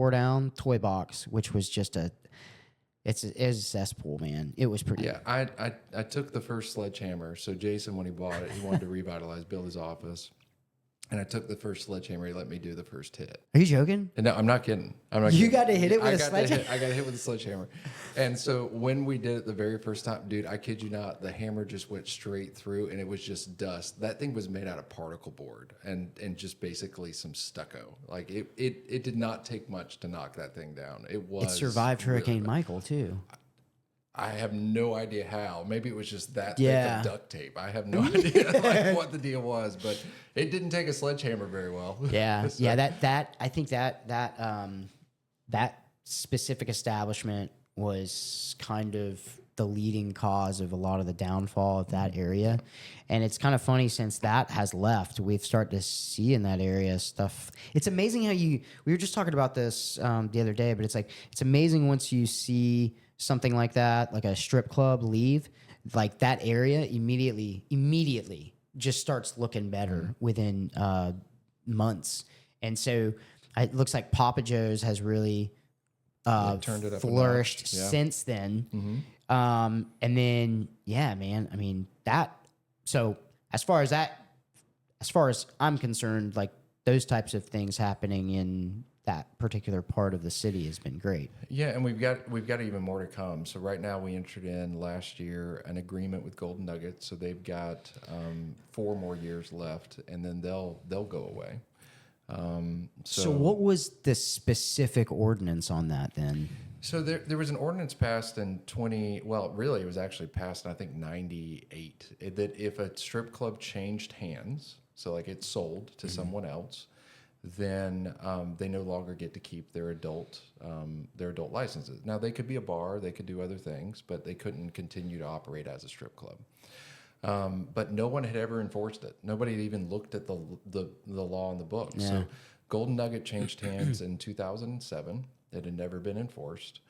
tore down Toy Box, which was just it's a cesspool, man. It was pretty. Yeah, I took the first sledgehammer. So Jason, when he bought it, he wanted to revitalize, build his office. And I took the first sledgehammer. He let me do the first hit. Are you joking? And no, I'm not kidding. You got to hit it with a sledgehammer? I got hit with a sledgehammer. And so when we did it the very first time, dude, I kid you not, the hammer just went straight through and it was just dust. That thing was made out of particle board and just basically some stucco. Like it did not take much to knock that thing down. It survived Hurricane Michael too. I have no idea how. Maybe it was just that Yeah. thick of duct tape. I have no idea like what the deal was, but it didn't take a sledgehammer very well. Yeah, So- yeah. That I think that specific establishment was kind of the leading cause of a lot of the downfall of that area, and it's kind of funny since that has left, we've started to see in that area stuff. It's amazing how we were just talking about this the other day, but it's like it's amazing once you see something like that, like a strip club leave, like that area immediately just starts looking better within months. And so it looks like Papa Joe's has really turned it up flourished a notch. Yeah. since then. And then, yeah, man, I mean so as far as I'm concerned, like those types of things happening in that particular part of the city has been great. Yeah, and we've got even more to come. So right now we entered in last year an agreement with Golden Nugget, so they've got 4 more years left, and then they'll go away. So what was the specific ordinance on that then? So there was an ordinance passed in it was actually passed in I think 98, that if a strip club changed hands, so like it sold to someone else, then they no longer get to keep their adult licenses. Now they could be a bar, they could do other things, but they couldn't continue to operate as a strip club. But no one had ever enforced it. Nobody had even looked at the law in the book. Yeah. So Golden Nugget changed hands in 2007. It had never been enforced.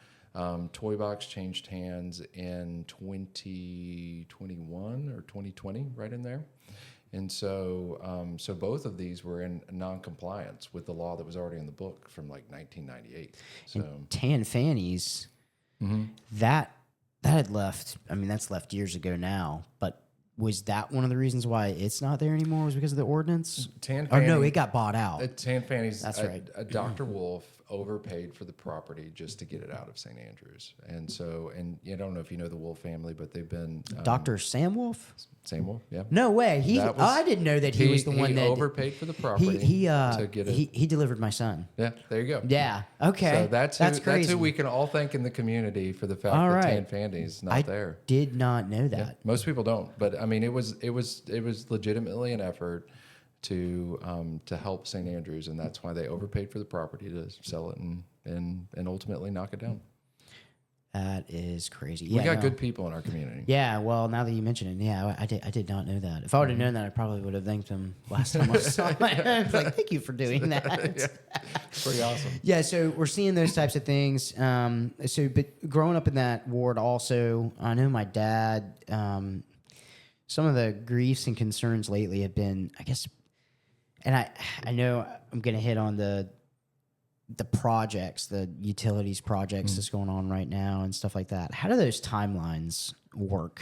Toy Box changed hands in 2021 or 2020, right in there. And so both of these were in non-compliance with the law that was already in the book from like 1998. So And tan fannies, that had left. I mean, that's left years ago now. But was that one of the reasons why it's not there anymore? Was because of the ordinance? Tan Or no, fanny- it got bought out. Tan Fanny's. That's right. Dr. Wolf overpaid for the property just to get it out of St. Andrews, and I don't know if you know the Wolf family, but they've been Dr. Sam Wolf? Same Wolf, yeah. No way. That was- I didn't know that he was the one that overpaid for the property. to get it. He delivered my son. Yeah, there you go. Yeah. Okay. So that's crazy. That's who we can all thank in the community for the fact All that right. Tan Fanny's not I there. did not know that. Most people don't, but I mean, it was legitimately an effort to help St. Andrews, and that's why they overpaid for the property to sell it and ultimately knock it down. That is crazy. We got good people in our community. Yeah, well, now that you mention it, yeah, I did not know that. If I would have known that, I probably would have thanked him last time I saw him. I was like, thank you for doing that. It's pretty awesome. Yeah, so we're seeing those types of things. But growing up in that ward also, I know my dad, some of the griefs and concerns lately have been, I guess, and I know I'm going to hit on the projects, the utilities projects that's going on right now and stuff like that. How do those timelines work?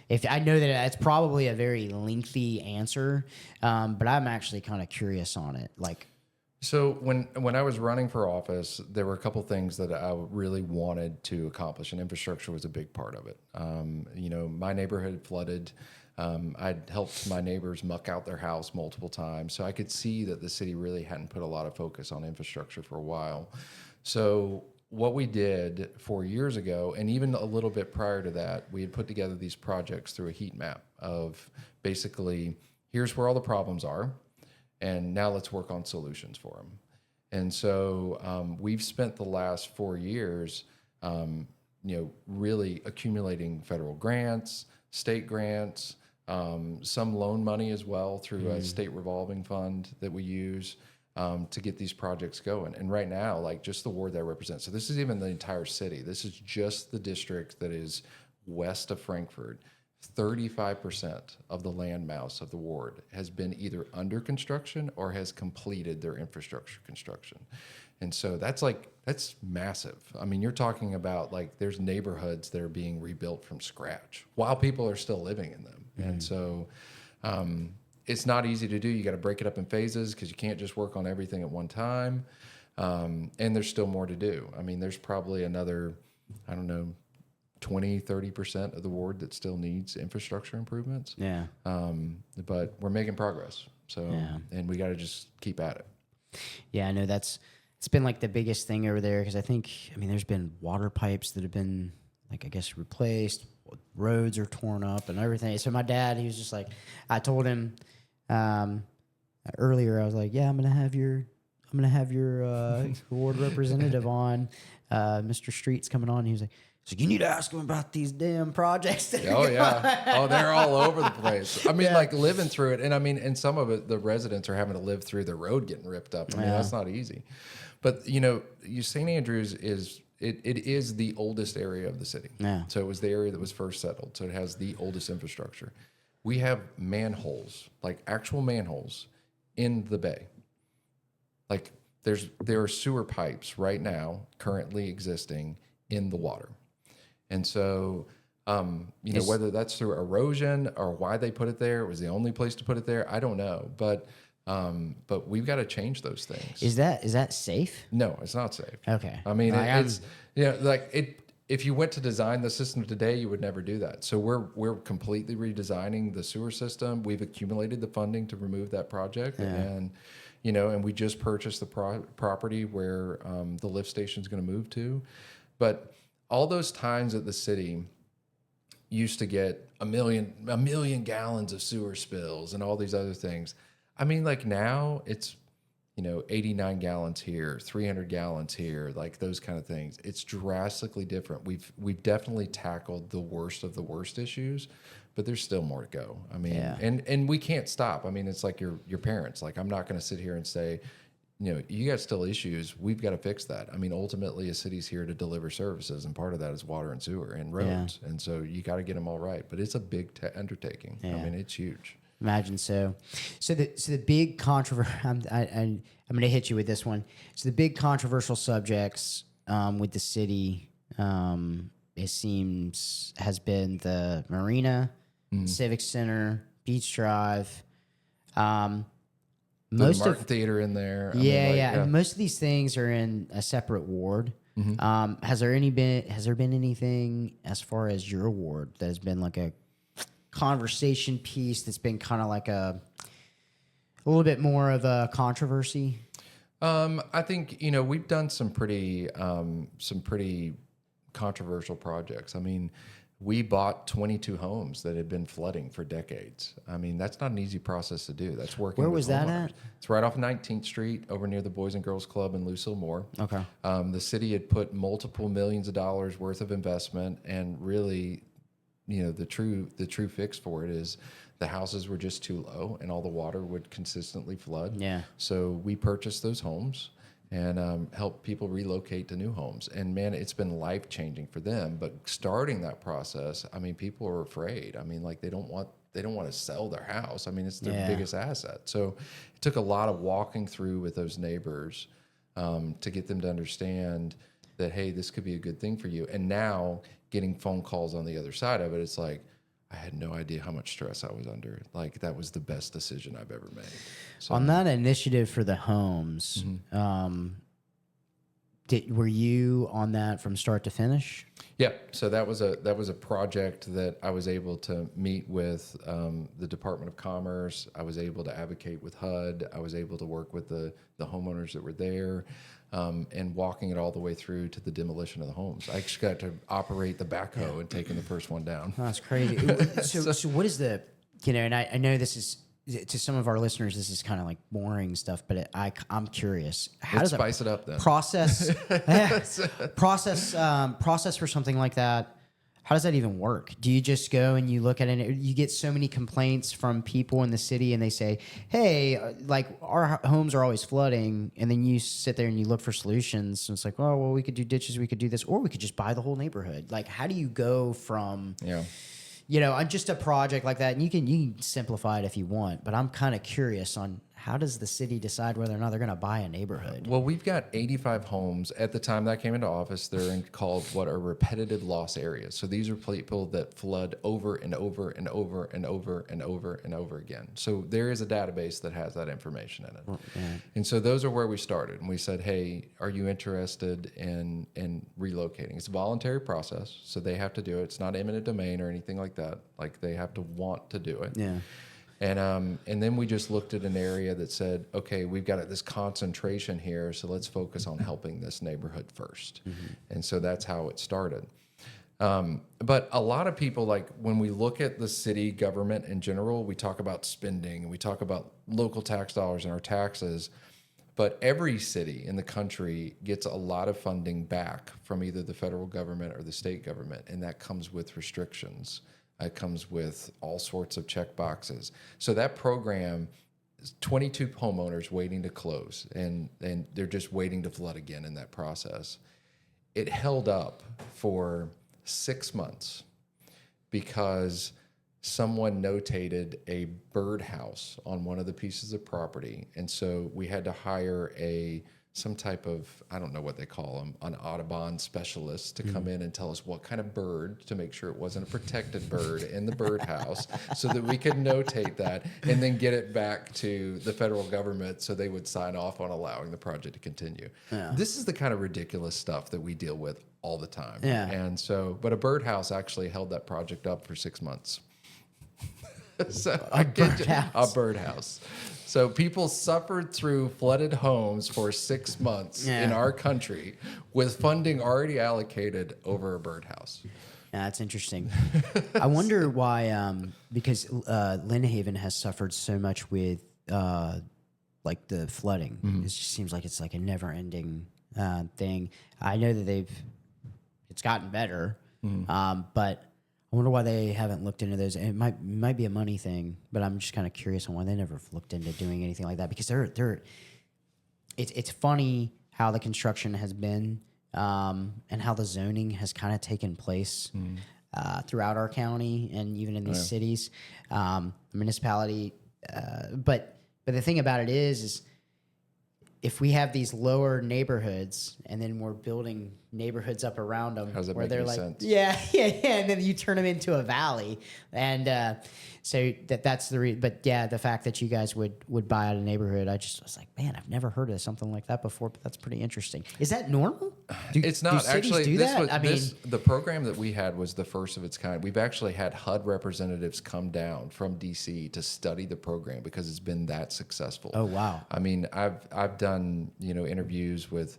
If I know that it's probably a very lengthy answer, but I'm actually kind of curious on it. Like, So when I was running for office, there were a couple things that I really wanted to accomplish, and infrastructure was a big part of it. My neighborhood flooded. I'd helped my neighbors muck out their house multiple times, so I could see that the city really hadn't put a lot of focus on infrastructure for a while. So what we did 4 years ago, and even a little bit prior to that, we had put together these projects through a heat map of basically, here's where all the problems are, and now let's work on solutions for them. And so we've spent the last 4 years, really accumulating federal grants, state grants, some loan money as well through a state revolving fund that we use to get these projects going. And right now, like just the ward that I represent, so this is even the entire city. This is just the district that is west of Frankfurt. 35% of the land mass of the ward has been either under construction or has completed their infrastructure construction. And so that's massive. I mean, you're talking about like there's neighborhoods that are being rebuilt from scratch while people are still living in them. And so it's not easy to do. You got to break it up in phases because you can't just work on everything at one time. And there's still more to do. I mean, there's probably another, I don't know, 20-30% of the ward that still needs infrastructure improvements. Yeah. But we're making progress. So, and we got to just keep at it. Yeah, I know it's been like the biggest thing over there because I mean, there's been water pipes that have been like, I guess, replaced. Roads are torn up and everything. So my dad, he was just like, I told him earlier, I was like, yeah, I'm gonna have your ward representative on. Mr. Street's coming on. He was like, so you need to ask him about these damn projects. Oh yeah. Oh, they're all over the place. I mean, like living through it. And I mean, and some of it, the residents are having to live through the road getting ripped up. I mean, that's not easy. But St. Andrews is the oldest area of the city. Yeah. So it was the area that was first settled. So it has the oldest infrastructure. We have manholes, like actual manholes in the bay. Like there are sewer pipes right now currently existing in the water. And so, whether that's through erosion or why they put it there, it was the only place to put it there, I don't know. But we've got to change those things. Is that safe? No, it's not safe. Okay. I mean, if you went to design the system today, you would never do that. So we're completely redesigning the sewer system. We've accumulated the funding to remove that project, and we just purchased the property where the lift station is going to move to. But all those times that the city used to get a million gallons of sewer spills and all these other things. I mean, like now it's, 89 gallons here, 300 gallons here, like those kind of things. It's drastically different. We've definitely tackled the worst of the worst issues, but there's still more to go. I mean, and we can't stop. I mean, it's like your parents. Like, I'm not going to sit here and say, you got still issues. We've got to fix that. I mean, ultimately, a city's here to deliver services, and part of that is water and sewer and roads. Yeah. And so you got to get them all right. But it's a big undertaking. Yeah. I mean, it's huge. Imagine so. So the big controversy. I'm going to hit you with this one. So the big controversial subjects with the city, it seems, has been the marina, Civic Center, Beach Drive. Most Martin Theater in there. And most of these things are in a separate ward. Mm-hmm. Has there been anything as far as your ward that has been like a conversation piece that's been kind of like a little bit more of a controversy? I think we've done some pretty controversial projects. I mean, we bought 22 homes that had been flooding for decades. I mean, that's not an easy process to do. That's working. Where was that at? It's right off 19th Street, over near the Boys and Girls Club in Lucille Moore. Okay. The city had put multiple millions of dollars worth of investment, and really, the true fix for it is the houses were just too low, and all the water would consistently flood. Yeah. So we purchased those homes and help people relocate to new homes. And man, it's been life-changing for them. But starting that process, I mean, people are afraid. I mean, like they don't want to sell their house. I mean, it's their biggest asset. So it took a lot of walking through with those neighbors to get them to understand that, hey, this could be a good thing for you. And now getting phone calls on the other side of it, it's like, I had no idea how much stress I was under. Like, that was the best decision I've ever made. So, on that initiative for the homes, were you on that from start to finish? Yeah. So that was a project that I was able to meet with the Department of Commerce. I was able to advocate with HUD. I was able to work with the homeowners that were there. And walking it all the way through to the demolition of the homes. I actually got to operate the backhoe and taking the first one down. Oh, that's crazy. So what is the, and I know this is, to some of our listeners, this is kind of like boring stuff, but I'm curious. How does spice it up then? Process for something like that? How does that even work? Do you just go and you look at it? You get so many complaints from people in the city, and they say, "Hey, like our homes are always flooding," and then you sit there and you look for solutions. And it's like, "Oh, well, we could do ditches, we could do this, or we could just buy the whole neighborhood." Like, how do you go from, on just a project like that? And you can simplify it if you want, but I'm kind of curious on how does the city decide whether or not they're going to buy a neighborhood? Well, we've got 85 homes at the time that I came into office. They're called what are repetitive loss areas. So these are people that flood over and over and over and over and over and over again. So there is a database that has that information in it. Yeah. And so those are where we started. And we said, hey, are you interested in relocating? It's a voluntary process, so they have to do it. It's not eminent domain or anything like that. Like they have to want to do it. Yeah. And then we just looked at an area that said, okay, we've got this concentration here, so let's focus on helping this neighborhood first. And so that's how it started. But a lot of people, like when we look at the city government in general, we talk about spending and we talk about local tax dollars and our taxes. But every city in the country gets a lot of funding back from either the federal government or the state government, and that comes with restrictions. It comes with all sorts of check boxes. So that program is 22 homeowners waiting to close, and they're just waiting to flood again in that process. It held up for 6 months because someone notated a birdhouse on one of the pieces of property. And so we had to hire some type of, I don't know what they call them, an Audubon specialist to come in and tell us what kind of bird to make sure it wasn't a protected bird in the birdhouse so that we could notate that and then get it back to the federal government so they would sign off on allowing the project to continue. Yeah. This is the kind of ridiculous stuff that we deal with all the time. Yeah. And so, but a birdhouse actually held that project up for 6 months. So a birdhouse. So people suffered through flooded homes for 6 months in our country with funding already allocated over a birdhouse. Yeah, that's interesting. I wonder why, because Lynn Haven has suffered so much with like the flooding. It just seems like it's like a never-ending thing. I know that it's gotten better, but I wonder why they haven't looked into those. It might be a money thing, but I'm just kind of curious on why they never looked into doing anything like that, because it's funny how the construction has been and how the zoning has kind of taken place throughout our county and even in these cities, municipality. But the thing about it is if we have these lower neighborhoods and then we're building neighborhoods up around them where they're like, sense? yeah, and then you turn them into a valley. And so that's but yeah, the fact that you guys would buy out a neighborhood, I was like, man, I've never heard of something like that before, but that's pretty interesting. Is that normal? It's not. Actually, the program that we had was the first of its kind. We've actually had HUD representatives come down from DC to study the program because it's been that successful. Oh, wow. I mean, I've done, interviews with,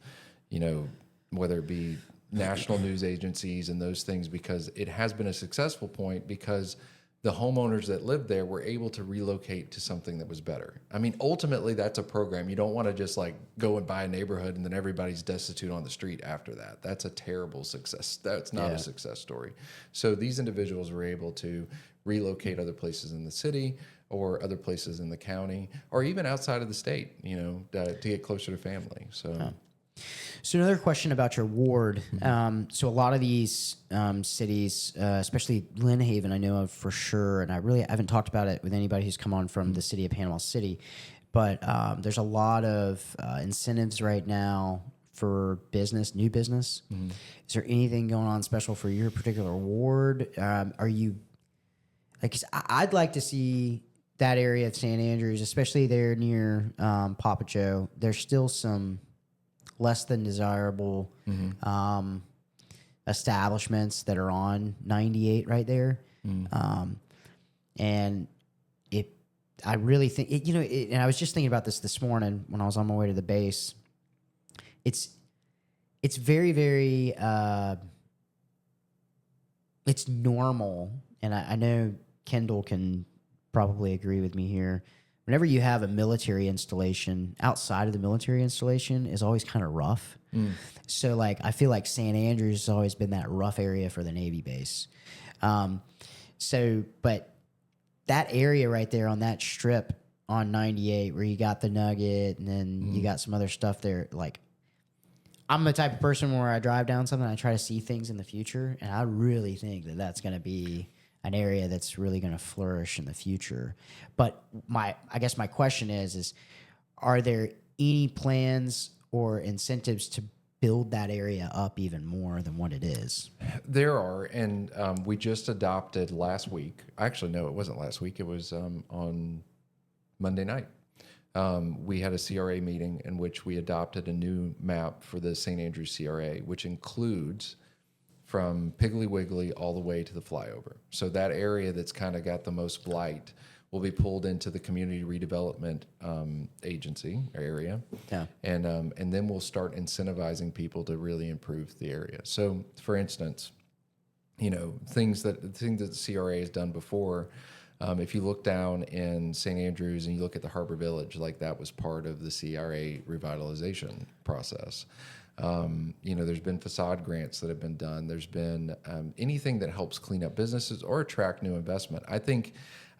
whether it be national news agencies and those things, because it has been a successful point because the homeowners that lived there were able to relocate to something that was better. I mean, ultimately, that's a program. You don't want to just like go and buy a neighborhood and then everybody's destitute on the street after that. That's a terrible success. That's not a success story. So these individuals were able to relocate other places in the city or other places in the county or even outside of the state, to get closer to family. So. So another question about your ward. So a lot of these cities, especially Lynn Haven, I know of for sure, and I haven't talked about it with anybody who's come on from the city of Panama City, but there's a lot of incentives right now for new business. Is there anything going on special for your particular ward? Are you like? 'Cause I'd like to see that area of St. Andrews, especially there near Papa Joe. There's still some less than desirable establishments that are on 98 right there. And I really think, and I was just thinking about this morning when I was on my way to the base. It's very, very, it's normal. And I know Kendall can probably agree with me here. Whenever you have a military installation, outside of the military installation is always kind of rough. So, I feel like St. Andrews has always been that rough area for the Navy base. But that area right there on that strip on 98 where you got the Nugget and then you got some other stuff there, I'm the type of person where I drive down something, I try to see things in the future, and I really think that that's going to be an area that's really going to flourish in the future. But I guess my question is are there any plans or incentives to build that area up even more than what it is? There are, and we just adopted last week. Actually, no, it wasn't last week. It was on Monday night. We had a CRA meeting in which we adopted a new map for the St. Andrews CRA, which includes from Piggly Wiggly all the way to the flyover. So that area that's kind of got the most blight will be pulled into the community redevelopment agency area. Yeah. And then we'll start incentivizing people to really improve the area. So, for instance, things that the CRA has done before. If you look down in St. Andrews and you look at the Harbor Village, like that was part of the CRA revitalization process. There's been facade grants that have been done. There's been anything that helps clean up businesses or attract new investment. I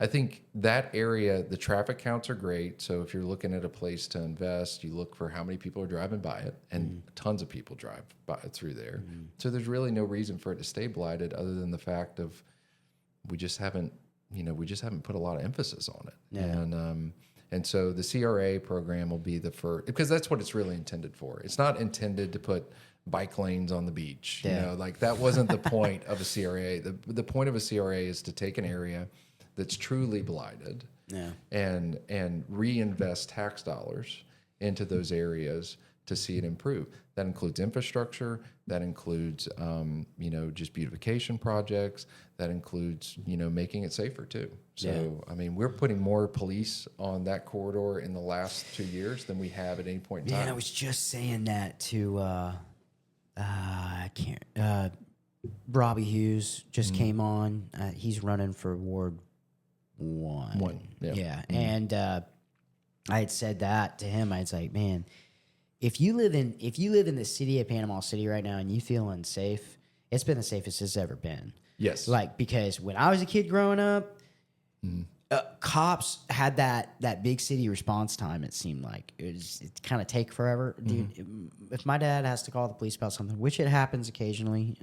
think that area, the traffic counts are great. So if you're looking at a place to invest, you look for how many people are driving by it, and tons of people drive by through there. So there's really no reason for it to stay blighted other than the fact of we just haven't put a lot of emphasis on it. Yeah. And so the CRA program will be the first, because that's what it's really intended for. It's not intended to put bike lanes on the beach. Yeah. Like that wasn't the point of a CRA. The point of a CRA is to take an area that's truly blighted and reinvest tax dollars into those areas to see it improve. That includes infrastructure. That includes, just beautification projects. That includes, making it safer too. So, I mean, we're putting more police on that corridor in the last 2 years than we have at any point in time. Man, I was just saying that to, Robbie Hughes just came on. He's running for Ward 1. Yeah. Mm-hmm. And I had said that to him. I was like, man, if you live in the city of Panama City right now and you feel unsafe, it's been the safest it's ever been. Yes. Like, because when I was a kid growing up, cops had that big city response time. It seemed like it kind of take forever. Dude, if my dad has to call the police about something, which it happens occasionally,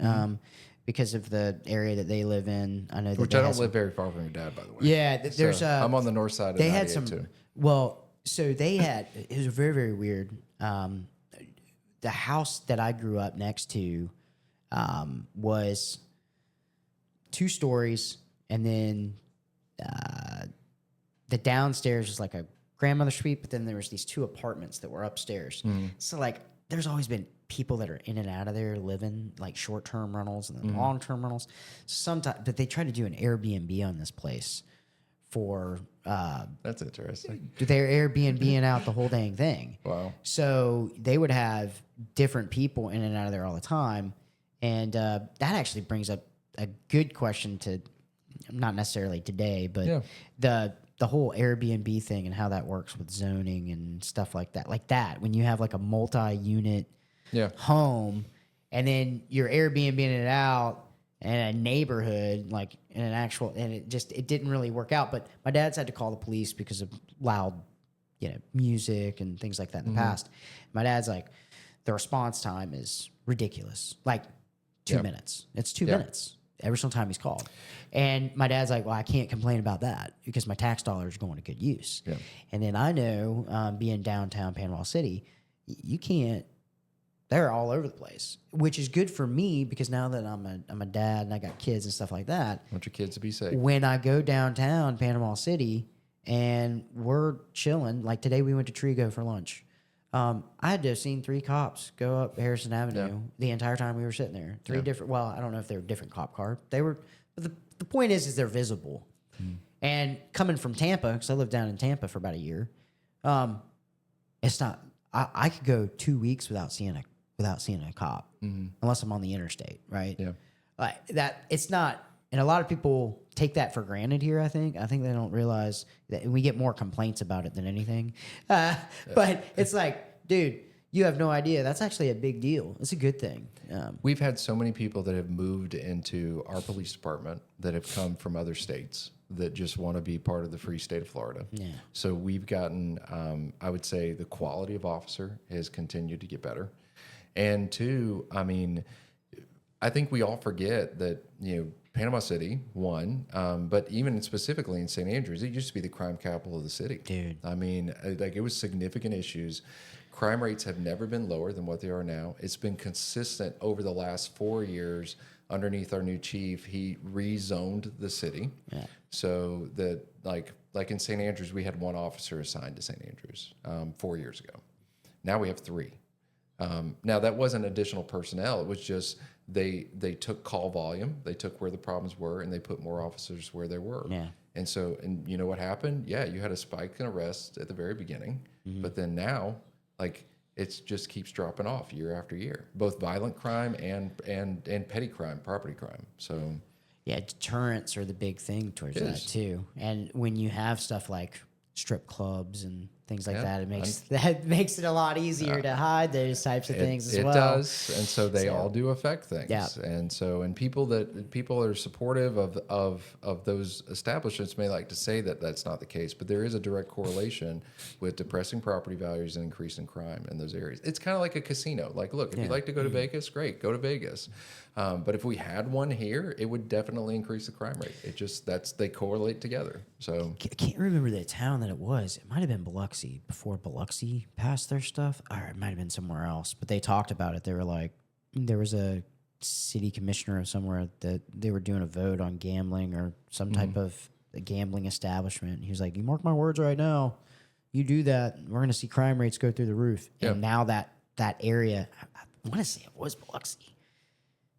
because of the area that they live in, I know that which I don't live very far from your dad, by the way. Yeah, there's I'm on the north side of they 98 had some too. Well, so they had, it was very, very weird. The house that I grew up next to was 2 stories, and then the downstairs was like a grandmother suite, but then there was these 2 apartments that were upstairs. So like there's always been people that are in and out of there living, like short-term rentals and then long-term rentals. Sometimes, but they try to do an Airbnb on this place for That's interesting. they're Airbnb-ing out the whole dang thing. Wow. So they would have different people in and out of there all the time. And that actually brings up a good question to, not necessarily today, but the whole Airbnb thing and how that works with zoning and stuff like that. Like that, when you have like a multi-unit home and then you're Airbnb-ing it out in a neighborhood, like in an actual, and it didn't really work out. But my dad's had to call the police because of loud, music and things like that in the past. My dad's like, the response time is ridiculous. Like 2 minutes. It's 2 minutes every single time he's called. And my dad's like, well, I can't complain about that because my tax dollars are going to good use. Yeah. And then I know, being downtown Panama City, you can't, they're all over the place, which is good for me because now that I'm a dad and I got kids and stuff like that. I want your kids to be safe. When I go downtown Panama City and we're chilling, like today we went to Trigo for lunch. I had to have seen 3 cops go up Harrison Avenue the entire time we were sitting there. 3 different, well, I don't know if they were different cop cars. They were, but the point is they're visible. And coming from Tampa, because I lived down in Tampa for about a year, it's not, I could go 2 weeks without seeing a cop unless I'm on the interstate, right? Yeah. Like that, it's not, and a lot of people take that for granted here, I think. I think they don't realize that we get more complaints about it than anything. But it's like, dude, you have no idea. That's actually a big deal. It's a good thing. We've had so many people that have moved into our police department that have come from other states that just want to be part of the free state of Florida. Yeah. So we've gotten, I would say the quality of officer has continued to get better. And 2, I mean, I think we all forget that, Panama City, one, but even specifically in St. Andrews, it used to be the crime capital of the city. Dude. I mean, like it was significant issues. Crime rates have never been lower than what they are now. It's been consistent over the last 4 years. Underneath our new chief, he rezoned the city. Yeah. So that like in St. Andrews, we had one officer assigned to St. Andrews 4 years ago. Now we have 3. Now that wasn't additional personnel. It was just they took call volume, they took where the problems were, and they put more officers where there were. Yeah. And so, and you know what happened? Yeah, you had a spike in arrests at the very beginning, but then now, like it just keeps dropping off year after year, both violent crime and petty crime, property crime. So Yeah, deterrents are the big thing towards that too. And when you have stuff like strip clubs and things like that, it makes it a lot easier to hide those types of things as well. It does, and so they all do affect things. Yeah. And so, and people are supportive of those establishments may like to say that that's not the case, but there is a direct correlation with depressing property values and increasing crime in those areas. It's kind of like a casino. Like, look, if you like to go to Vegas, great, go to Vegas. But if we had one here, it would definitely increase the crime rate. It just they correlate together. So I can't remember the town that it was. It might have been Biloxi before Biloxi passed their stuff, or it might have been somewhere else. But they talked about it. They were like, there was a city commissioner of somewhere that they were doing a vote on gambling or some type of a gambling establishment. He was like, "You mark my words right now. You do that, we're going to see crime rates go through the roof." Yep. And now that area, I want to say it was Biloxi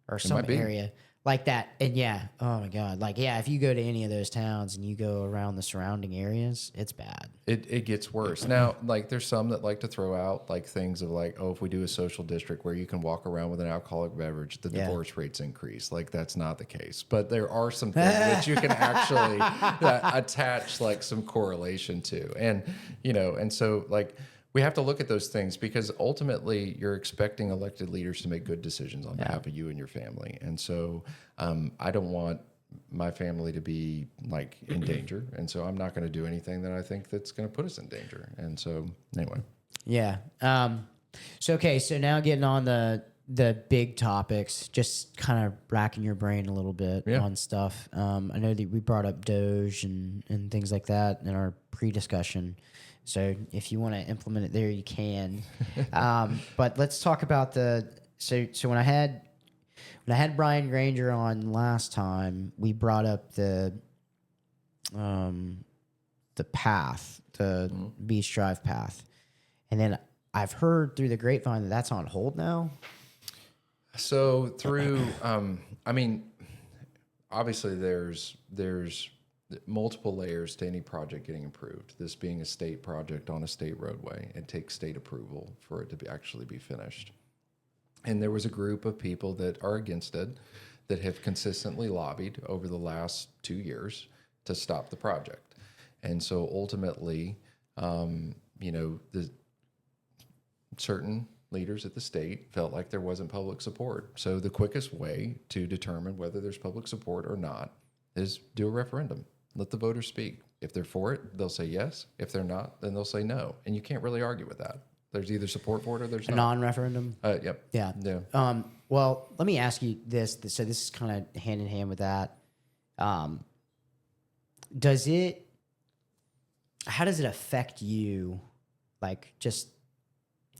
or some area like that. And yeah, oh my God. Like, yeah, if you go to any of those towns and you go around the surrounding areas, it's bad. it gets worse. Now, like there's some that like to throw out like things of like, oh, if we do a social district where you can walk around with an alcoholic beverage, the divorce rates increase. Like that's not the case. But there are some things that you can actually attach like some correlation to. And, you know, and so like we have to look at those things because ultimately you're expecting elected leaders to make good decisions on behalf of you and your family. And so I don't want my family to be like in danger. And so I'm not going to do anything that I think that's going to put us in danger. And so anyway. Yeah. So, okay. So now getting on the big topics, just kind of racking your brain a little bit on stuff. I know that we brought up Doge and things like that in our pre-discussion. So if you want to implement it there, you can. But let's talk about so when I had Brian Granger on last time, we brought up the path, the Beach Drive path, and then I've heard through the grapevine that that's on hold now. So through, I mean, obviously there's multiple layers to any project getting approved. This being a state project on a state roadway, it takes state approval for it to actually be finished. And there was a group of people that are against it that have consistently lobbied over the last 2 years to stop the project. And so ultimately, you know, the certain leaders at the state felt like there wasn't public support. So the quickest way to determine whether there's public support or not is do a referendum. Let the voters speak. If they're for it, they'll say yes. If they're not, then they'll say no. And you can't really argue with that. There's either support for it or there's not. A non-referendum? Yep. Yeah. Well, let me ask you this. So this is kind of hand in hand with that. How does it affect you, like just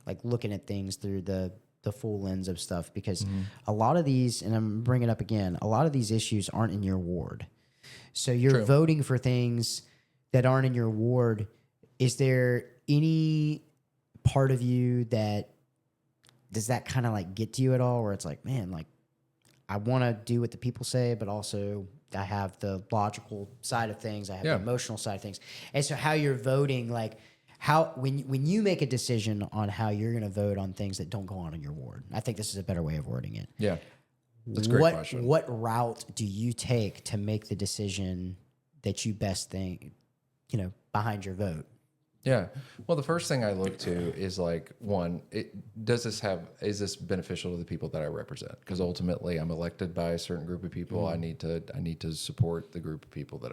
like looking at things through the full lens of stuff? Because a lot of these, and I'm bringing it up again, a lot of these issues aren't in your ward. So you're voting for things that aren't in your ward. Is there any part of you does that kind of like get to you at all, where it's like, man, like I want to do what the people say, but also I have the logical side of things, I have the emotional side of things. And so how you're voting, like how when you make a decision on how you're going to vote on things that don't go on in your ward, I think this is a better way of wording it. Yeah. That's a great question. What route do you take to make the decision that you best think, you know, behind your vote? Yeah. Well, the first thing I look to is like, one, is this beneficial to the people that I represent? Because ultimately I'm elected by a certain group of people. I need to support the group of people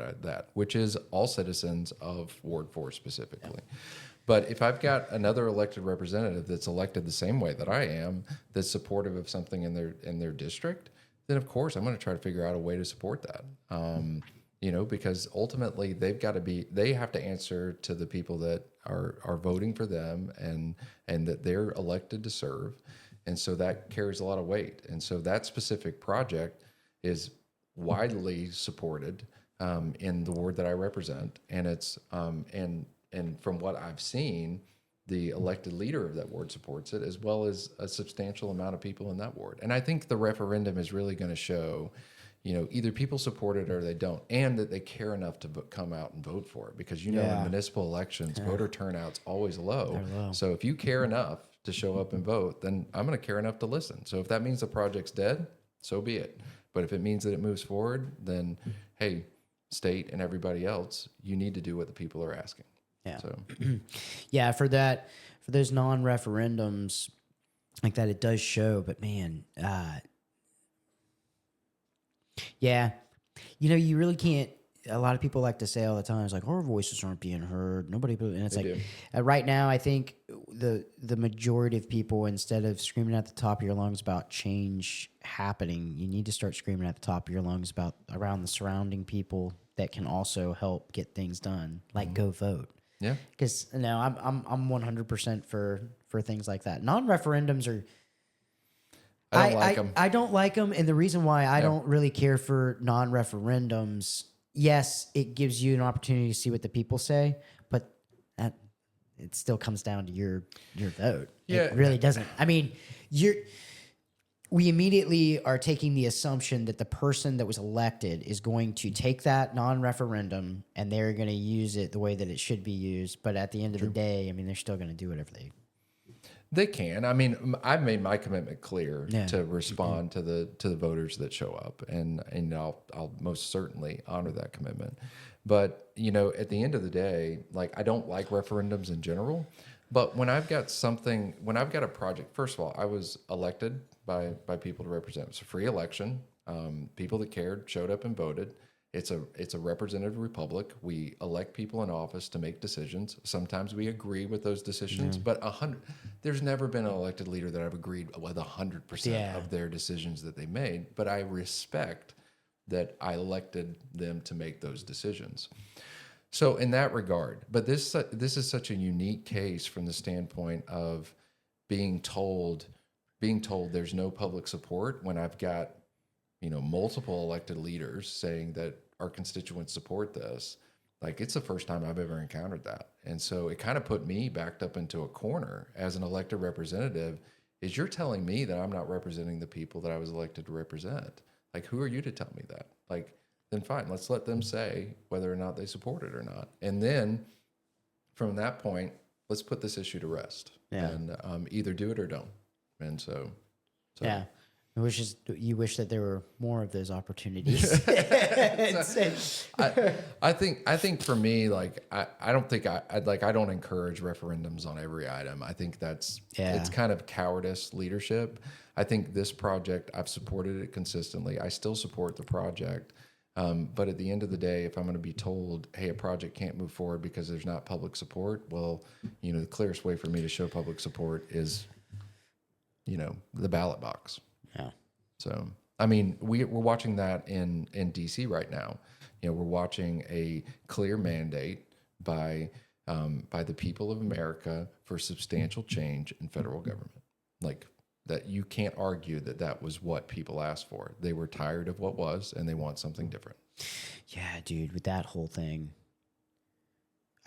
which is all citizens of Ward 4 specifically. Yeah. But if I've got another elected representative that's elected the same way that I am, that's supportive of something in their district, then of course I'm going to try to figure out a way to support that. Because ultimately they have to answer to the people that are voting for them and that they're elected to serve. And so that carries a lot of weight. And so that specific project is widely supported in the ward that I represent. And it's and from what I've seen, the elected leader of that ward supports it, as well as a substantial amount of people in that ward. And I think the referendum is really going to show, either people support it or they don't, and that they care enough to come out and vote for it. Because in municipal elections, voter turnout's always low. So if you care enough to show up and vote, then I'm going to care enough to listen. So if that means the project's dead, so be it. But if it means that it moves forward, then hey, state and everybody else, you need to do what the people are asking. Yeah. So, yeah, for those non-referendums like that, it does show. But man, yeah, you really can't. A lot of people like to say all the time, it's like our voices aren't being heard. Nobody, and it's they like do. right now, I think the majority of people, instead of screaming at the top of your lungs about change happening, you need to start screaming at the top of your lungs about around the surrounding people that can also help get things done, like go vote. Yeah. Because I'm 100% for things like that. Non-referendums are. I don't like them. I don't like them, and the reason why I don't really care for non-referendums, yes, it gives you an opportunity to see what the people say, but it still comes down to your vote. Yeah. It really doesn't. I mean, we immediately are taking the assumption that the person that was elected is going to take that non-referendum and they're going to use it the way that it should be used. But at the end of the day, I mean, they're still going to do whatever They can. I mean, I've made my commitment clear Yeah. to respond to the voters that show up, and I'll most certainly honor that commitment. But at the end of the day, like I don't like referendums in general. But when I've got a project, first of all, I was elected by people to represent. It's a free election. People that cared showed up and voted. It's a representative republic. We elect people in office to make decisions. Sometimes we agree with those decisions, but there's never been an elected leader that I've agreed with 100% of their decisions that they made. But I respect that I elected them to make those decisions. So in that regard, but this is such a unique case from the standpoint of being told there's no public support when I've got multiple elected leaders saying that our constituents support this. Like it's the first time I've ever encountered that. And so it kind of put me backed up into a corner as an elected representative. Is you're telling me that I'm not representing the people that I was elected to represent. Like, who are you to tell me that? Like, then fine, let's let them say whether or not they support it or not. And then from that point, let's put this issue to rest. Yeah. And either do it or don't. And so. Yeah. You wish that there were more of those opportunities. I think for me, like I don't think I don't encourage referendums on every item. I think it's kind of cowardice leadership. I think this project, I've supported it consistently. I still support the project. But at the end of the day, if I'm going to be told, hey, a project can't move forward because there's not public support, well, the clearest way for me to show public support is, the ballot box. Yeah. So, I mean, we're watching that in DC right now. We're watching a clear mandate by the people of America for substantial change in federal government. Like that, you can't argue that was what people asked for. They were tired of what was, and they want something different. Yeah, dude, with that whole thing,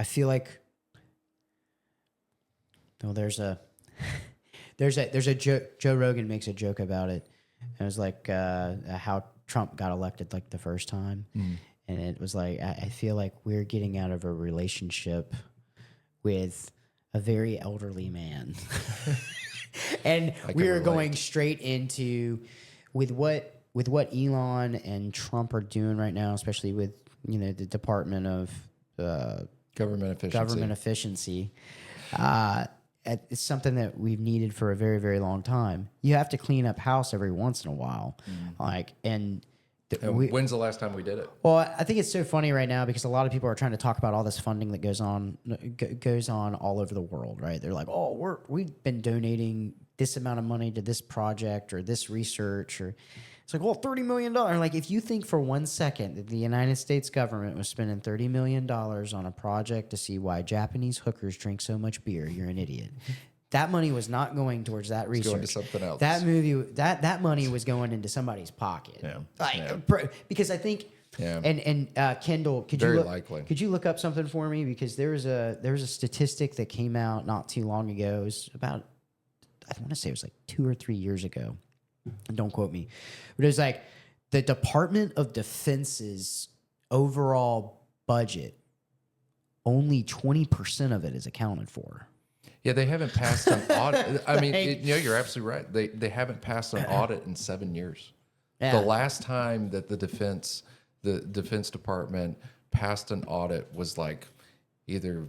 I feel like, there's a joke. Joe Rogan makes a joke about it. It was like how Trump got elected like the first time. And it was like, I feel like we're getting out of a relationship with a very elderly man. And we are going straight into with what Elon and Trump are doing right now, especially with, the Department of Government efficiency. It's something that we've needed for a very, very long time. You have to clean up house every once in a while. When's the last time we did it? Well, I think it's so funny right now because a lot of people are trying to talk about all this funding that goes on all over the world, right? They're like, we've been donating this amount of money to this project or this research, or It's like, well, $30 million. Like, if you think for 1 second that the United States government was spending $30 million on a project to see why Japanese hookers drink so much beer, you're an idiot. That money was not going towards that research. Going to something else. That money was going into somebody's pocket. Because I think, and Kendall, could you look up something for me? Because there was a statistic that came out not too long ago. It was about, I want to say it was like 2 or 3 years ago. Don't quote me, but it was like the Department of Defense's overall budget, only 20% of it is accounted for. Yeah, they haven't passed an audit. I mean, you're absolutely right. They haven't passed an audit in 7 years. Yeah. The last time that the Defense Department passed an audit was like either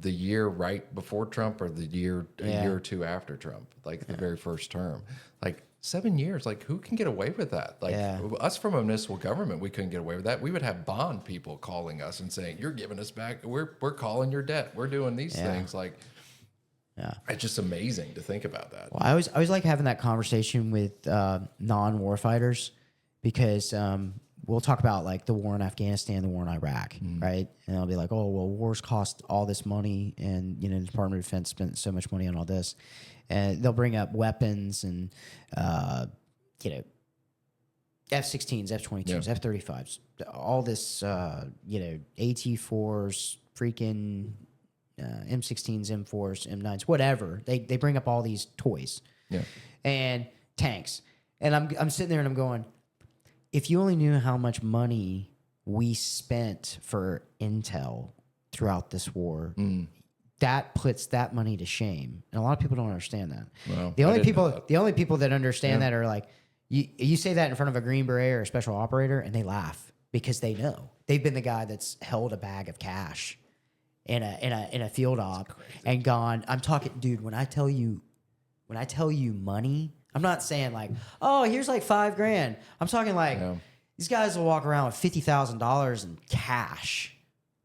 the year right before Trump or a year or two after Trump, like the very first term. Like 7 years, like who can get away with that? Like us from a municipal government, we couldn't get away with that. We would have bond people calling us and saying, "You're giving us back. We're calling your debt. We're doing these things." Like, it's just amazing to think about that. Well, I always like having that conversation with non-warfighters because we'll talk about like the war in Afghanistan, the war in Iraq, right? And they'll be like, "Oh, well, wars cost all this money, and the Department of Defense spent so much money on all this." And they'll bring up weapons and F-16s, F-22s, F-35s, all this AT-4s, freaking M16s, M4s, M9s, whatever. They bring up all these toys, and tanks, and I'm sitting there and I'm going, if you only knew how much money we spent for intel throughout this war, that puts that money to shame. And a lot of people don't understand that. Well, the only people that understand that are like, you say that in front of a Green Beret or a special operator, and they laugh because they know. They've been the guy that's held a bag of cash in a field op and gone, I'm talking, dude, when I tell you money, I'm not saying like, oh, here's like $5,000. I'm talking like these guys will walk around with $50,000 in cash,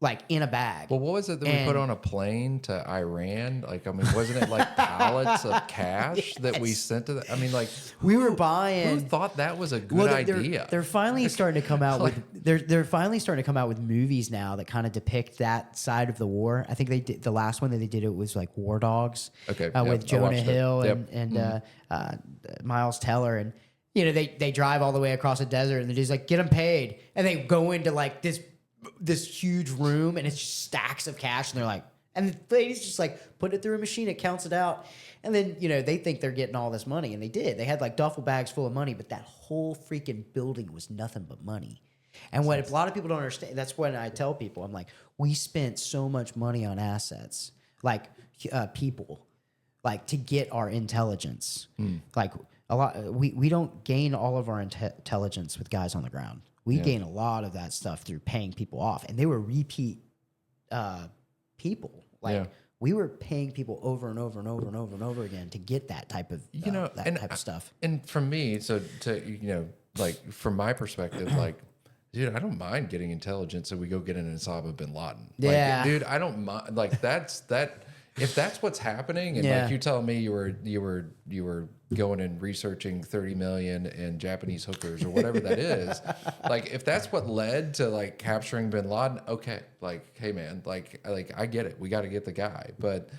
like in a bag. Well, what was it that we put on a plane to Iran? Like, I mean, wasn't it like pallets of cash that we sent to them? I mean, like we were buying. Who thought that was a good idea? They're finally starting to come out with. They're finally starting to come out with movies now that kind of depict that side of the war. I think they did the last one that they did. It was like War Dogs. With Jonah Hill and Miles Teller, and they drive all the way across a desert, and they're just like, get them paid, and they go into like this huge room, and it's just stacks of cash, and they're like, and the lady's just like, put it through a machine, it counts it out, and then they think they're getting all this money, and they did. They had like duffel bags full of money, but that whole freaking building was nothing but money. And what a lot of people don't understand, that's when I tell people, I'm like, we spent so much money on assets, like people, like to get our intelligence. Like a lot, we don't gain all of our intelligence with guys on the ground. We gain a lot of that stuff through paying people off, and they were repeat people. Like we were paying people over and over and over and over and over again to get that type of type of stuff. And from me, so to like from my perspective, like, dude, I don't mind getting intelligence, so we go get an Osama bin Laden. Like, dude, I don't mind. Like that. If that's what's happening, and like you tell me you were going and researching 30 million and Japanese hookers or whatever that is, like if that's what led to like capturing bin Laden, okay, like hey man, like I get it, we got to get the guy, but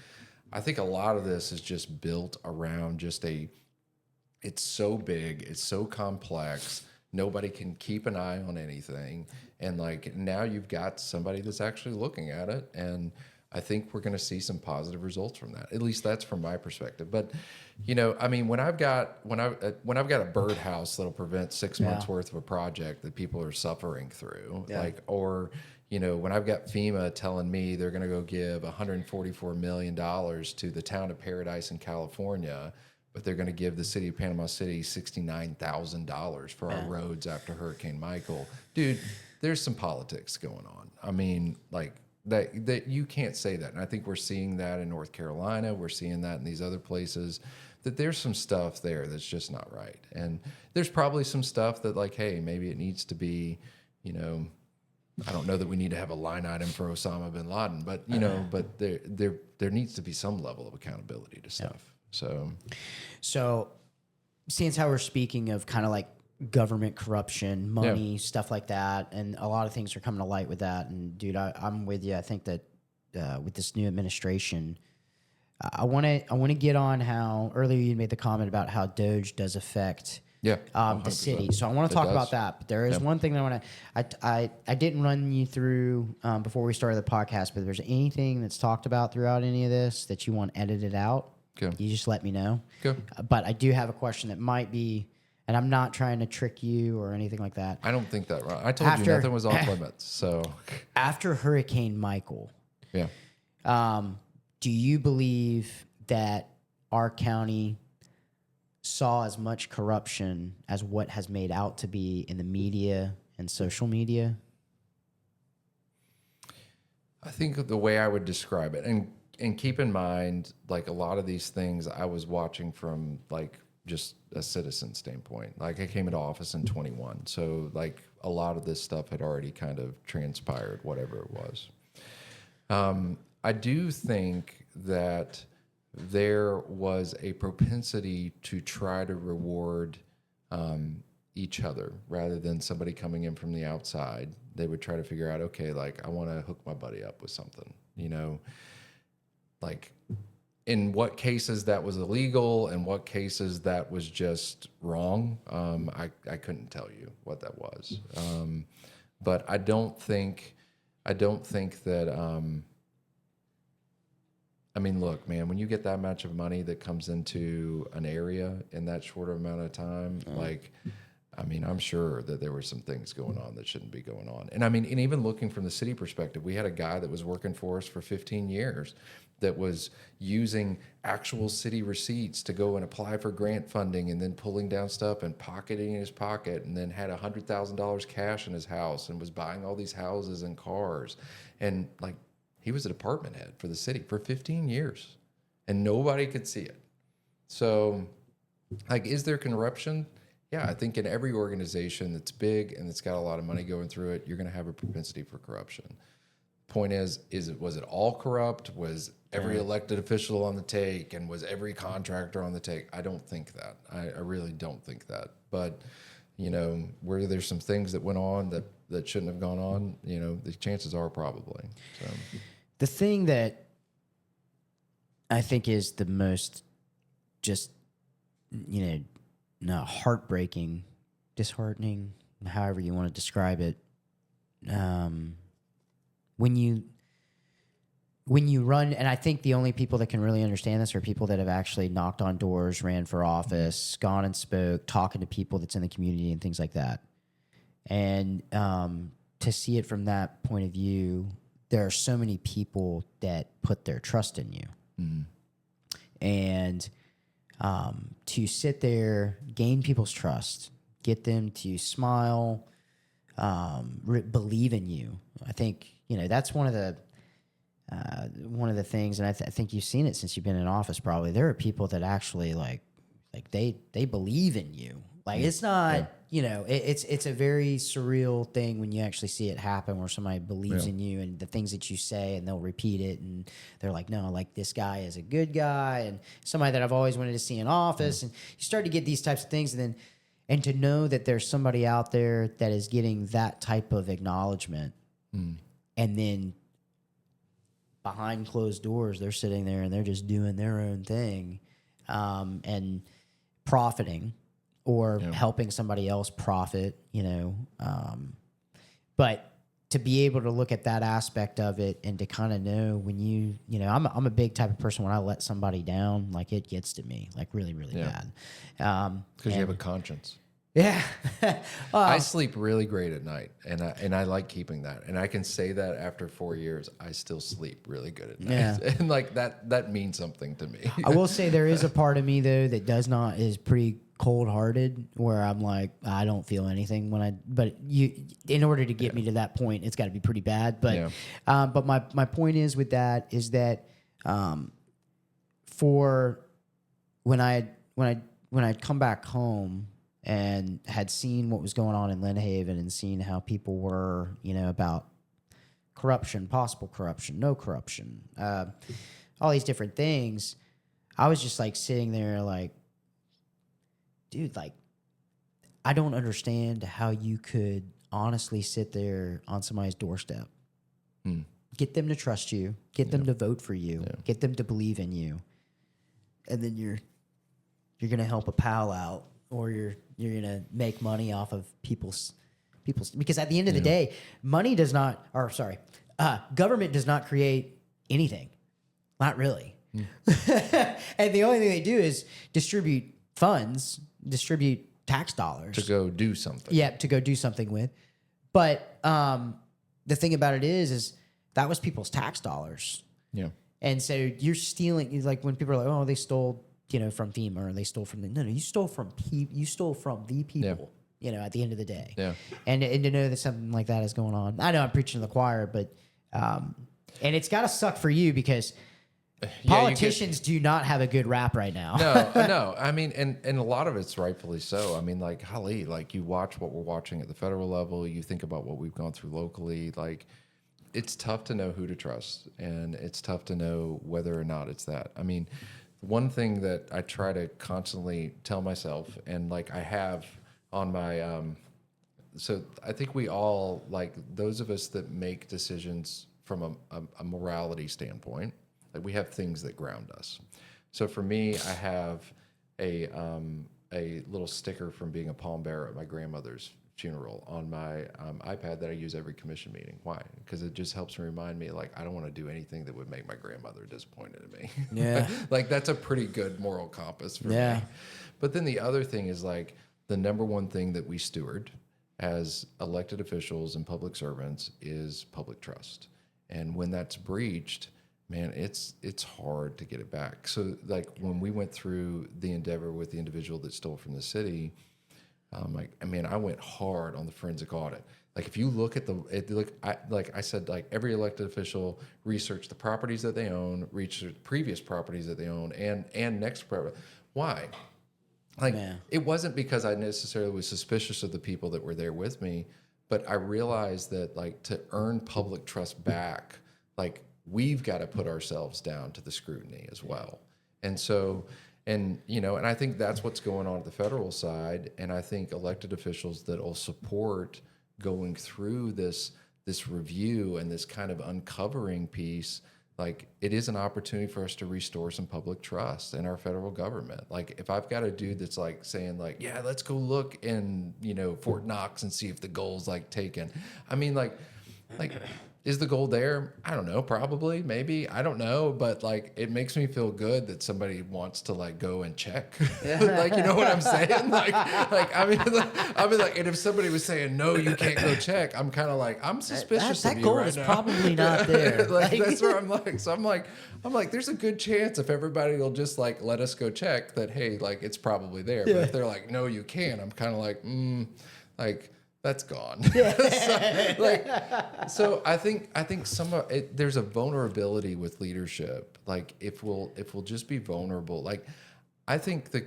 I think a lot of this is just built around just it's so big, it's so complex, nobody can keep an eye on anything, and like now you've got somebody that's actually looking at it, and I think we're going to see some positive results from that. At least that's from my perspective. But, I mean, when I've got a birdhouse that'll prevent 6 months worth of a project that people are suffering through, or when I've got FEMA telling me they're going to go give $144 million to the town of Paradise in California, but they're going to give the city of Panama City $69,000 for our roads after Hurricane Michael, dude, there's some politics going on. I mean, like. That you can't say that. And I think we're seeing that in North Carolina. We're seeing that in these other places, that there's some stuff there that's just not right. And there's probably some stuff that like, hey, maybe it needs to be, I don't know that we need to have a line item for Osama bin Laden, but, but there needs to be some level of accountability to stuff. So since how we're speaking of kind of like government corruption, money, stuff like that, and a lot of things are coming to light with that. And dude, I'm with you. I think that with this new administration, I want to get on how earlier you made the comment about how Doge does affect Yeah, the city. So I want to talk about that. But there is one thing that I want to. I didn't run you through before we started the podcast. But if there's anything that's talked about throughout any of this that you want edited out, you just let me know. But I do have a question that might be. And I'm not trying to trick you or anything like that. I don't think that, right? I told you nothing was off limits. So after Hurricane Michael, do you believe that our county saw as much corruption as what has made out to be in the media and social media? I think the way I would describe it, and keep in mind, like a lot of these things I was watching from like just a citizen standpoint. Like I came into office in 21. So like a lot of this stuff had already kind of transpired, whatever it was. I do think that there was a propensity to try to reward each other rather than somebody coming in from the outside. They would try to figure out, okay, like I want to hook my buddy up with something, you know, like in what cases that was illegal and what cases that was just wrong. I couldn't tell you what that was. But I don't think that, I mean, look, man, when you get that much of money that comes into an area in that short amount of time, like, I mean, I'm sure that there were some things going on that shouldn't be going on. And I mean, and even looking from the city perspective, we had a guy that was working for us for 15 years that was using actual city receipts to go and apply for grant funding and then pulling down stuff and pocketing in his pocket, and then had $100,000 cash in his house and was buying all these houses and cars. And like, he was a department head for the city for 15 years and nobody could see it. So like, is there corruption? Yeah, I think in every organization that's big and that's got a lot of money going through it, you're going to have a propensity for corruption. Point is was it all corrupt? Was every elected official on the take, and was every contractor on the take? I don't think that. I really don't think that. But, you know, where there's some things that went on that shouldn't have gone on, you know, the chances are probably. So. The thing that I think is the most just, you know, no, heartbreaking, disheartening, however you want to describe it. When you run, and I think the only people that can really understand this are people that have actually knocked on doors, ran for office, gone and spoke, talking to people that's in the community and things like that. And to see it from that point of view, there are so many people that put their trust in you. Mm-hmm. And to sit there, gain people's trust, get them to smile, believe in you. I think, you know, that's one of the things, and I think you've seen it since you've been in office. Probably there are people that actually like they believe in you. Like it's not, you know, it's a very surreal thing when you actually see it happen, where somebody believes in you and the things that you say, and they'll repeat it, and they're like, no, like this guy is a good guy, and somebody that I've always wanted to see in office. And you start to get these types of things, and to know that there's somebody out there that is getting that type of acknowledgement, and then behind closed doors, they're sitting there and they're just doing their own thing, and profiting or helping somebody else profit, you know. But to be able to look at that aspect of it and to kind of know when you know, I'm a big type of person. When I let somebody down, like it gets to me, like really, really bad. Because you have a conscience. Yeah. I sleep really great at night, and I like keeping that. And I can say that after 4 years, I still sleep really good at night. Yeah. And like that means something to me. I will say there is a part of me though that is pretty cold-hearted, where I'm like, I don't feel anything but in order to get me to that point, it's got to be pretty bad. But but my point is with that is that for when I'd come back home and had seen what was going on in Lynn Haven and seen how people were, you know, about corruption, possible corruption, no corruption, all these different things, I was just like sitting there like, dude, like, I don't understand how you could honestly sit there on somebody's doorstep, get them to trust you, get them to vote for you, get them to believe in you, and then you're gonna help a pal out, or you're gonna make money off of people's because at the end of the day, money does not, or sorry, government does not create anything, not really. And the only thing they do is distribute funds, distribute tax dollars To go do something. Yeah, to go do something with. But the thing about it is that was people's tax dollars. Yeah. And so you're stealing, like when people are like, oh, they stole, from FEMA, or they stole from no, you stole from the people, at the end of the day. Yeah. And to know that something like that is going on. I know I'm preaching to the choir, but and it's got to suck for you because politicians do not have a good rap right now. No. I mean, and a lot of it's rightfully so. I mean, like, golly, like you watch what we're watching at the federal level, you think about what we've gone through locally, like it's tough to know who to trust, and it's tough to know whether or not it's that. I mean, one thing that I try to constantly tell myself, and like I have on my, so I think we all, like those of us that make decisions from a morality standpoint, like we have things that ground us. So for me, I have a little sticker from being a pallbearer at my grandmother's funeral on my iPad that I use every commission meeting. Why? Because it just helps me remind me, like, I don't want to do anything that would make my grandmother disappointed in me. Yeah. Like that's a pretty good moral compass for me. But then the other thing is like the number one thing that we steward as elected officials and public servants is public trust. And when that's breached, man, it's hard to get it back. So like when we went through the endeavor with the individual that stole from the city, I went hard on the forensic audit. Like if you look at like I said, like every elected official research the properties that they own, research previous properties that they own, and next property. Why? Like it wasn't because I necessarily was suspicious of the people that were there with me, but I realized that like to earn public trust back, like we've got to put ourselves down to the scrutiny as well. And so, and I think that's what's going on at the federal side. And I think elected officials that will support going through this review and this kind of uncovering piece, like it is an opportunity for us to restore some public trust in our federal government. Like if I've got a dude that's like saying like, yeah, let's go look in, Fort Knox and see if the gold's like taken. I mean, like, is the gold there? I don't know. Probably, maybe. I don't know. But like, it makes me feel good that somebody wants to like go and check. Like, you know what I'm saying? I mean, like, and if somebody was saying no, you can't go check, I'm kind of like, I'm suspicious of you right now. That gold is probably not there. That's where I'm like. So I'm like, there's a good chance if everybody will just like let us go check that, hey, like it's probably there. But if they're like, no, you can't, I'm kind of like, like. That's gone. So I think some of it, there's a vulnerability with leadership. Like if we'll just be vulnerable, like I think the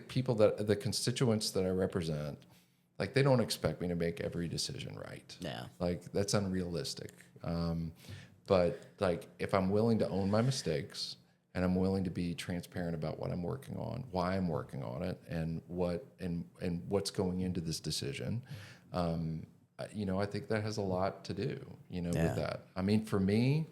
constituents that I represent, like they don't expect me to make every decision right. Yeah. Like that's unrealistic. But like if I'm willing to own my mistakes and I'm willing to be transparent about what I'm working on, why I'm working on it, and what's going into this decision. I think that has a lot to do, with that. I mean, for me,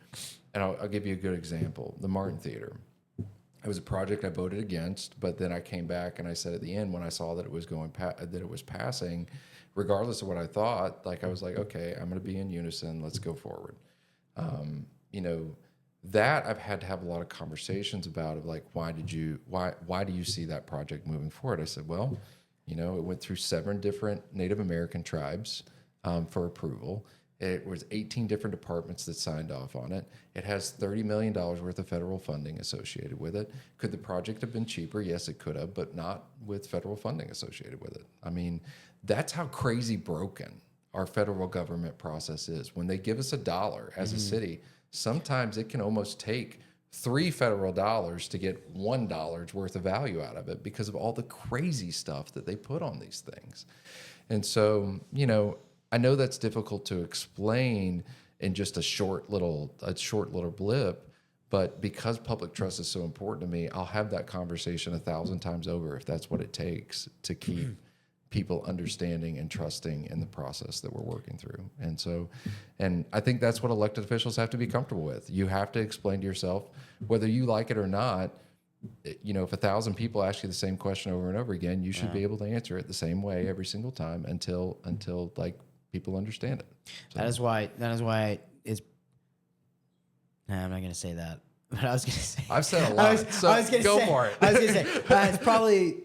and I'll give you a good example, the Martin Theater. It was a project I voted against, but then I came back and I said at the end when I saw that it was that it was passing, regardless of what I thought, like I was like, okay, I'm going to be in unison. Let's go forward. That I've had to have a lot of conversations about of like, why do you see that project moving forward? I said, well, it went through 7 different Native American tribes for approval. It was 18 different departments that signed off on it. It has $30 million worth of federal funding associated with it. Could the project have been cheaper? Yes, it could have, but not with federal funding associated with it. I mean, that's how crazy broken our federal government process is. When they give us $1 as a city, sometimes it can almost take 3 federal dollars to get $1 worth of value out of it because of all the crazy stuff that they put on these things. And so, I know that's difficult to explain in just a short little blip, But because public trust is so important to me, I'll have that conversation 1,000 times over if that's what it takes to keep people understanding and trusting in the process that we're working through. And so, and I think that's what elected officials have to be comfortable with. You have to explain to yourself, whether you like it or not, you know, if 1,000 people ask you the same question over and over again, you should be able to answer it the same way every single time until like people understand it. So. That is why it's, nah, I'm not going to say that, but I was going to say, I've said a lot. I was gonna go say, for it. I was going to say, it's probably,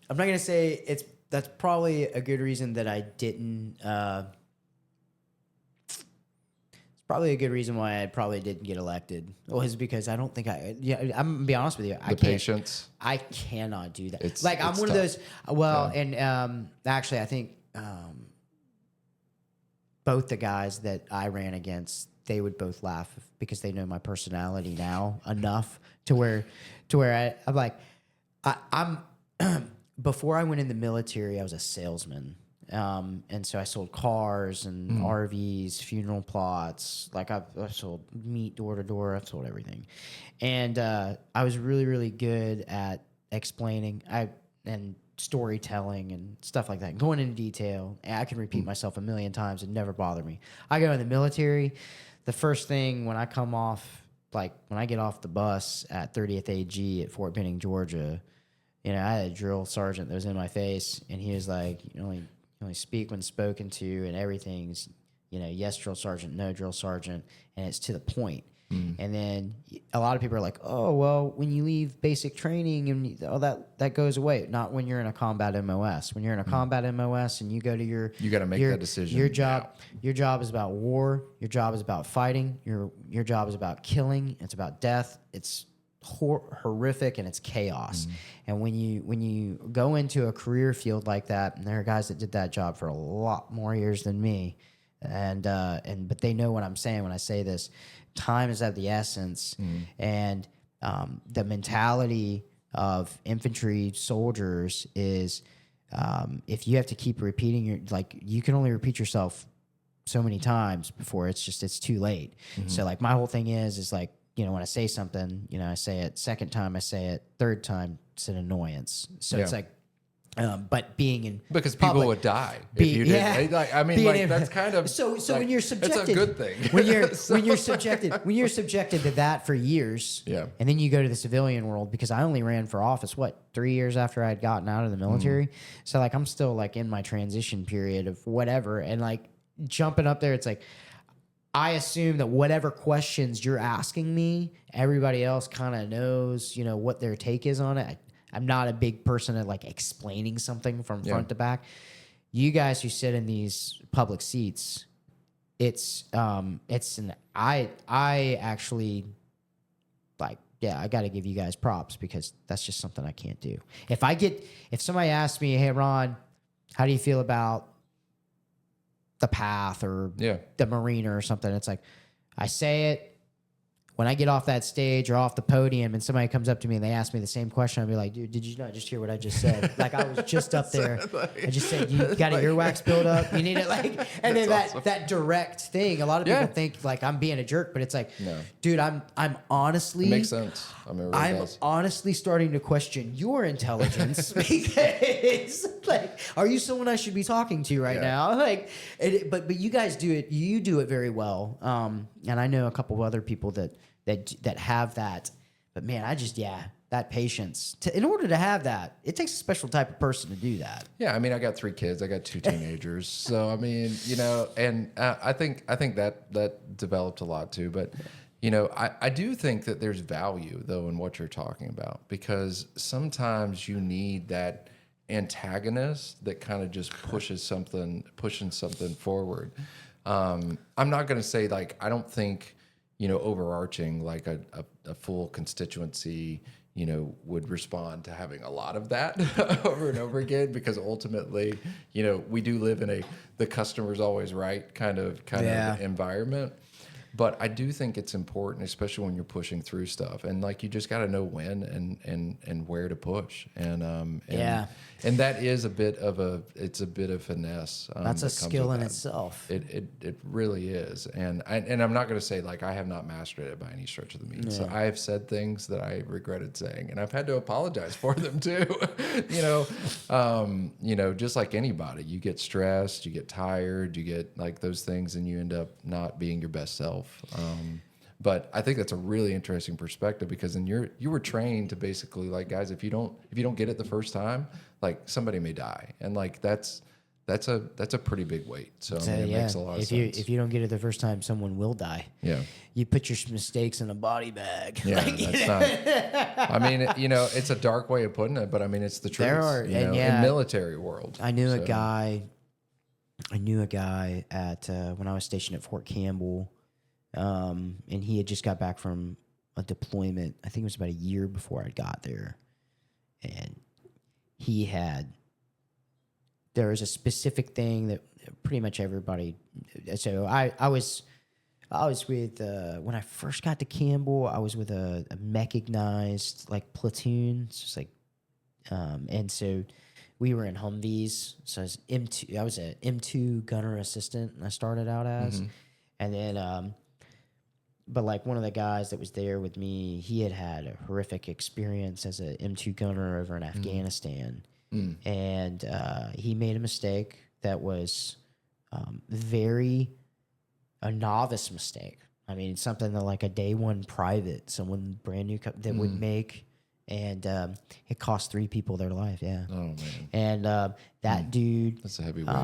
I'm not going to say that's probably a good reason that I didn't, it's probably a good reason why I probably didn't get elected was because I don't think I'm gonna be honest with you. Patience. I cannot do that. It's I'm one tough. of those, and actually I think, both the guys that I ran against, they would both laugh because they know my personality now enough to where I'm like, I'm before I went in the military, I was a salesman. And so I sold cars and RVs, funeral plots. Like I've sold meat door to door. I've sold everything. And I was really, really good at explaining and storytelling and stuff like that, going into detail. And I can repeat myself a million times and never bother me. I go in the military. The first thing when I come off, like when I get off the bus at 30th AG at Fort Benning, Georgia, you know, I had a drill sergeant that was in my face, and he was like, you only speak when spoken to, and everything's, you know, yes, drill sergeant, no, drill sergeant, and it's to the point. And then a lot of people are like, oh, well, when you leave basic training and that goes away. Not when you're in a combat MOS. When you're in a combat MOS and you go to you got to make that decision. Your job is about war. Your job is about fighting. Your job is about killing. It's about death. It's horrific and it's chaos. And when you go into a career field like that, and there are guys that did that job for a lot more years than me, but they know what I'm saying when I say this. Time is of the essence, and the mentality of infantry soldiers is if you have to keep repeating you can only repeat yourself so many times before it's too late. So like my whole thing is like, you know, when I say something, you know, I say it second time, I say it third time, it's an annoyance. So it's like, but being in because public, people would die if you didn't. I mean, that's kind of so like, when you're subjected, it's a good thing. when you're subjected to that for years, and then you go to the civilian world, because I only ran for office 3 years after I had gotten out of the military, so like I'm still like in my transition period of whatever, and like jumping up there, it's like I assume that whatever questions you're asking me, everybody else kind of knows, you know, what their take is on it. I'm not a big person at like explaining something from front to back. You guys who sit in these public seats, I actually like, I got to give you guys props, because that's just something I can't do. If somebody asks me, hey Ron, how do you feel about the path or the marina or something? It's like, I say it. When I get off that stage or off the podium and somebody comes up to me and they ask me the same question, I'll be like, dude, did you not just hear what I just said? Like, I was just up there. I just said, you got an earwax buildup. You need it. Like, and then that direct thing, a lot of people think like I'm being a jerk, but it's like, dude, I'm honestly. It makes sense. I'm honestly starting to question your intelligence, because like, are you someone I should be talking to right now? Like, but you guys do it. You do it very well. And I know a couple of other people that have that, but man, that patience in order to have that, it takes a special type of person to do that. Yeah. I mean, I got 3 kids, I got 2 teenagers. So, I mean, you know, and I think that developed a lot too, but you know, I do think that there's value though in what you're talking about, because sometimes you need that antagonist that kind of just pushing something forward. I'm not going to say like, I don't think, you know, overarching like a full constituency, you know, would respond to having a lot of that over and over again, because ultimately, you know, we do live in the customer's always right kind of environment. But I do think it's important, especially when you're pushing through stuff, and like you just got to know when and where to push, and that is a bit of finesse. That's a that comes skill with in that. itself. It really is, and I'm not going to say like I have not mastered it by any stretch of the means. So I have said things that I regretted saying, and I've had to apologize for them too. Just like anybody, you get stressed, you get tired, you get like those things, and you end up not being your best self. But I think that's a really interesting perspective, because then you were trained to basically like, guys, if you don't get it the first time, like somebody may die, and like that's a pretty big weight. So I mean, it makes a lot of sense. If you don't get it the first time, someone will die. Yeah. You put your mistakes in a body bag. Yeah, that's not. I mean, it's a dark way of putting it, but I mean, it's the truth. There are, in military world. I knew a guy at when I was stationed at Fort Campbell, and he had just got back from a deployment. I think it was about a year before I got there, and there was a specific thing that pretty much everybody. So I was with when I first got to Campbell, I was with a mechanized like platoon. So it's like, and so we were in Humvees. So I was an M2 gunner assistant, and I started out as, and then. But like one of the guys that was there with me, he had a horrific experience as a M2 gunner over in Afghanistan. And he made a mistake that was a novice mistake. I mean, something that like a day one private, someone brand new that would make, and it cost 3 people their life. Yeah. Oh man. And that dude, that's a heavy weight.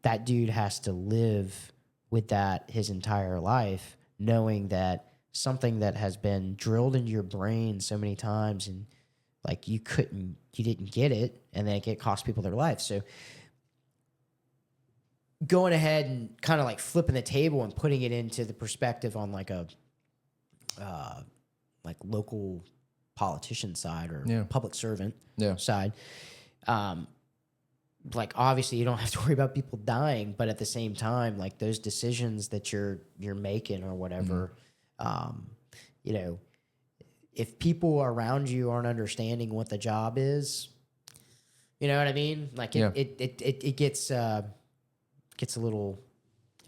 That dude has to live with that his entire life, knowing that something that has been drilled into your brain so many times, and like you didn't get it, and then it cost people their life. So going ahead and kind of like flipping the table and putting it into the perspective on like a like local politician side or public servant side, like obviously you don't have to worry about people dying, but at the same time, like those decisions that you're making or whatever, if people around you aren't understanding what the job is, you know what I mean? Like it gets a little,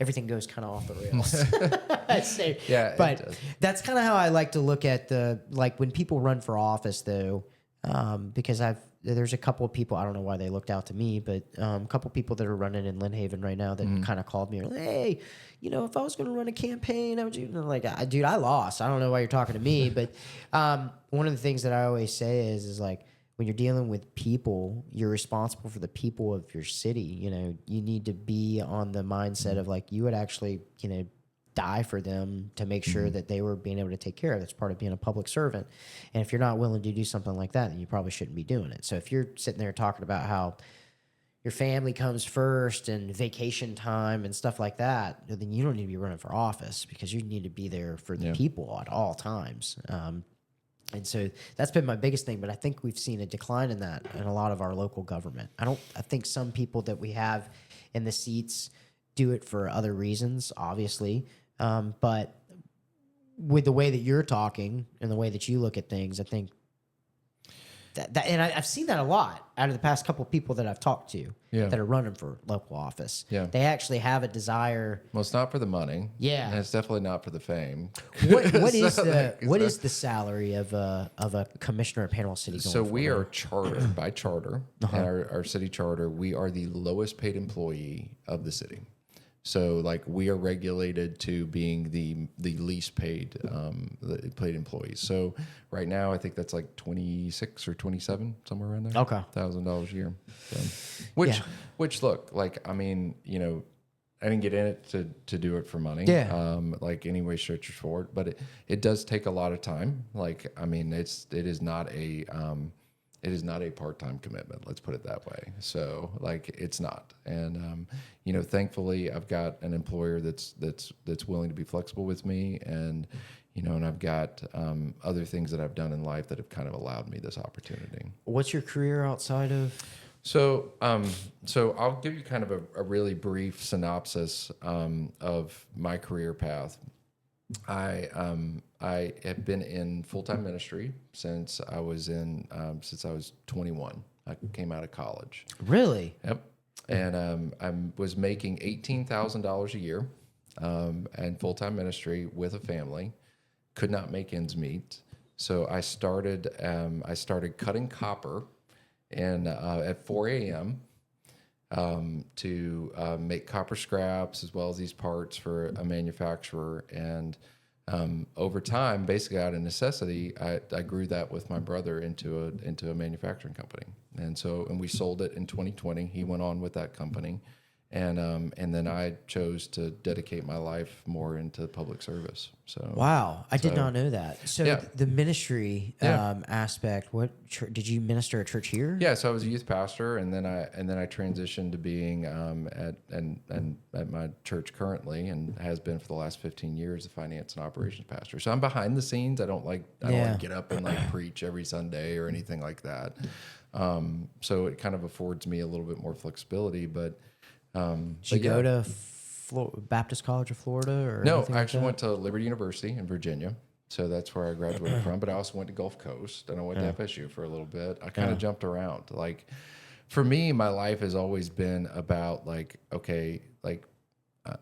everything goes kind of off the rails. So, but that's kind of how I like to look at like when people run for office though, because there's a couple of people, I don't know why they looked out to me, but a couple of people that are running in Lynn Haven right now that kind of called me, like, hey, if I was going to run a campaign, how would you? And I'm like, dude, I lost. I don't know why you're talking to me. But one of the things that I always say is like, when you're dealing with people, you're responsible for the people of your city. You need to be on the mindset of like, you would actually, die for them to make sure that they were being able to take care of. That's part of being a public servant. And if you're not willing to do something like that, then you probably shouldn't be doing it. So if you're sitting there talking about how your family comes first and vacation time and stuff like that, then you don't need to be running for office, because you need to be there for the people at all times. And so that's been my biggest thing, but I think we've seen a decline in that in a lot of our local government. I think some people that we have in the seats do it for other reasons, obviously. But with the way that you're talking and the way that you look at things, I think that and I've seen that a lot out of the past couple of people that I've talked to that are running for local office. Yeah. They actually have a desire. Well, it's not for the money. Yeah. And it's definitely not for the fame. What is the salary of a commissioner at Panama City? So we are chartered by charter, and our city charter, we are the lowest paid employee of the city. So like we are regulated to being the least paid employees. So right now I think that's like 26 or 27, somewhere around there. Okay. $1,000 a year. So, which look, like, I mean, I didn't get in it to do it for money. Yeah. Like any way, stretch or forward, but it does take a lot of time. Like, I mean, it is not a part-time commitment. Let's put it that way. So like it's not. And, thankfully I've got an employer that's willing to be flexible with me. And, and I've got other things that I've done in life that have kind of allowed me this opportunity. What's your career outside of? So I'll give you kind of a really brief synopsis of my career path. I have been in full-time ministry since I was 21. I came out of college. Really? Yep. And I was making $18,000 a year and full-time ministry with a family. Could not make ends meet. So I started cutting copper at 4 a.m. To make copper scraps as well as these parts for a manufacturer. And over time, basically out of necessity, I grew that with my brother into a manufacturing company. And we sold it in 2020. He went on with that company. And then I chose to dedicate my life more into public service. So wow, I did not know that. So Yeah. the ministry aspect, did you minister at church here? Yeah, so I was a youth pastor, and then I transitioned to being at my church currently, and has been for the last 15 years, the finance and operations pastor. So I'm behind the scenes. I don't like get up and like preach every Sunday or anything like that. So it kind of affords me a little bit more flexibility, but. Did you go to Baptist College of Florida? Or No, anything I like actually that? went to Liberty University in Virginia. So that's where I graduated from. But I also went to Gulf Coast, and I went to FSU for a little bit. I kind of jumped around. Like, for me, my life has always been about like, okay, like,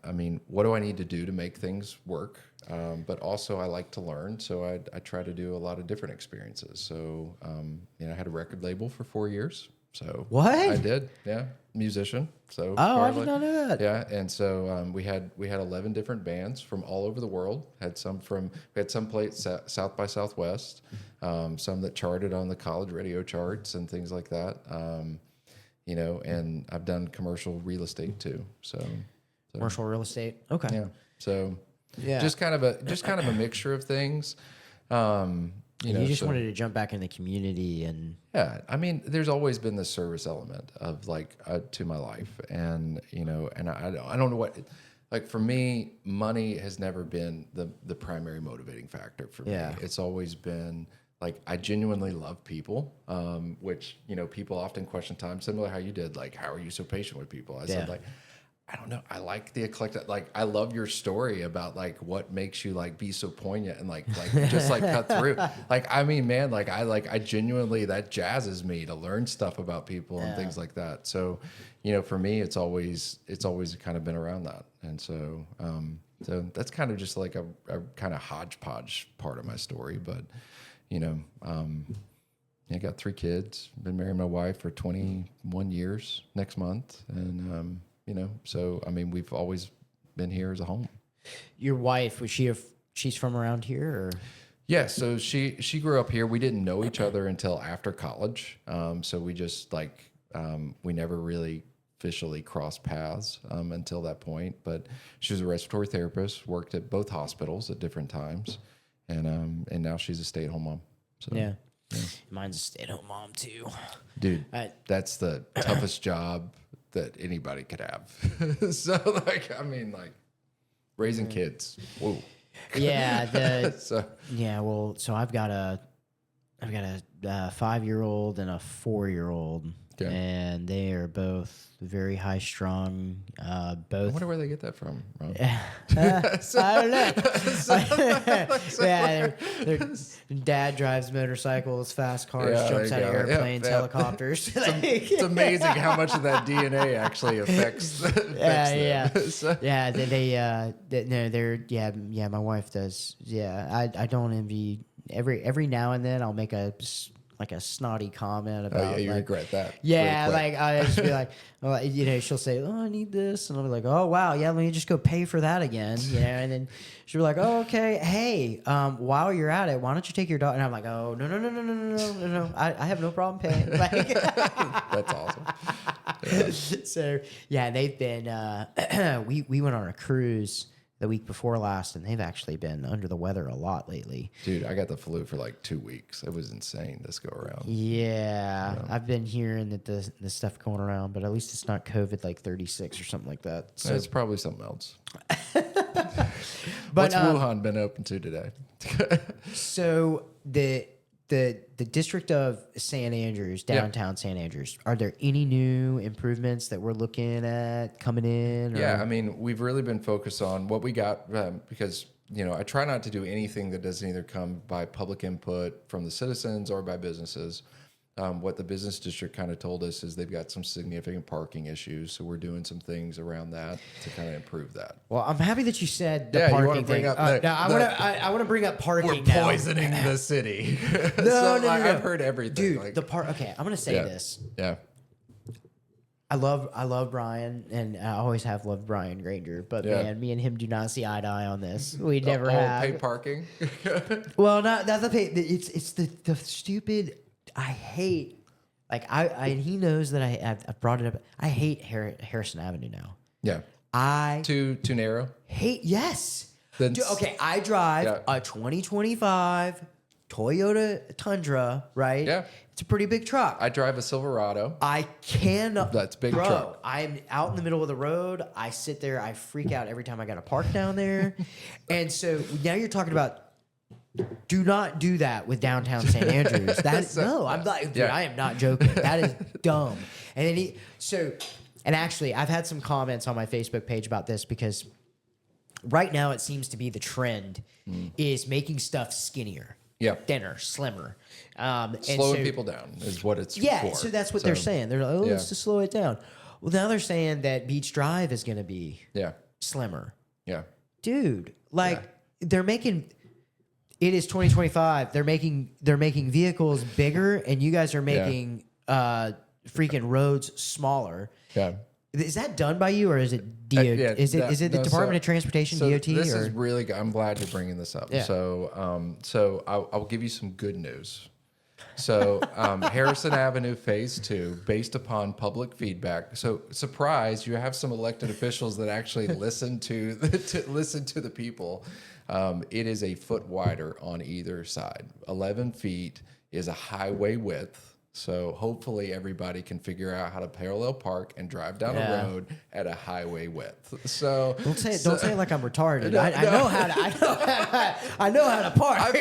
I mean, what do I need to do to make things work? But also I like to learn. So I try to do a lot of different experiences. So, I had a record label for 4 years. So What? I did, yeah, musician. So I did not know that. yeah, and so we had 11 different bands from all over the world. We had some played South by Southwest, some that charted on the college radio charts and things like that. And I've done commercial real estate too. So Commercial real estate. Okay. yeah, so Yeah. just kind of a mixture of things. You just wanted to jump back in the community and Yeah, I mean, there's always been this service element of like to my life, and I don't know what, like for me, money has never been the primary motivating factor for me. It's always been like I genuinely love people, which people often question time, similar how you did, like how are you so patient with people? I said like. I don't know. I like the eclectic. Like, I love your story about like what makes you like be so poignant and like just like cut through. Like, I mean, man, like I genuinely that jazzes me to learn stuff about people and things like that. So, for me, it's always kind of been around that, and so that's kind of just like a kind of hodgepodge part of my story. But, I got 3 kids. Been married to my wife for 21 years next month, and so I mean, we've always been here as a home. your wife, she's from around here or? Yeah, so she grew up here. We didn't know each other until after college. So we just we never really officially crossed paths until that point. But she was a respiratory therapist, worked at both hospitals at different times, and now she's a stay-at-home mom. So Yeah. Mine's a stay-at-home mom too. dude, that's the toughest job that anybody could have. So raising kids. Whoa. Yeah. So So I've got a 5-year-old and a 4-year-old, and they are both very high strung. I Both. wonder where they get that from, Ron. I don't know. Their dad drives motorcycles, fast cars, Yeah, jumps there out you of go. helicopters, Yep. helicopters. It's amazing how much of that DNA actually affects them. So- My wife does. Yeah, I don't envy. Every now and then I'll make a snotty comment about. you regret that. Yeah, really quick. like I just be like, she'll say, "Oh, I need this," and I'll be like, "Oh, wow, yeah, let me just go pay for that again," and then she'll be like, "Oh, okay, hey, while you're at it, why don't you take your dog?" And I'm like, "Oh, no, I have no problem paying." Like, That's awesome. so yeah, they've been. We went on a cruise the week before last, and they've actually been under the weather a lot lately. Dude, I got the flu for like 2 weeks. It was insane this go around. Yeah, I've been hearing that the stuff going around, but at least it's not COVID like 36 or something like that. So It's probably something else. but What's Wuhan been open to today? so the the district of San Andrews, downtown San Andrews, are there any new improvements that we're looking at coming in? Or? Yeah, I mean, we've really been focused on what we got because, I try not to do anything that doesn't either come by public input from the citizens or by businesses. What the business district kind of told us is they've got some significant parking issues, so we're doing some things around that to kind of improve that. Well, I'm happy that you said the Yeah, you wanna parking bring thing. up I want to bring up parking. We're now. poisoning the city. No, no. I've heard everything. Dude, Okay, I'm gonna say this. Yeah. I love Brian, and I always have loved Brian Granger. But man, me and him do not see eye to eye on this. We never have. Paid parking. Well, not the pay. It's the stupid. I hate. Like he knows that I've brought it up. I hate Harrison Avenue now. Yeah. Too narrow. Hate yes. Then, okay, I drive a 2025 Toyota Tundra, right? Yeah. It's a pretty big truck. I drive a Silverado. I cannot. That's big truck. I'm out in the middle of the road. I sit there. I freak out every time I got to park down there. And so now you're talking about. Do not do that with downtown San Andrews. I'm not. Dude, I am not joking. That is dumb. And then and actually, I've had some comments on my Facebook page about this because right now it seems to be the trend is making stuff skinnier, thinner, slimmer, slowing people down is what it's for. So that's what they're saying. They're like, let's just slow it down. Well, now they're saying that Beach Drive is going to be slimmer. Yeah, dude, they're making. It is 2025. They're making vehicles bigger, and you guys are making freaking roads smaller. Yeah. Is that done by you, or is it DOT? Is it the Department of Transportation, DOT? This is really good. I'm glad you're bringing this up. Yeah. So I'll give you some good news. So Harrison Avenue Phase 2, based upon public feedback. So surprise, you have some elected officials that actually listen to the people. It is a foot wider on either side. 11 feet is a highway width. So hopefully everybody can figure out how to parallel park and drive down a road at a highway width. So don't say it like I'm retarded. I know how to park. I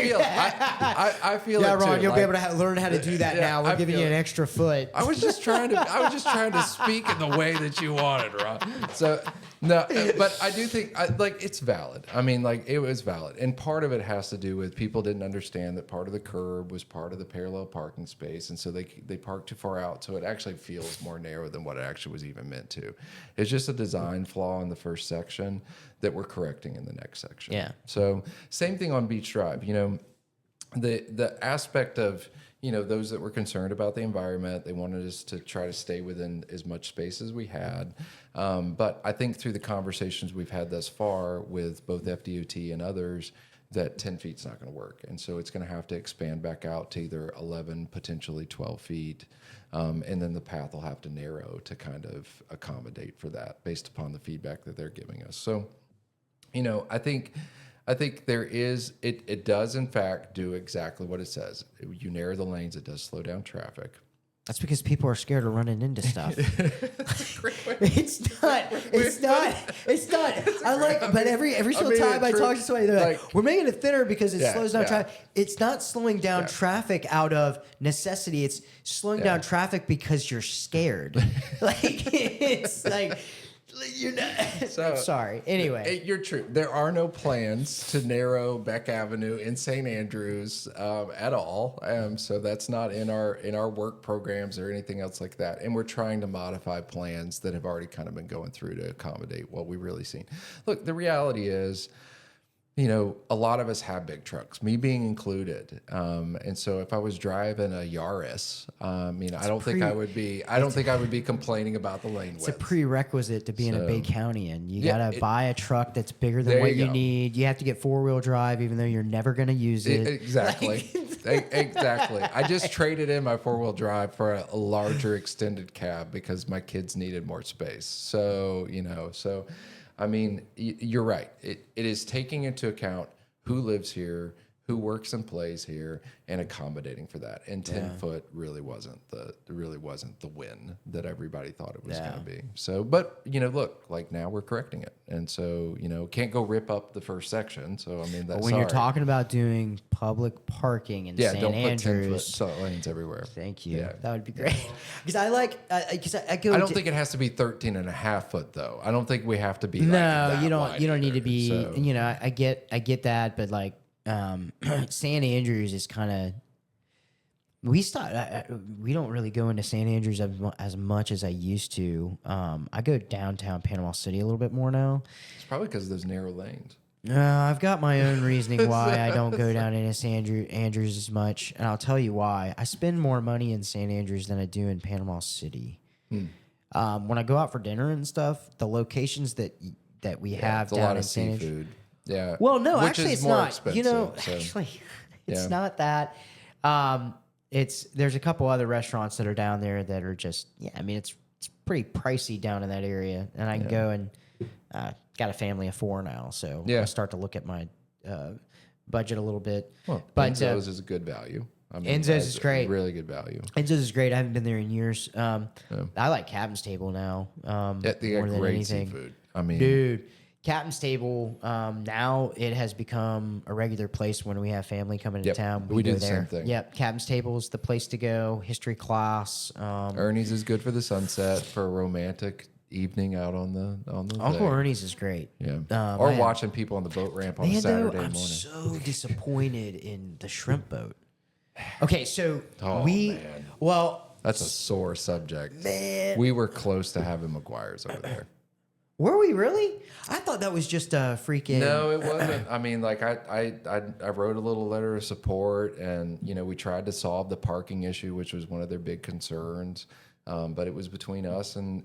feel yeah, it Ron, too. you'll be able to learn how to do that now. We're giving you an extra foot. I was just trying to speak in the way that you wanted, Ron. So no, but I do think it's valid. I mean, it was valid, and part of it has to do with people didn't understand that part of the curb was part of the parallel parking space, and so they parked too far out, so it actually feels more narrow than what it actually was even meant to. It's just a design flaw in the first section that we're correcting in the next section. Yeah. So same thing on Beach Drive. The aspect of those that were concerned about the environment, they wanted us to try to stay within as much space as we had. But I think through the conversations we've had thus far with both FDOT and others, that 10 feet's not going to work. And so it's going to have to expand back out to either 11, potentially 12 feet. And then the path will have to narrow to kind of accommodate for that based upon the feedback that they're giving us. So, I think there is, it does in fact do exactly what it says. You narrow the lanes, it does slow down traffic. That's because people are scared of running into stuff. It's not. But every single time I talk to somebody, they're like, we're making it thinner because it slows down traffic. It's not slowing down traffic out of necessity. It's slowing down traffic because you're scared. It's like, you're not. I'm sorry. Anyway, you're true. There are no plans to narrow Beck Avenue in St. Andrews at all. So that's not in our work programs or anything else like that. And we're trying to modify plans that have already kind of been going through to accommodate what we've really seen. Look, the reality is, a lot of us have big trucks, me being included. And so if I was driving a Yaris, I don't think I would be complaining about the lane width. It's a prerequisite to be in a big county, and you gotta buy a truck that's bigger than what you need. You have to get 4-wheel drive, even though you're never gonna use it. Exactly. Exactly. I just traded in my 4-wheel drive for a larger extended cab because my kids needed more space. So, you're right. It is taking into account who lives here, who works and plays here and accommodating for that. And 10-foot really wasn't the win that everybody thought it was going to be. So, but look, like now we're correcting it. And so, can't go rip up the first section. So, I mean, that's when you're talking about doing public parking in San don't Andrews, put 10-foot lanes everywhere. Thank you. Yeah. That would be great. Because I go. I don't think it has to be 13 and a half foot though. I don't think we have to be. No, like that you don't. wide You don't need to either. be. So, I get that, but like San Andrews is kind of. We don't really go into San Andrews as much as I used to. I go downtown Panama City a little bit more now. it's probably because of those narrow lanes. I've got my own reasoning why I don't go down into Andrews as much, and I'll tell you why. I spend more money in San Andrews than I do in Panama City. When I go out for dinner and stuff, the locations that we have It's a down lot in of San Andrews. seafood. Yeah. Well, no, Which actually, is it's more not. expensive, so. Actually, it's Yeah. not that. There's a couple other restaurants that are down there that are just I mean, it's pretty pricey down in that area, and I can go and got a family of 4 now, so I start to look at my budget a little bit. Well, but Enzo's is a good value. I mean, Enzo's that's is great. Really good value. Enzo's is great. I haven't been there in years. I like Captain's Table now. Yeah, they more got than great anything. seafood. I mean, Dude, Captain's Table, now it has become a regular place when we have family coming into town. We do go the there. same thing. Yep, Captain's Table is the place to go. History class. Ernie's is good for the sunset for a romantic evening out on the Uncle lake. Ernie's is great. Yeah. Or watching people on the boat ramp on a Man, Saturday though, I'm morning. so disappointed in the shrimp boat. Okay, so Man. well, That's a sore subject. Man. We were close to having McGuire's over there. were we really? I thought that was just a freaking. No, it wasn't. I mean, like I wrote a little letter of support, and we tried to solve the parking issue, which was one of their big concerns. But it was between us and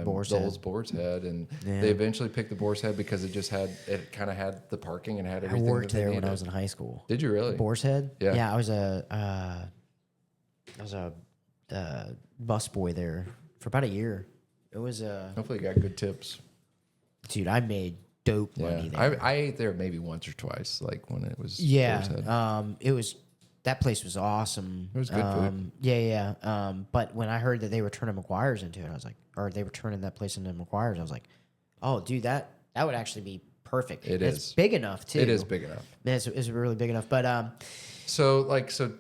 Boar's Dole's Boar's Head, and they eventually picked the Boar's Head because it kind of had the parking and had I everything. worked that they there when needed. I was in high school. Did you really? Boar's Head? Yeah. Yeah, I was a bus boy there for about a year. It was Hopefully, you got good tips. dude, I made dope Yeah, money there. I ate there maybe once or twice, like when it was. Boar's Head. It was that place was awesome. It was good food. Yeah. But when I heard that they were turning McGuire's into it, I was like, or they were turning that place into McGuire's, I was like, oh, dude, that would actually be perfect. It's big enough too. It is big enough. It's really big enough. But So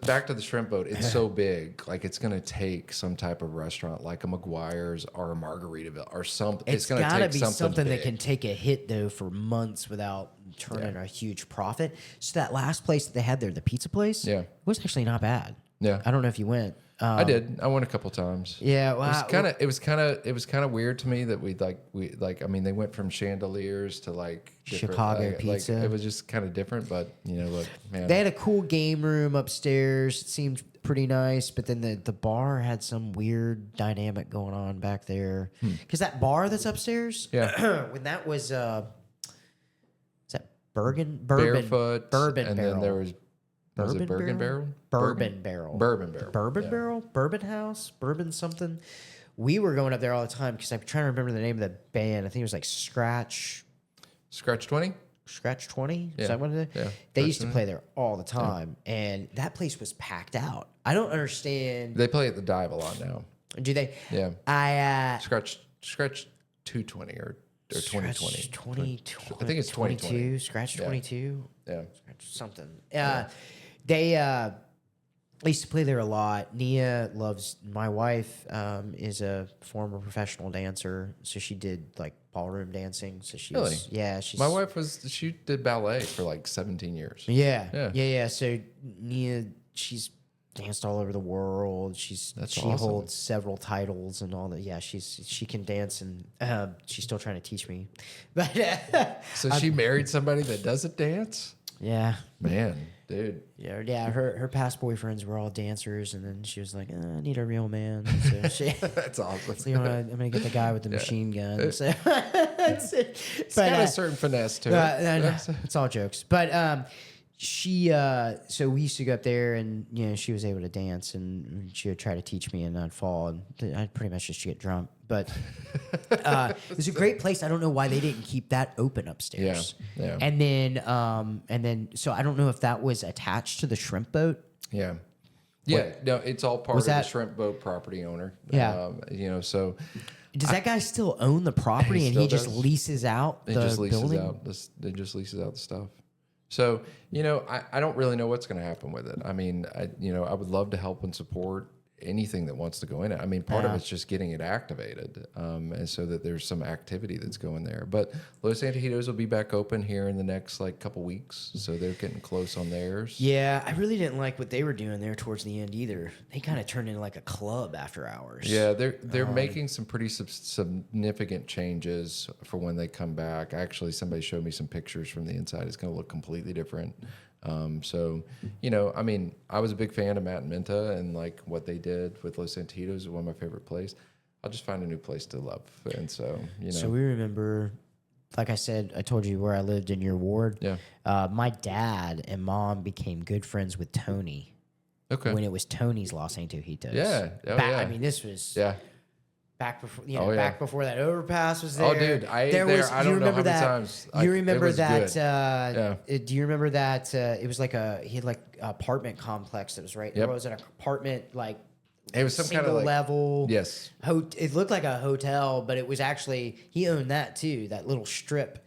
back to the shrimp boat. It's so big, like it's gonna take some type of restaurant, like a McGuire's or a Margaritaville or something. it's gonna gotta take be something that big. can take a hit though for months without turning a huge profit. So that last place that they had there, the pizza place, was actually not bad. Yeah. I don't know if you went. I did. I went a couple times. Yeah, well, It was kind of weird to me that we I mean they went from chandeliers to like different, Chicago like, pizza. it was just kind of different, but look, man. They had a cool game room upstairs. It seemed pretty nice, but then the bar had some weird dynamic going on back there. Because that bar that's upstairs, when that was, is that Bourbon Barefoot, Bourbon and Barrel. then there was it Bourbon Barrel? Bourbon Barrel. Bourbon Barrel. Bourbon Barrel? Bourbon House? Bourbon something? We were going up there all the time because I'm trying to remember the name of the band. I think it was like Scratch 20? Scratch 20? Yeah. Is that what it is? Yeah. They Scratch used to 20. play there all the time, and that place was packed out. I don't understand. They play at the Dive a lot now. Do they? Yeah. Scratch 220 or 2020. Scratch 2020. I think it's 2020. Scratch Yeah. 22. Yeah. Scratch something. They used to play there a lot. Nia loves. My wife is a former professional dancer, so she did like ballroom dancing. So she Really? was, yeah. She's My wife she did ballet for like 17 years. Yeah. So Nia, she's danced all over the world. She awesome. holds several titles and all that. Yeah, she can dance, and she's still trying to teach me. But So she married somebody that doesn't dance? yeah. Man, dude. Yeah. Her past boyfriends were all dancers, and then she was like, I need a real man. So she. That's awesome. So I'm gonna get the guy with the machine gun. So that's it. It's got a certain finesse to it. It's all jokes, but She so we used to go up there, and she was able to dance, and she would try to teach me, and I'd fall, and I'd pretty much just get drunk. But it was a great place. I don't know why they didn't keep that open upstairs. Yeah. And then so I don't know if that was attached to the shrimp boat. Yeah. Yeah. No, it's all part of the shrimp boat property owner. Yeah. So does that guy still own the property, and he just leases out the building? They just leases out the stuff. So, I don't really know what's going to happen with it. I mean, I would love to help and support anything that wants to go in it. I mean, part of it's just getting it activated, and so that there's some activity that's going there. But Los Antojitos will be back open here in the next couple weeks, so they're getting close on theirs. Yeah, I really didn't like what they were doing there towards the end either. They kind of turned into like a club after hours. Yeah, they're making some pretty significant changes for when they come back. Actually, somebody showed me some pictures from the inside. It's going to look completely different. So, I mean, I was a big fan of Matt and Minta, and what they did with Los Antojitos is one of my favorite places. I'll just find a new place to love. And so, So we remember, like I said, I told you where I lived in your ward. Yeah. My dad and mom became good friends with Tony. Okay. When it was Tony's Los Antojitos. Yeah. Yeah. I mean, this was back before back before that overpass was there. Oh, dude, I don't know how many times. You remember that? Do you remember that? It was he had apartment complex that was right. There was an apartment it was some kind of level. Yes. It looked like a hotel, but it was actually he owned that too. That little strip.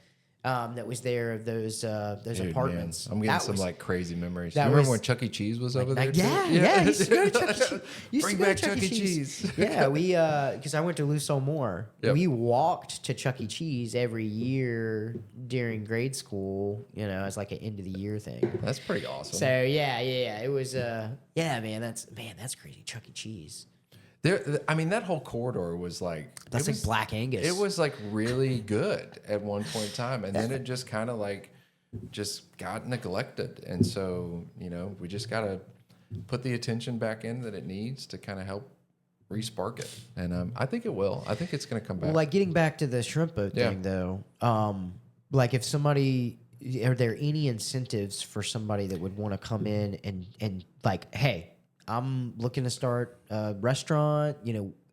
That was there of those apartments. Man, I'm getting some crazy memories. You That remember was- when Chuck E. Cheese was over there? Yeah, too? yeah. Used to go to Chuck E. Cheese. Bring back Chuck E. Cheese. Yeah, we because I went to Lucille Moore. Yep. We walked to Chuck E. Cheese every year during grade school. As like an end of the year thing. That's pretty awesome. So yeah. It was man. That's crazy. Chuck E. Cheese. I mean, that whole corridor was That's like Black Angus. It was really good at one point in time, and then it just kind of just got neglected. And so we just got to put the attention back in that it needs to kind of help re-spark it. And I think it will. I think it's going to come back. Well, getting back to the shrimp boat thing though, if somebody, are there any incentives for somebody that would want to come in and hey, I'm looking to start a restaurant.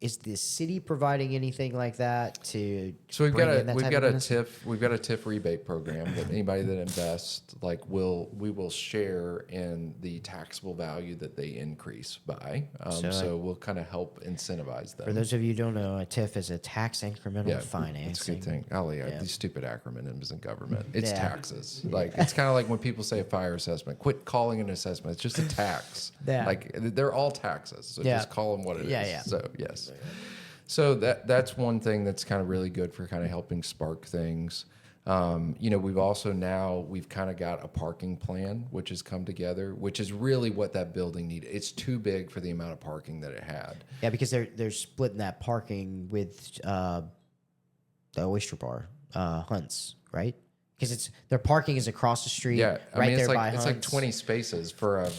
Is the city providing anything like that to? So we've got a TIF rebate program that anybody that invests we will share in the taxable value that they increase by. So we'll kind of help incentivize them. For those of you who don't know, a TIF is a tax incremental financing. It's a good thing. These stupid acronyms in government. It's taxes. It's kind of like when people say a fire assessment. Quit calling it an assessment. It's just a tax. They're all taxes. So just call them what it is. Yeah. So yes. So that's one thing that's kind of really good for kind of helping spark things. We've kind of got a parking plan which has come together, which is really what that building needed. It's too big for the amount of parking that it had. Yeah, because they're splitting that parking with the Oyster Bar, Hunt's, right? Because their parking is across the street, it's like 20 spaces for a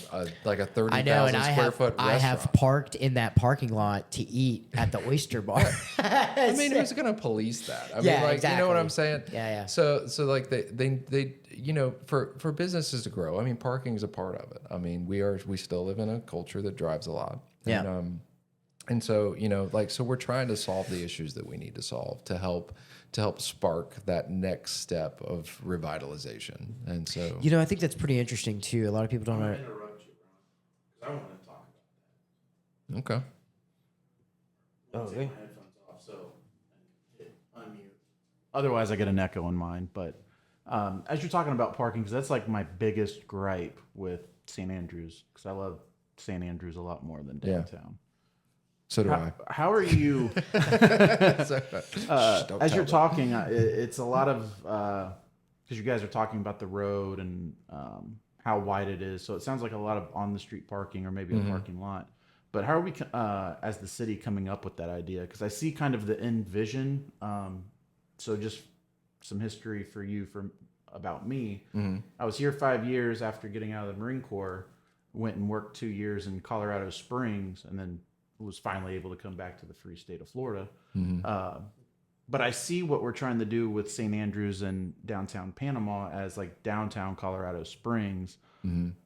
30,000 square foot restaurant. I have parked in that parking lot to eat at the Oyster Bar. I mean, who's going to police that? I mean, exactly. You know what I'm saying? Yeah. So they for businesses to grow, I mean, parking is a part of it. I mean, we still live in a culture that drives a lot. Yeah. And so, so we're trying to solve the issues that we need to solve to help spark that next step of revitalization. And so, I think that's pretty interesting too. A lot of people don't know. Interrupt you, Ron, because I want to talk about that. Okay. I'll take my headphones off so I can hit unmute. Otherwise, I get an echo in mine. But as you're talking about parking, because that's my biggest gripe with St. Andrews, because I love St. Andrews a lot more than downtown. So do I. How are you? As you're talking, it's a lot of because you guys are talking about the road and how wide it is. So it sounds like a lot of on the street parking or maybe a parking lot. But how are we as the city coming up with that idea? Because I see kind of the end vision. So just some history for you about me. I was here 5 years after getting out of the Marine Corps. Went and worked 2 years in Colorado Springs, and then was finally able to come back to the free state of Florida. but I see what we're trying to do with St. Andrews and downtown Panama as like downtown Colorado Springs,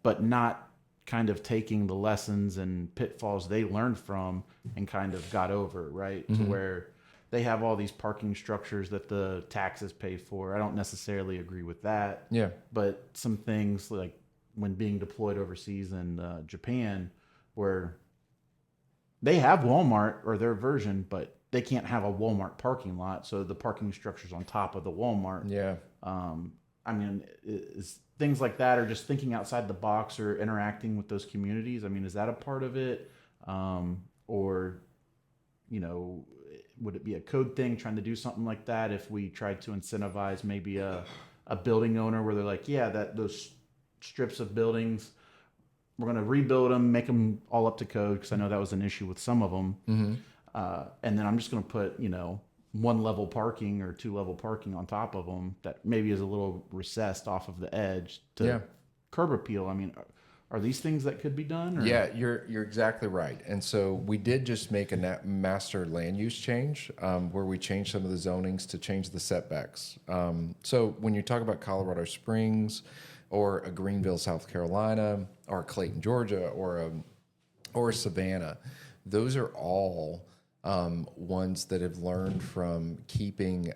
but not kind of taking the lessons and pitfalls they learned from and kind of got over, right? To where they have all these parking structures that the taxes pay for. I don't necessarily agree with that. Yeah. But some things like when being deployed overseas in Japan, where they have Walmart or their version, but they can't have a Walmart parking lot. So the parking structure's on top of the Walmart. Yeah. I mean, is things like that, or just thinking outside the box or interacting with those communities? I mean, is that a part of it? Or, you know, would it be a code thing trying to do something like that if we tried to incentivize maybe a building owner where they're like, yeah, that those strips of buildings, we're going to rebuild them, make them all up to code, because I know that was an issue with some of them. And then I'm just going to put, you know, 1-level parking or 2-level parking on top of them that maybe is a little recessed off of the edge to curb appeal. I mean, are these things that could be done? Or? Yeah, you're exactly right. And so we did just make a master land use change where we changed some of the zonings to change the setbacks. So when you talk about Colorado Springs or a Greenville, South Carolina, or Clayton, Georgia, or Savannah, those are all ones that have learned from keeping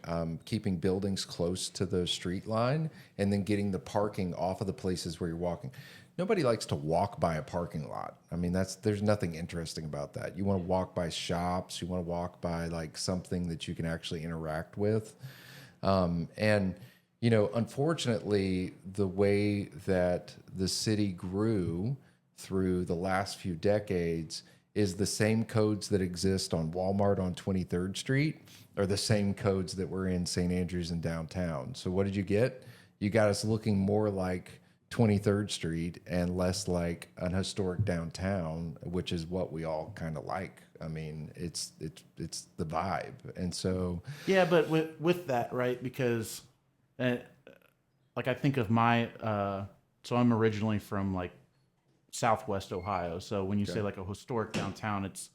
buildings close to the street line and then getting the parking off of the places where you're walking. Nobody likes to walk by a parking lot. I mean, there's nothing interesting about that. You want to walk by shops. You want to walk by like something that you can actually interact with. And, you know, unfortunately, the way that the city grew through the last few decades is the same codes that exist on Walmart on 23rd Street are the same codes that were in St. Andrews and downtown. So what did you get? You got us looking more like 23rd Street and less like an historic downtown, which is what we all kind of like. I mean, it's the vibe. And so yeah, but with that, right? Because like I think of my so I'm originally from like Southwest Ohio. So when you say like a historic downtown, it's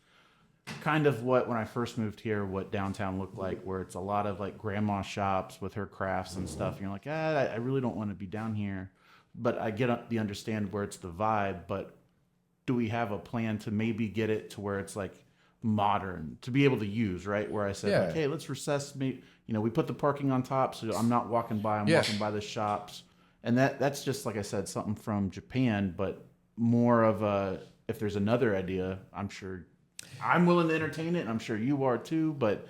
kind of what, when I first moved here, what downtown looked like, where it's a lot of like grandma shops with her crafts and stuff. And you're like, I really don't want to be down here. But I get the understand where it's the vibe, but do we have a plan to maybe get it to where it's like modern to be able to use, right? Where I said, like, hey, let's recess me, you know, we put the parking on top so I'm not walking by, I'm walking by the shops. And that's just, like I said, something from Japan, but more of a, if there's another idea, I'm sure I'm willing to entertain it, and I'm sure you are too, but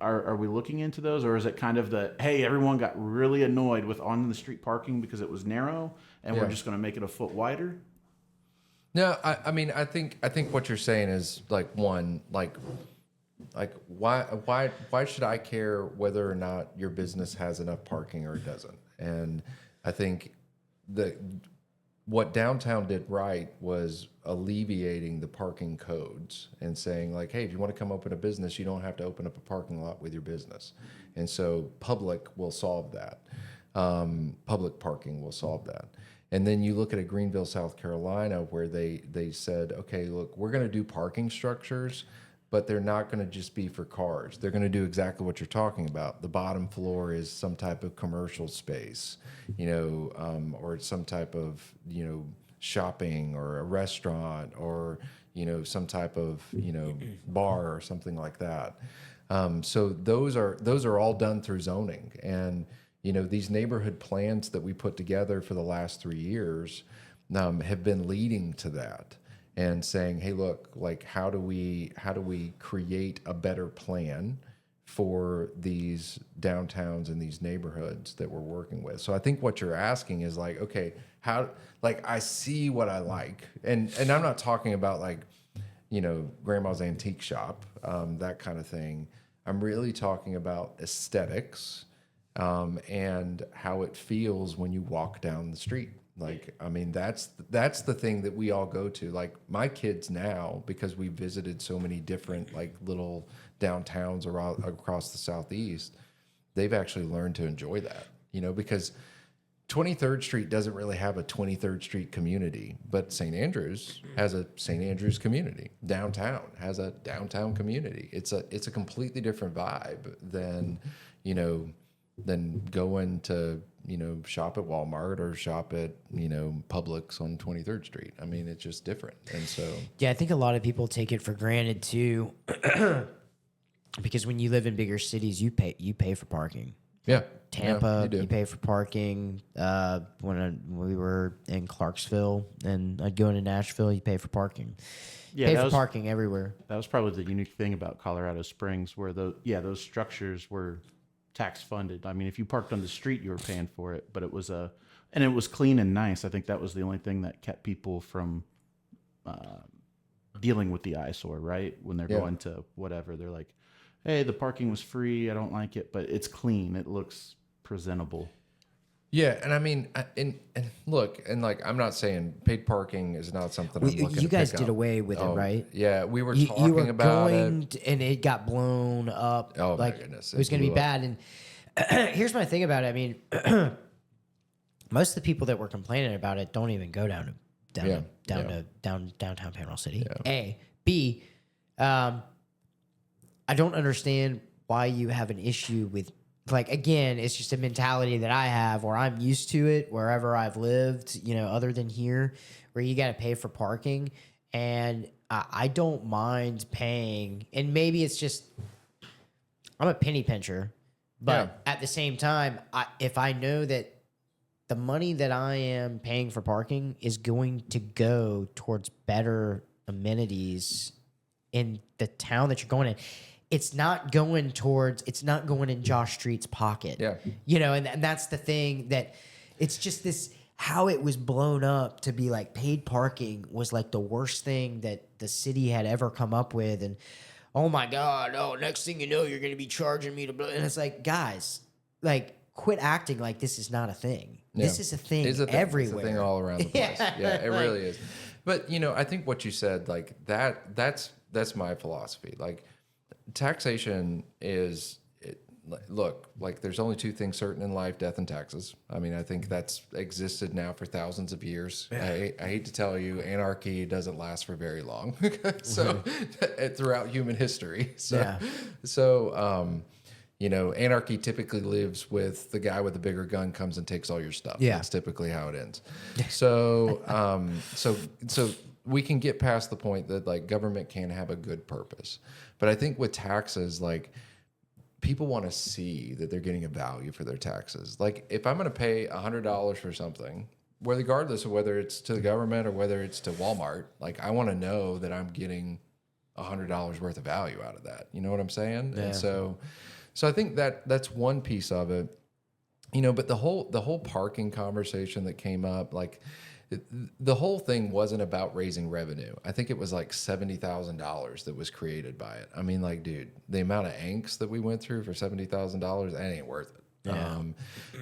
are we looking into those, or is it kind of the, hey, everyone got really annoyed with on the street parking because it was narrow and we're just going to make it a foot wider? No, I mean, I think what you're saying is like one, like why should I care whether or not your business has enough parking or it doesn't? And I think what downtown did right was alleviating the parking codes and saying like, hey, if you want to come open a business, you don't have to open up a parking lot with your business. And so public will solve that. Public parking will solve that. And then you look at a Greenville, South Carolina, where they said, okay, look, we're going to do parking structures, but they're not going to just be for cars. They're going to do exactly what you're talking about. The bottom floor is some type of commercial space, you know, or some type of, you know, shopping or a restaurant or, you know, some type of, you know, bar or something like that. So those are all done through zoning. And, you know, these neighborhood plans that we put together for the last 3 years have been leading to that. And saying, hey, look, like how do we create a better plan for these downtowns and these neighborhoods that we're working with? So I think what you're asking is like, okay, how, like I see what I like, and I'm not talking about like, you know, grandma's antique shop, that kind of thing. I'm really talking about aesthetics and how it feels when you walk down the street. Like, I mean, that's the thing that we all go to. Like my kids now, because we visited so many different like little downtowns across the Southeast, they've actually learned to enjoy that, you know, because 23rd Street doesn't really have a 23rd Street community, but St. Andrews has a St. Andrews community. Downtown has a downtown community. It's a completely different vibe than, than going to, shop at Walmart or shop at, Publix on 23rd Street. I mean, it's just different. And so, yeah, I think a lot of people take it for granted too, because when you live in bigger cities, you pay for parking. yeah. Tampa, Yeah, you pay for parking. When we were in Clarksville and I'd go into Nashville, you pay for parking. Yeah, Pay for parking everywhere. That was probably the unique thing about Colorado Springs, where those structures were tax funded. I mean, if you parked on the street, you were paying for it, but it was and it was clean and nice. I think that was the only thing that kept people from dealing with the eyesore, right? When they're going to whatever, they're like, hey, the parking was free. I don't like it, but it's clean. It looks presentable. Yeah, and I mean, and look, and like, I'm not saying paid parking is not something I'm looking You to guys pick did up. away with it, right? Yeah, we were You talking were about going it. and it got blown up. Oh, my like, goodness, it was it going to be blew up. bad. And here's my thing about it. I mean, most of the people that were complaining about it don't even go downtown Panama City. A, B, I don't understand why you have an issue with, like, again, it's just a mentality that I have, or I'm used to it wherever I've lived, other than here, where you got to pay for parking. And I don't mind paying. And maybe it's just, I'm a penny pincher, but at the same time, if I know that the money that I am paying for parking is going to go towards better amenities in the town that you're going in, it's not going in Josh Street's pocket. Yeah. And that's the thing, that it's just this, how it was blown up to be like paid parking was like the worst thing that the city had ever come up with. And oh my God, next thing you know, you're going to be charging me to, and it's like, guys, like, quit acting like this is not a thing. Yeah. This is a thing everywhere. It's a thing all around the place. Yeah, it really is. But I think what you said, like, that's my philosophy. Like, taxation is, look, like, there's only two things certain in life: death and taxes. I mean, I think that's existed now for thousands of years. I hate to tell you, anarchy doesn't last for very long. So throughout human history. Anarchy typically lives with the guy with the bigger gun comes and takes all your stuff. Yeah. That's typically how it ends. So, so we can get past the point that, like, government can have a good purpose. But I think with taxes, like, people want to see that they're getting a value for their taxes. Like, if I'm going to pay $100 for something, regardless of whether it's to the government or whether it's to Walmart, like, I want to know that I'm getting $100 worth of value out of that. You know what I'm saying? Yeah. And so I think that's one piece of it, but the whole parking conversation that came up, like, the whole thing wasn't about raising revenue. I think it was like $70,000 that was created by it. I mean, like, dude, the amount of angst that we went through for $70,000, that ain't worth it. Yeah.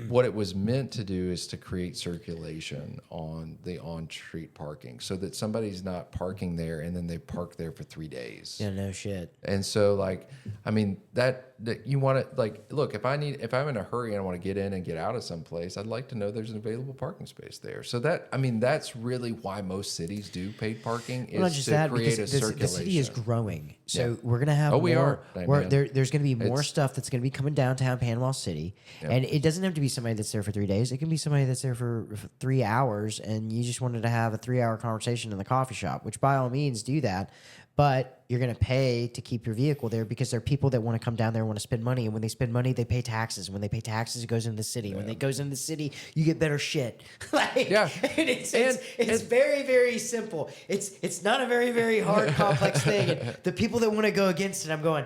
What it was meant to do is to create circulation on the on-street parking, so that somebody's not parking there and then they park there for 3 days. Yeah, no shit. And so, like, I mean, that you want to, like, look, if I'm in a hurry and I want to get in and get out of someplace, I'd like to know there's an available parking space there. So that's really why most cities do paid parking, is Not just to that, create because a circulation. the city is growing. So we're going to have we more. are. There's going to be more It's- stuff that's going to be coming downtown Panama City. And it doesn't have to be somebody that's there for 3 days. It can be somebody that's there for 3 hours, and you just wanted to have a 3-hour conversation in the coffee shop, which by all means do that. But you're going to pay to keep your vehicle there, because there are people that want to come down there and want to spend money. And when they spend money, they pay taxes. When they pay taxes, it goes into the city. When it goes into the city, you get better shit. And it's very, very simple. It's not a very, very hard, complex thing. And the people that want to go against it, I'm going,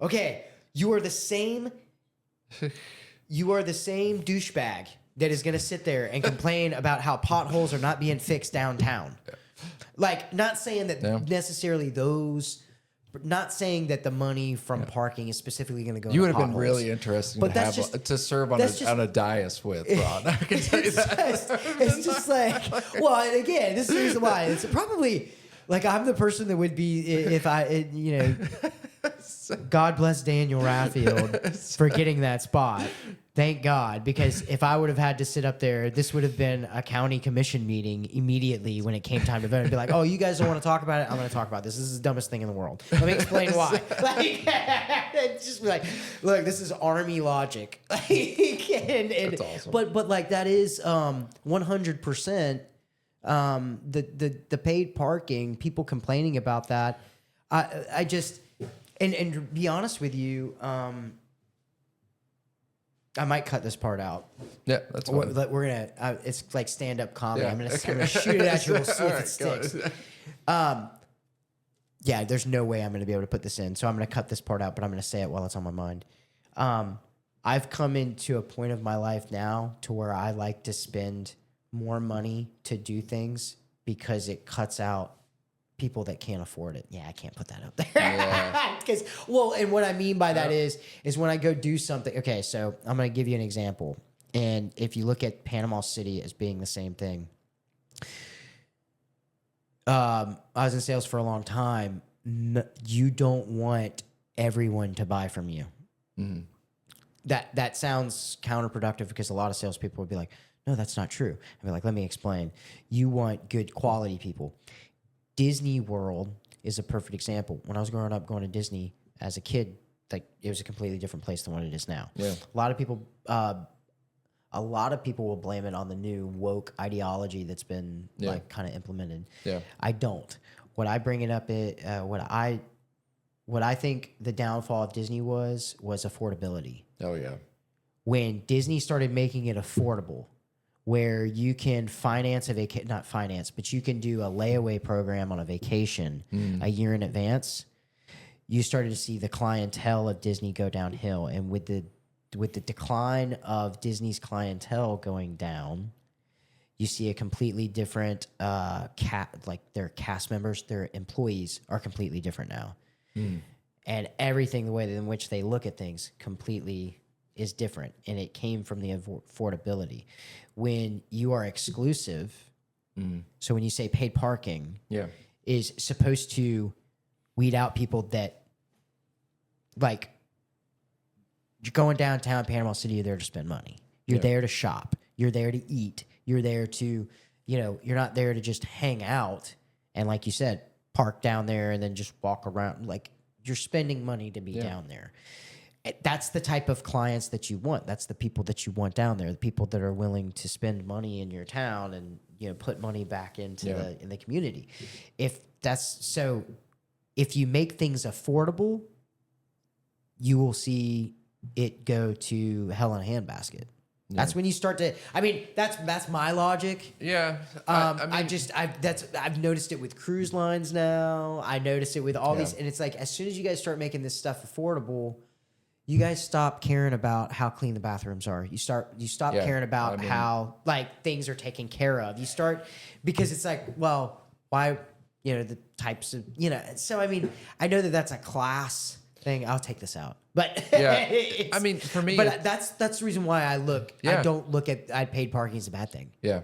okay, you are the same douchebag that is going to sit there and complain about how potholes are not being fixed downtown. Like, not saying that necessarily not saying that the money from parking is specifically going to go. You would into have been potholes. really interesting But to that's have just- to serve on a dais with, Ron. I can tell you that. It's just like, well, and again, this is the reason why. It's probably Like I'm the person that would be if God bless Daniel Raffield for getting that spot. Thank God, because if I would have had to sit up there, this would have been a county commission meeting immediately when it came time to vote. I'd be like, oh, you guys don't want to talk about it? I'm going to talk about this. This is the dumbest thing in the world. Let me explain why. Like, just be like, look, this is army logic. That's awesome. But like that is 100%. The paid parking, people complaining about that. I just and to be honest with you, I might cut this part out. Yeah, that's fine. We're gonna. It's like stand up comedy. Yeah. I'm gonna shoot it at you. We'll see if it sticks. Yeah, there's no way I'm gonna be able to put this in, so I'm gonna cut this part out. But I'm gonna say it while it's on my mind. I've come into a point of my life now to where I like to spend more money to do things because it cuts out people that can't afford it. Yeah, I can't put that up there. Yeah. And what I mean by that is when I go do something. Okay, so I'm going to give you an example. And if you look at Panama City as being the same thing, I was in sales for a long time. You don't want everyone to buy from you. Mm-hmm. That sounds counterproductive because a lot of salespeople would be like, no, that's not true. I'd be like, let me explain. You want good quality people. Disney World is a perfect example. When I was growing up going to Disney as a kid, like it was a completely different place than what it is now. Yeah. A lot of people will blame it on the new woke ideology that's been like kind of implemented. Yeah. I don't. What I bring it up is what I think the downfall of Disney was affordability. Oh yeah. When Disney started making it affordable, where you can finance not finance, but you can do a layaway program on a vacation a year in advance, you started to see the clientele of Disney go downhill. And with the decline of Disney's clientele going down, you see a completely different like their cast members, their employees are completely different now. And everything, the way in which they look at things completely is different. And it came from the affordability. When you are exclusive, so when you say paid parking, is supposed to weed out people that, like, you're going downtown Panama City, you're there to spend money. You're there to shop. You're there to eat. You're there to, you're not there to just hang out and, like you said, park down there and then just walk around. Like, you're spending money to be down there. That's the type of clients that you want. That's the people that you want down there. The people that are willing to spend money in your town and put money back into the community. If you make things affordable, you will see it go to hell in a handbasket. That's when you start to. I mean, that's my logic. Yeah. I've noticed it with cruise lines now. I noticed it with all these, and it's like as soon as you guys start making this stuff affordable, you guys stop caring about how clean the bathrooms are. You stop caring about how like things are taken care of. You start because it's like, well, why, the types of, so I mean, I know that that's a class thing. I'll take this out. But I mean, for me, but that's the reason why I don't look at paid parking as a bad thing. Yeah.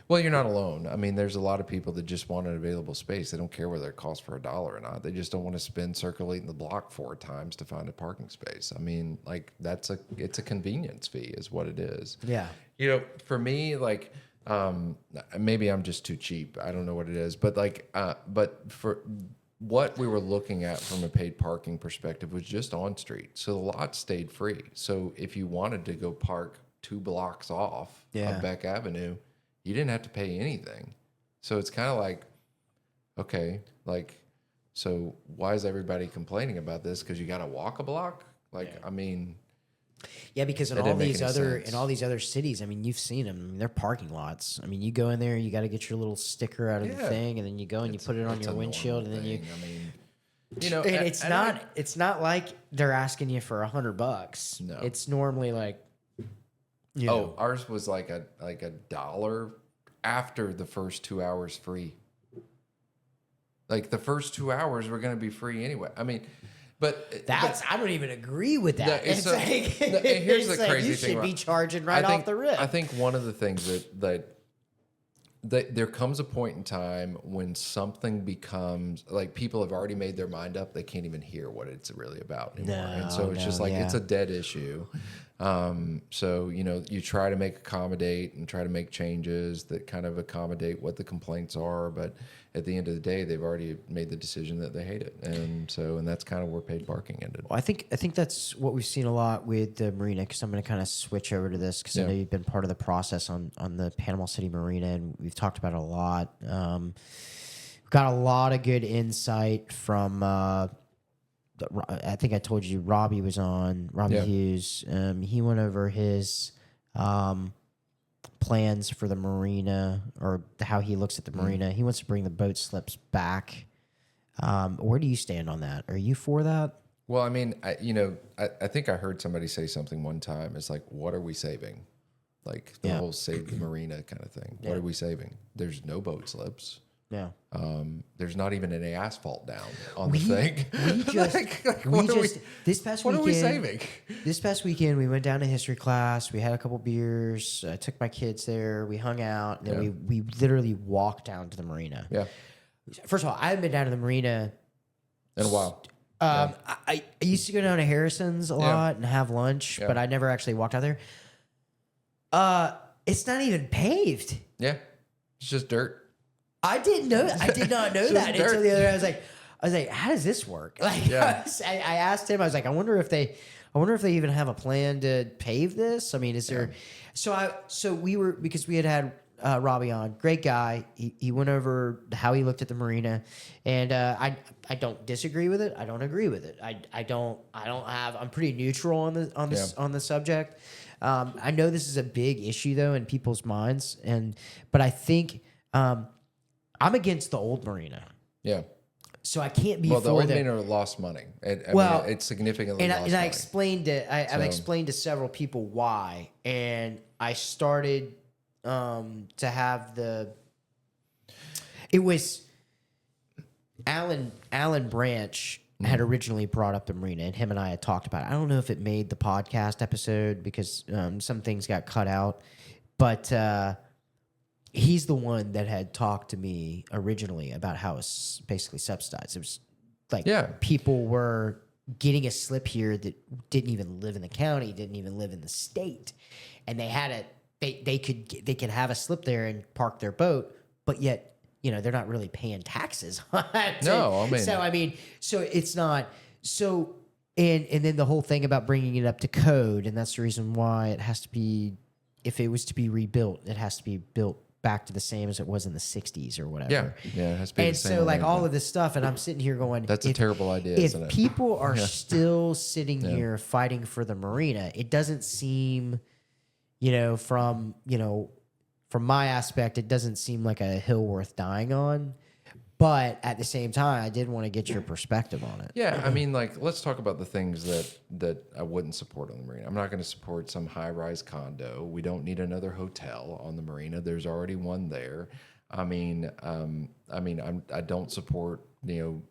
Well, you're not alone. I mean, there's a lot of people that just want an available space. They don't care whether it costs for $1 or not. They just don't want to spend circulating the block 4 times to find a parking space. I mean, like it's a convenience fee is what it is. Yeah. For me, like, maybe I'm just too cheap. I don't know what it is, but like, but for what we were looking at from a paid parking perspective was just on street. So the lot stayed free. So if you wanted to go park 2 blocks off of Beck Avenue, you didn't have to pay anything. So it's kind of like, okay, like, so why is everybody complaining about this? Because you got to walk a block? Like, I mean... Yeah, because in all these other cities, I mean, you've seen them. I mean, they're parking lots. I mean, you go in there, you got to get your little sticker out of the thing, and then you go and you put it on your windshield, and then you. I mean, and it's not like they're asking you for $100. No, it's normally like. Ours was like $1 after the first 2 hours free. Like the first 2 hours were going to be free anyway. I mean. But I don't even agree with that. Here's the crazy you thing. You should be charging off the rip. I think one of the things that there comes a point in time when something becomes like people have already made their mind up. They can't even hear what it's really about anymore. And so it's just like, it's a dead issue. So, you try to accommodate and try to make changes that kind of accommodate what the complaints are. But at the end of the day, they've already made the decision that they hate it. And that's kind of where paid parking ended. Well, I think that's what we've seen a lot with the marina, because I'm going to kind of switch over to this because I know you've been part of the process on the Panama City Marina, and we've talked about it a lot. We've got a lot of good insight from, I think I told you Robbie was on, Robbie Hughes. He went over his plans for the marina, or how he looks at the marina. He wants to bring the boat slips back. Where do you stand on that? Are you for that? Well, I mean, I think I heard somebody say something one time. It's like, what are we saving? Like the whole save the marina kind of thing. What are we saving? There's no boat slips. Yeah. There's not even any asphalt down on the thing. This past weekend, what are we saving? This past weekend, we went down to history class. We had a couple beers. I took my kids there. We hung out. And then we literally walked down to the marina. Yeah. First of all, I haven't been down to the marina in a while. I used to go down to Harrison's a lot and have lunch, but I never actually walked out there. It's not even paved. Yeah. It's just dirt. I did not know that until the other day. I was like, how does this work? Like, I asked him. I was like, I wonder if they even have a plan to pave this. I mean, is there? So we were, because we had Robbie on, great guy. He went over how he looked at the marina, and I don't disagree with it. I don't agree with it. I'm pretty neutral on the subject. I know this is a big issue though in people's minds, but I think. I'm against the old marina. Yeah. So I can't be for the old marina lost money. I mean, it significantly lost money. I explained it. I've explained to several people why, and I started to have it was Alan Branch had originally brought up the marina, and him and I had talked about it. I don't know if it made the podcast episode because some things got cut out, but he's the one that had talked to me originally about how it's basically subsidized. It was like people were getting a slip here that didn't even live in the county, didn't even live in the state, and they could have a slip there and park their boat, but yet they're not really paying taxes on it. So it's not so. And then the whole thing about bringing it up to code, and that's the reason why it has to be, if it was to be rebuilt, it has to be built back to the same as it was in the 60s or whatever. Yeah, it has to be and the same. So like all of this stuff, and I'm sitting here going, that's a terrible idea, isn't it? If people are still sitting here fighting for the marina, it doesn't seem, from my aspect, it doesn't seem like a hill worth dying on. But at the same time, I did want to get your perspective on it. Yeah, I mean, like, let's talk about the things that I wouldn't support on the marina. I'm not going to support some high-rise condo. We don't need another hotel on the marina. There's already one there. I don't support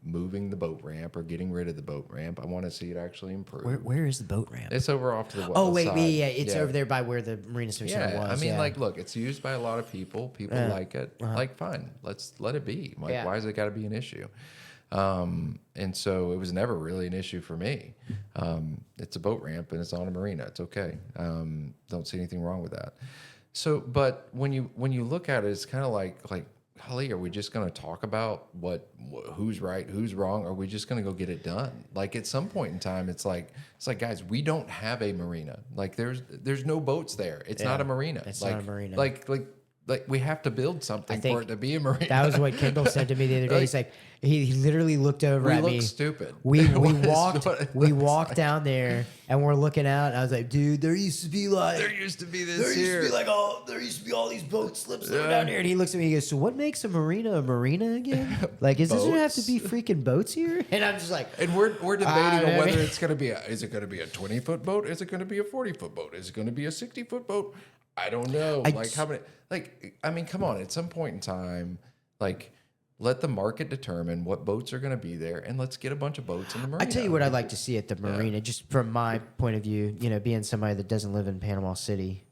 moving the boat ramp or getting rid of the boat ramp. I want to see it actually improve. Where is the boat ramp? It's over off to the side. It's over there by where the Marina Civic Center was. I mean, look, it's used by a lot of people. People like it. Like, fine, let's let it be. Like, why has it got to be an issue? And so it was never really an issue for me. It's a boat ramp and it's on a marina. It's okay. Don't see anything wrong with that. So, but when you look at it, it's kind of like, Holly, are we just going to talk about who's right, who's wrong? Are we just going to go get it done? Like at some point in time, it's like, guys, we don't have a marina. Like there's no boats there. It's not a marina. It's not a marina. Like we have to build something for it to be a marina. That was what Kendall said to me the other day. He's like, he literally looked over at me. We look stupid. We walked down there and we're looking out. And I was like, dude, there used to be all these boat slips down here. And he looks at me. He goes, so what makes a marina again? Like, does there have to be freaking boats here? And I'm just like, and we're debating on whether it's going to be is it going to be a 20-foot boat? Is it going to be a 40-foot boat? Is it going to be a 60-foot boat? I don't know. How many? Like, I mean, come on. At some point in time, like, let the market determine what boats are going to be there, and let's get a bunch of boats in the marina. I tell you what I'd like to see at the marina, just from my point of view. Being somebody that doesn't live in Panama City,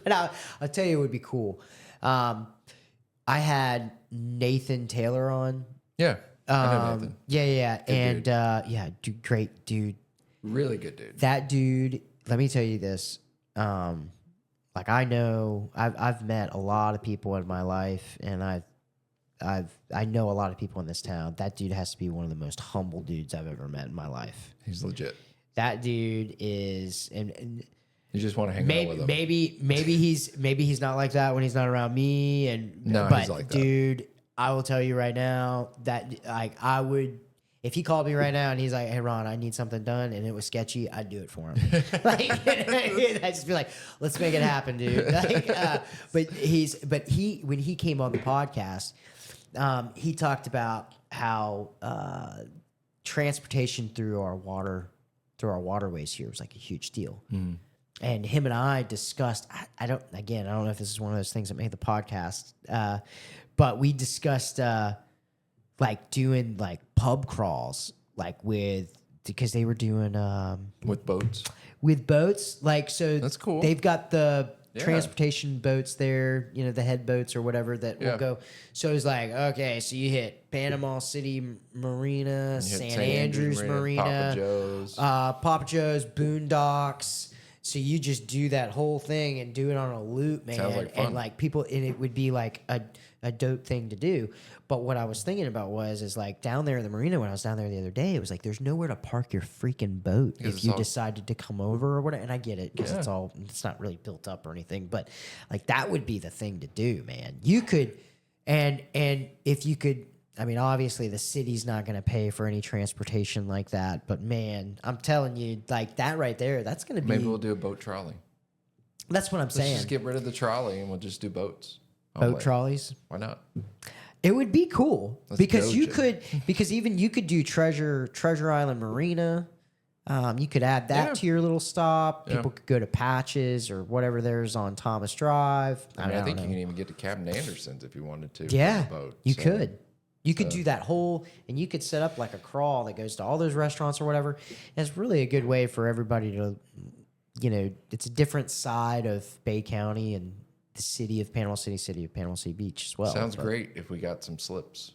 but I'll tell you, it would be cool. I had Nathan Taylor on. Yeah. I know Nathan. Yeah. Good And dude. yeah, dude, great dude. Really good dude. That dude, let me tell you this. Like I know I've met a lot of people in my life, and I know a lot of people in this town. That dude has to be one of the most humble dudes I've ever met in my life. He's legit. That dude is, and You just want to hang out with him. maybe he's not like that when he's not around me. And No, but he's like that. dude, I will tell you right now that like I would. If he called me right now and he's like, "Hey Ron, I need something done," and it was sketchy, I'd do it for him. Like, I'd just be like, "Let's make it happen, dude." Like, but he when he came on the podcast, he talked about how transportation through our waterways here was like a huge deal. And him and I discussed. I don't know if this is one of those things that made the podcast, but we discussed. Like doing like pub crawls, like because they were doing With boats. with boats, like so That's cool. They've got the Yeah. transportation boats there, the head boats or whatever that will Yeah. go. So it's like, okay, so you hit Panama City Marina, You hit St. Andrews Marina, Papa Joe's. Boondocks. So you just do that whole thing and do it on a loop, man. Sounds like fun. And like people, and it would be like a dope thing to do. But what I was thinking about is like down there in the marina when I was down there the other day, it was like there's nowhere to park your freaking boat Because if it's you all- decided to come over or whatever. And I get it because Yeah. it's not really built up or anything. But like that would be the thing to do, man. You could, and if you could. I mean, obviously, the city's not going to pay for any transportation like that. But man, I'm telling you, like that right there, that's going to be. Maybe we'll do a boat trolley. That's what I'm Let's saying. just get rid of the trolley and we'll just do boats. Boat trolleys. Why not? It would be cool Let's because doge you it. could even you could do Treasure Island Marina. You could add that Yeah. to your little stop. Yeah. People could go to Patches or whatever there's on Thomas Drive. I mean, I think don't you know. can even get to Captain Anderson's if you wanted to. Yeah, with a boat. you So, could. You could do that whole, and you could set up like a crawl that goes to all those restaurants or whatever. And it's really a good way for everybody to, it's a different side of Bay County and the city of Panama City Beach as well. Sounds But great if we got some slips.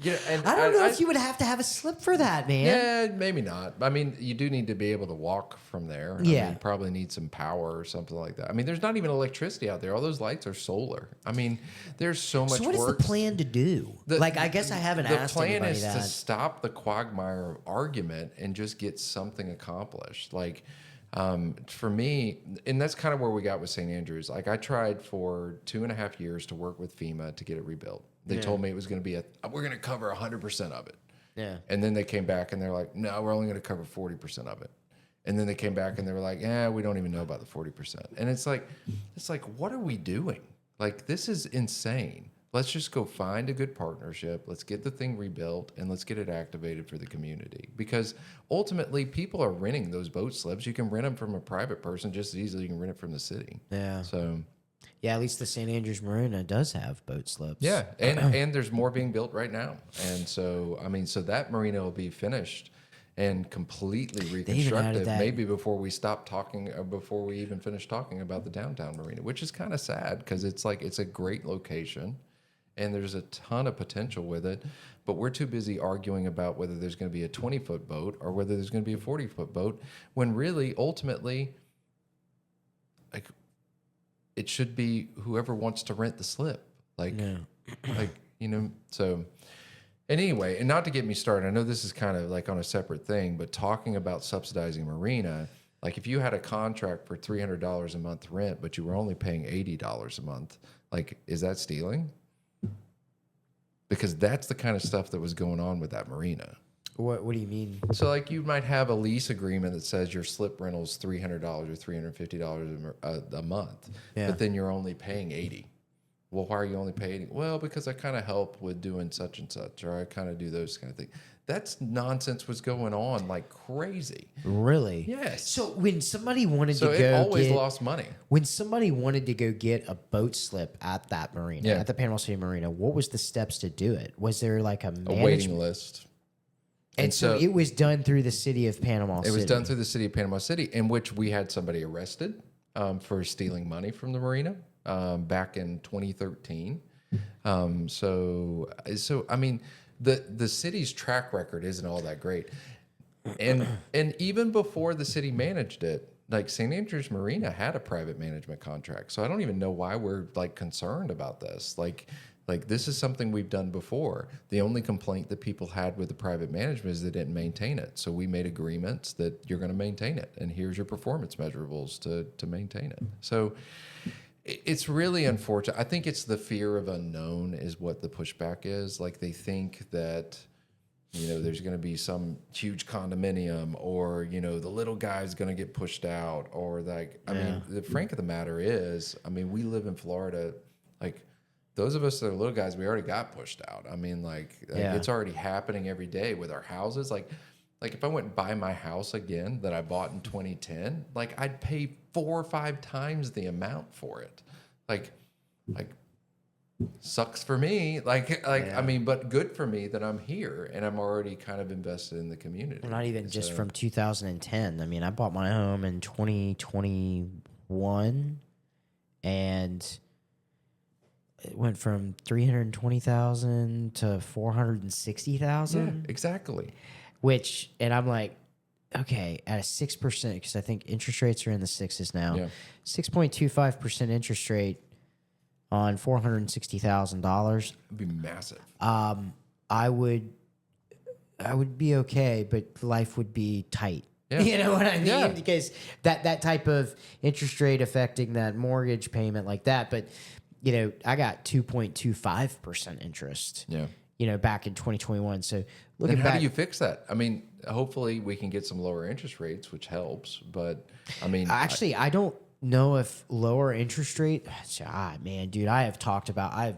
Yeah, and I don't know if you would have to have a slip for that, man. Yeah, maybe not. I mean, you do need to be able to walk from there. I Yeah. mean, you probably need some power or something like that. I mean, there's not even electricity out there. All those lights are solar. I mean, there's so much So what is work. the plan to do? I guess I haven't asked The plan anybody is that. to stop the quagmire argument and just get something accomplished. Like, for me, and that's kind of where we got with St. Andrews. Like, I tried for 2.5 years to work with FEMA to get it rebuilt. They told me it was going to be we're going to cover 100% of it. Yeah. And then they came back and they're like, no, we're only going to cover 40% of it. And then they came back and they were like, yeah, we don't even know about the 40%. And it's like, what are we doing? Like, this is insane. Let's just go find a good partnership. Let's get the thing rebuilt and let's get it activated for the community. Because ultimately, people are renting those boat slips. You can rent them from a private person just as easily as you can rent it from the city. Yeah. So, Yeah, at least the St. Andrews Marina does have boat slips. yeah. And there's more being built right now. And so, I mean, so that marina will be finished and completely even added reconstructed that- maybe before we stop talking or before we even finish talking about the downtown marina, which is kind of sad because it's a great location and there's a ton of potential with it, but we're too busy arguing about whether there's going to be a 20-foot boat or whether there's going to be a 40-foot boat when really ultimately like it should be whoever wants to rent the slip. Like so and anyway, and not to get me started, I know this is kind of like on a separate thing, but talking about subsidizing marina, like if you had a contract for $300 a month rent, but you were only paying $80 a month, like, is that stealing? Because that's the kind of stuff that was going on with that marina. What do you mean? So like you might have a lease agreement that says your slip rental is $300 or $350 a month, Yeah. but then you're only paying $80. Well, why are you only paying? Well, because I kind of help with doing such and such, or I kind of do those kind of things. That's nonsense was going on like crazy. Really? Yes. So when somebody wanted So to it go always get, lost money. when somebody wanted to go get a boat slip at that marina, Yeah. at the Panama City Marina, what was the steps to do it? Was there like a A management? waiting list. And so it was done through the city of Panama City. It was done through the city of Panama City, in which we had somebody arrested for stealing money from the marina. back in 2013. So I mean, the city's track record isn't all that great, and even before the city managed it, like St. Andrews Marina had a private management contract. So I don't even know why we're like concerned about this. Like this is something we've done before. The only complaint that people had with the private management is they didn't maintain it. So we made agreements that you're going to maintain it, and here's your performance measurables to maintain it. So it's really unfortunate. I think it's the fear of unknown is what the pushback is. Like they think that, you know, there's going to be some huge condominium, or, you know, the little guy's going to get pushed out, or like, I mean, the frank of the matter is, I mean, we live in Florida, like those of us that are little guys, we already got pushed out. I mean, like it's already happening every day with our houses. Like if I went and buy my house again that I bought in 2010, like I'd pay 4 or 5 times the amount for it. Like sucks for me. I mean, but good for me that I'm here and I'm already kind of invested in the community. Not even just from 2010. I mean, I bought my home in 2021, and it went from 320,000 to 460,000. Yeah, exactly. Which, and I'm like, okay, at a 6%, because I think interest rates are in the 6s now. Yeah. 6.25% interest rate on $460,000. It'd be massive. I would be okay, but life would be tight. Yeah. You know what I mean? Yeah. Because that type of interest rate affecting that mortgage payment like that. But, you know, I got 2.25% interest. Yeah. You know, back in 2021. So Then looking how back, do you fix that? I mean, hopefully we can get some lower interest rates, which helps. But I mean, actually, I don't know if lower interest rate. Man, dude, I have talked about.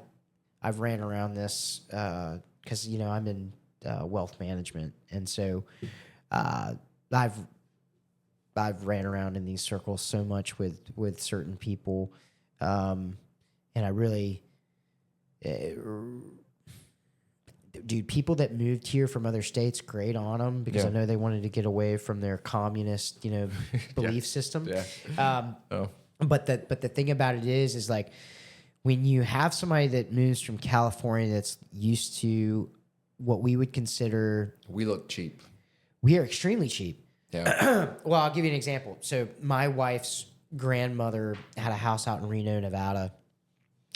I've ran around this because you know I'm in wealth management, and so I've ran around in these circles so much with certain people, and I really. Dude, people that moved here from other states, great on them, because I know they wanted to get away from their communist, you know, belief system. Yeah. But the thing about it is like when you have somebody that moves from California that's used to what we would consider, We look cheap. we are extremely cheap. Yeah. Well, I'll give you an example. So my wife's grandmother had a house out in Reno, Nevada,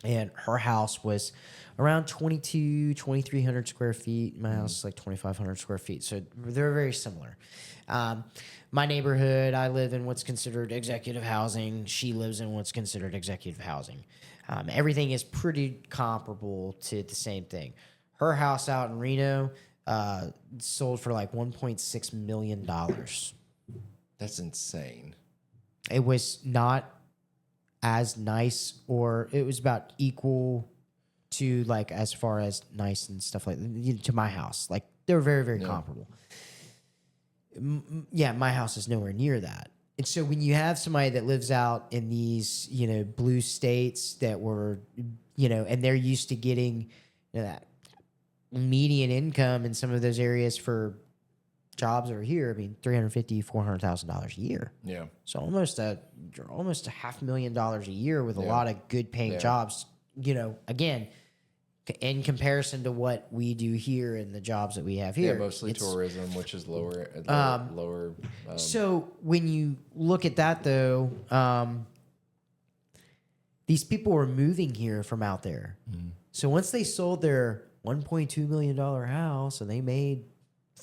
and her house was around 2,300 square feet. My house is like 2,500 square feet. So they're very similar. My neighborhood, I live in what's considered executive housing. She lives in what's considered executive housing. Everything is pretty comparable to the same thing. Her house out in Reno sold for like $1.6 million. That's insane. It was not as nice, or it was about equal to, like, as far as nice and stuff like that, to my house. Like, they were very, very comparable. Yeah, my house is nowhere near that. And so when you have somebody that lives out in these, you know, blue states that were, you know, and they're used to getting, you know, that median income in some of those areas for jobs over here, I mean, $350,000, $400,000 a year. Yeah. So almost $500,000 a year with a lot of good paying jobs, you know, again, in comparison to what we do here and the jobs that we have here. Yeah, mostly tourism, which is lower. So when you look at that, though, these people were moving here from out there. Mm. So once they sold their $1.2 million house and they made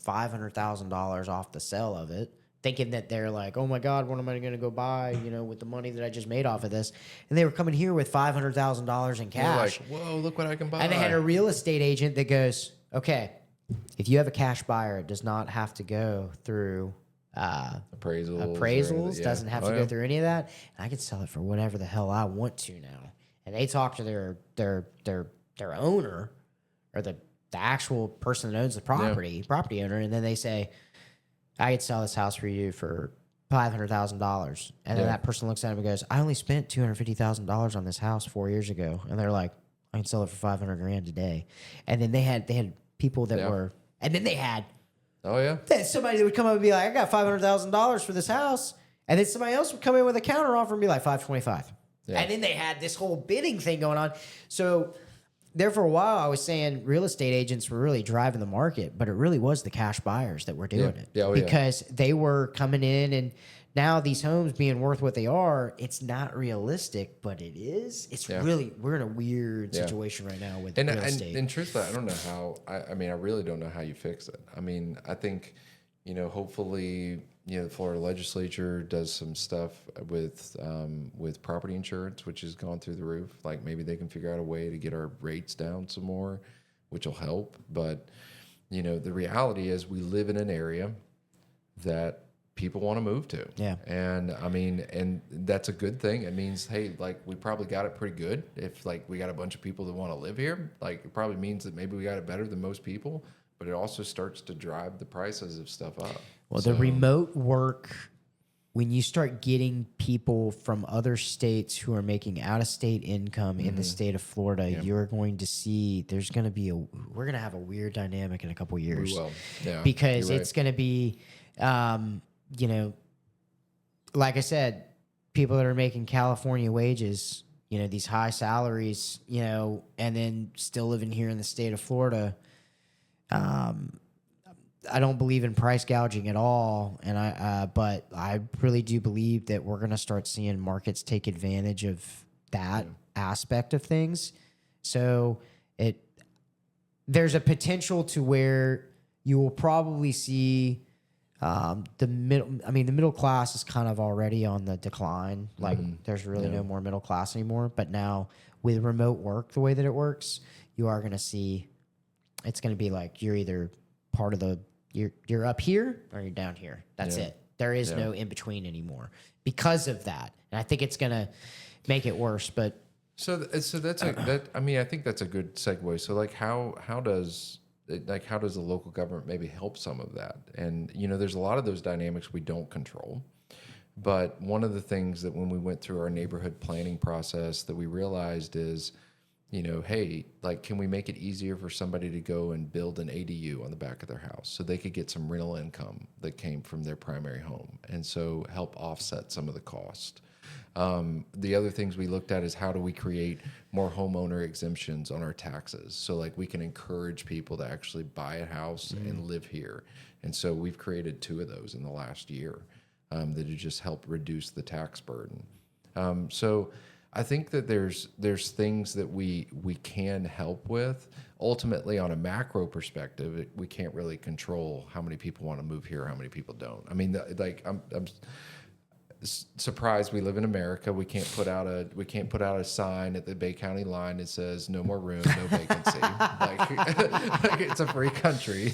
$500,000 off the sale of it, thinking that they're like, oh my God, what am I going to go buy, you know, with the money that I just made off of this? And they were coming here with $500,000 in cash. Like, whoa, look what I can buy. And they had a real estate agent that goes, okay, if you have a cash buyer, it does not have to go through appraisals, doesn't have to go through any of that. And I can sell it for whatever the hell I want to now. And they talk to their owner, or the actual person that owns the property owner, and then they say, I could sell this house for you for $500,000. And then that person looks at him and goes, I only spent $250,000 on this house 4 years ago. And they're like, I can sell it for $500,000 today. And then they had people that were, and then they had somebody that would come up and be like, I got $500,000 for this house. And then somebody else would come in with a counter offer and be like, $525,000. Yeah. And then they had this whole bidding thing going on. So there for a while, I was saying real estate agents were really driving the market, but it really was the cash buyers that were doing it. Yeah. Oh, yeah. Because they were coming in, and now these homes being worth what they are, it's not realistic, but it is. It's really, we're in a weird situation right now with real estate. And truthfully, I don't know how, I mean, I really don't know how you fix it. I mean, I think, hopefully, the Florida legislature does some stuff with property insurance, which has gone through the roof. Like maybe they can figure out a way to get our rates down some more, which will help. But, the reality is we live in an area that people want to move to. Yeah. And I mean, and that's a good thing. It means, hey, like we probably got it pretty good. If like we got a bunch of people that want to live here, like it probably means that maybe we got it better than most people, but it also starts to drive the prices of stuff up. Well, the remote work, when you start getting people from other states who are making out-of-state income in the state of Florida, you're going to see we're going to have a weird dynamic in a couple years. We will, yeah, because it's going to be, like I said, people that are making California wages, these high salaries, and then still living here in the state of Florida. I don't believe in price gouging at all, and but I really do believe that we're going to start seeing markets take advantage of that aspect of things. So there's a potential to where you will probably see the middle class is kind of already on the decline. Like there's really no more middle class anymore. But now with remote work, the way that it works, you are going to see it's going to be like you're either part of you're up here or you're down here. That's it. There is no in between anymore because of that. And I think it's going to make it worse. But so that's I think that's a good segue. So like how does the local government maybe help some of that? And there's a lot of those dynamics we don't control. But one of the things that when we went through our neighborhood planning process that we realized is, hey, like, can we make it easier for somebody to go and build an ADU on the back of their house so they could get some rental income that came from their primary home, and so help offset some of the cost. The other things we looked at is how do we create more homeowner exemptions on our taxes, so like we can encourage people to actually buy a house and live here. And so we've created 2 of those in the last year that have just helped reduce the tax burden. So I think that there's things that we can help with. Ultimately, on a macro perspective, we can't really control how many people want to move here, how many people don't. I mean, I'm surprised we live in America. We can't put out a sign at the Bay County line that says "No more room, no vacancy." like it's a free country.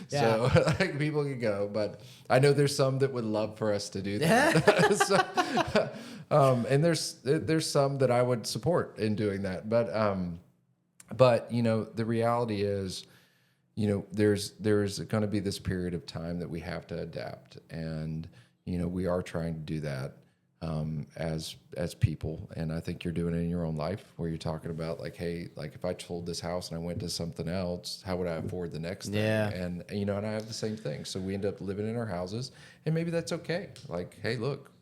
So people can go. But I know there's some that would love for us to do that. And there's some that I would support in doing that. But the reality is, there's going to be this period of time that we have to adapt, and we are trying to do that as people. And I think you're doing it in your own life, where you're talking about like, hey, like if I sold this house and I went to something else, how would I afford the next thing? And and I have the same thing. So we end up living in our houses, and maybe that's okay. Like, hey, look,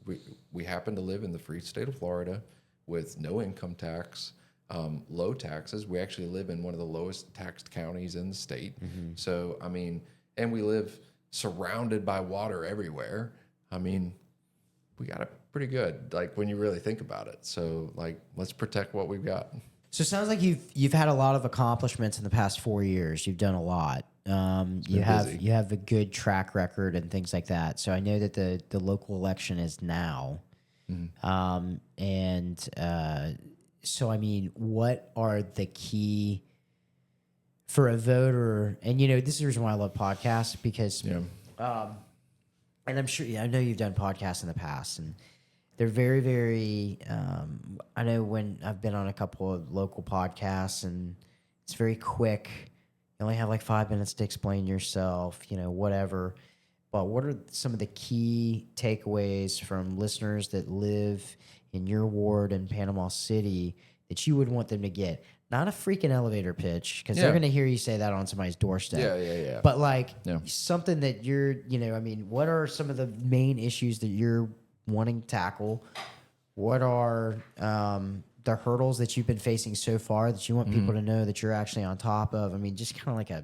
we happen to live in the free state of Florida with no income tax, low taxes. We actually live in one of the lowest taxed counties in the state. So, I mean, and we live surrounded by water everywhere. I mean, we got it pretty good, like when you really think about it. So, like, let's protect what we've got. So it sounds like you've had a lot of accomplishments in the past 4 years. You've done a lot. You have a good track record and things like that. So I know that the local election is now. So I mean, what are the key for a voter? And this is the reason why I love podcasts, because and I'm sure I know you've done podcasts in the past, and they're very, very. I know when I've been on a couple of local podcasts, and it's very quick. You only have like 5 minutes to explain yourself, whatever. But what are some of the key takeaways from listeners that live in your ward in Panama City that you would want them to get? Not a freaking elevator pitch, because they're going to hear you say that on somebody's doorstep. Yeah. But like something that you're, what are some of the main issues that you're wanting to tackle what are the hurdles that you've been facing so far that you want people to know that you're actually on top of? I mean, just kind of like a...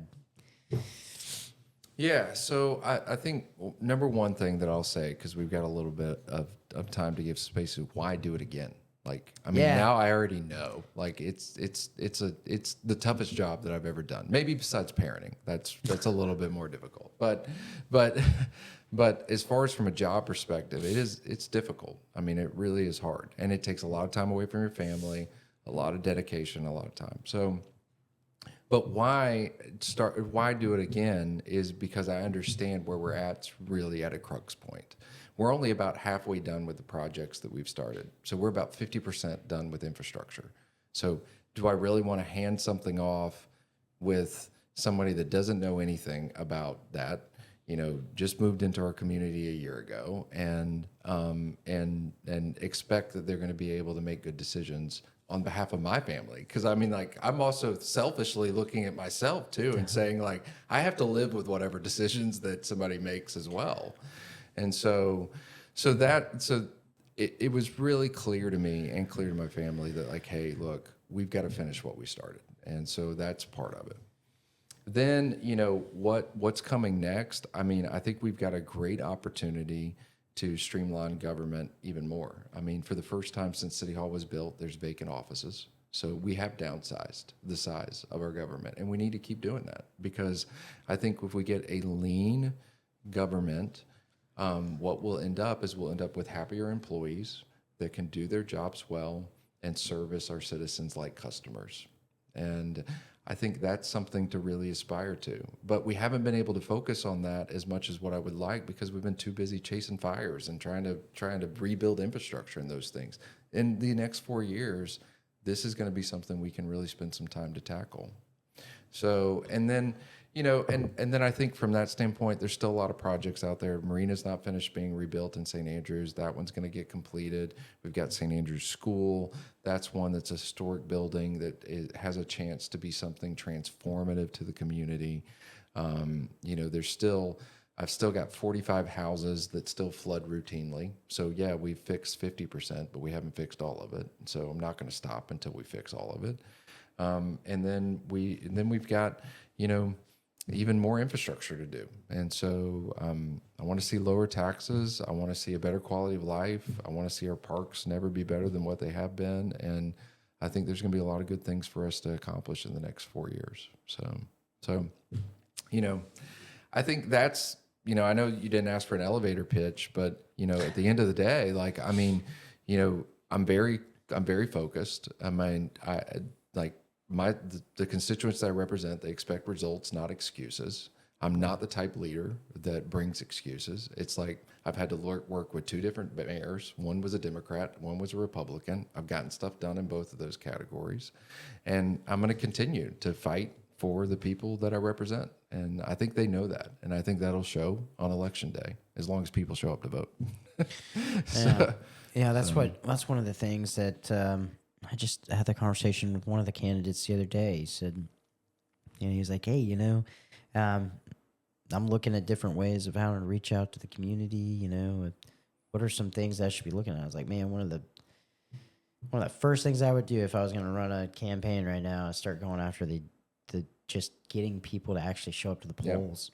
Yeah, so I think number one thing that I'll say, because we've got a little bit of time to give space to why do it again. Like, I mean, now I already know. Like, it's the toughest job that I've ever done. Maybe besides parenting, that's a little bit more difficult. But as far as from a job perspective, it's difficult. I mean, it really is hard, and it takes a lot of time away from your family, a lot of dedication, a lot of time. So, but why do it again is because I understand where we're at. Really at a crux point. We're only about halfway done with the projects that we've started. So we're about 50% done with infrastructure. So do I really want to hand something off with somebody that doesn't know anything about that, just moved into our community a year ago and expect that they're going to be able to make good decisions on behalf of my family? Because I mean, like, I'm also selfishly looking at myself too and saying, like, I have to live with whatever decisions that somebody makes as well. And so it was really clear to me and clear to my family that, like, hey, look, we've got to finish what we started. And so that's part of it. Then, what's coming next? I mean, I think we've got a great opportunity to streamline government even more. I mean, for the first time since City Hall was built, there's vacant offices. So we have downsized the size of our government, and we need to keep doing that, because I think if we get a lean government, what we'll end up with happier employees that can do their jobs well and service our citizens like customers. And I think that's something to really aspire to. But we haven't been able to focus on that as much as what I would like, because we've been too busy chasing fires and trying to rebuild infrastructure and those things. In the next 4 years, this is going to be something we can really spend some time to tackle. So, and then, and then I think from that standpoint, there's still a lot of projects out there. Marina's not finished being rebuilt in St. Andrews. That one's going to get completed. We've got St. Andrews School. That's one that's a historic building that has a chance to be something transformative to the community. I've still got 45 houses that still flood routinely. So yeah, we've fixed 50%, but we haven't fixed all of it. So I'm not going to stop until we fix all of it. And then we've got, even more infrastructure to do. And so I want to see lower taxes. I want to see a better quality of life. I want to see our parks never be better than what they have been. And I think there's going to be a lot of good things for us to accomplish in the next 4 years. So, I think that's, I know you didn't ask for an elevator pitch, but, at the end of the day, like, I mean, I'm very focused. I mean, the constituents that I represent, they expect results, not excuses. I'm not the type leader that brings excuses. It's like I've had to work with 2 different mayors. One was a Democrat, one was a Republican. I've gotten stuff done in both of those categories. And I'm going to continue to fight for the people that I represent. And I think they know that. And I think that'll show on election day, as long as people show up to vote. That's one of the things that I just had the conversation with one of the candidates the other day. He said, he was like, hey, I'm looking at different ways of how to reach out to the community. What are some things I should be looking at? I was like, man, one of the first things I would do if I was going to run a campaign right now is start going after the just getting people to actually show up to the polls,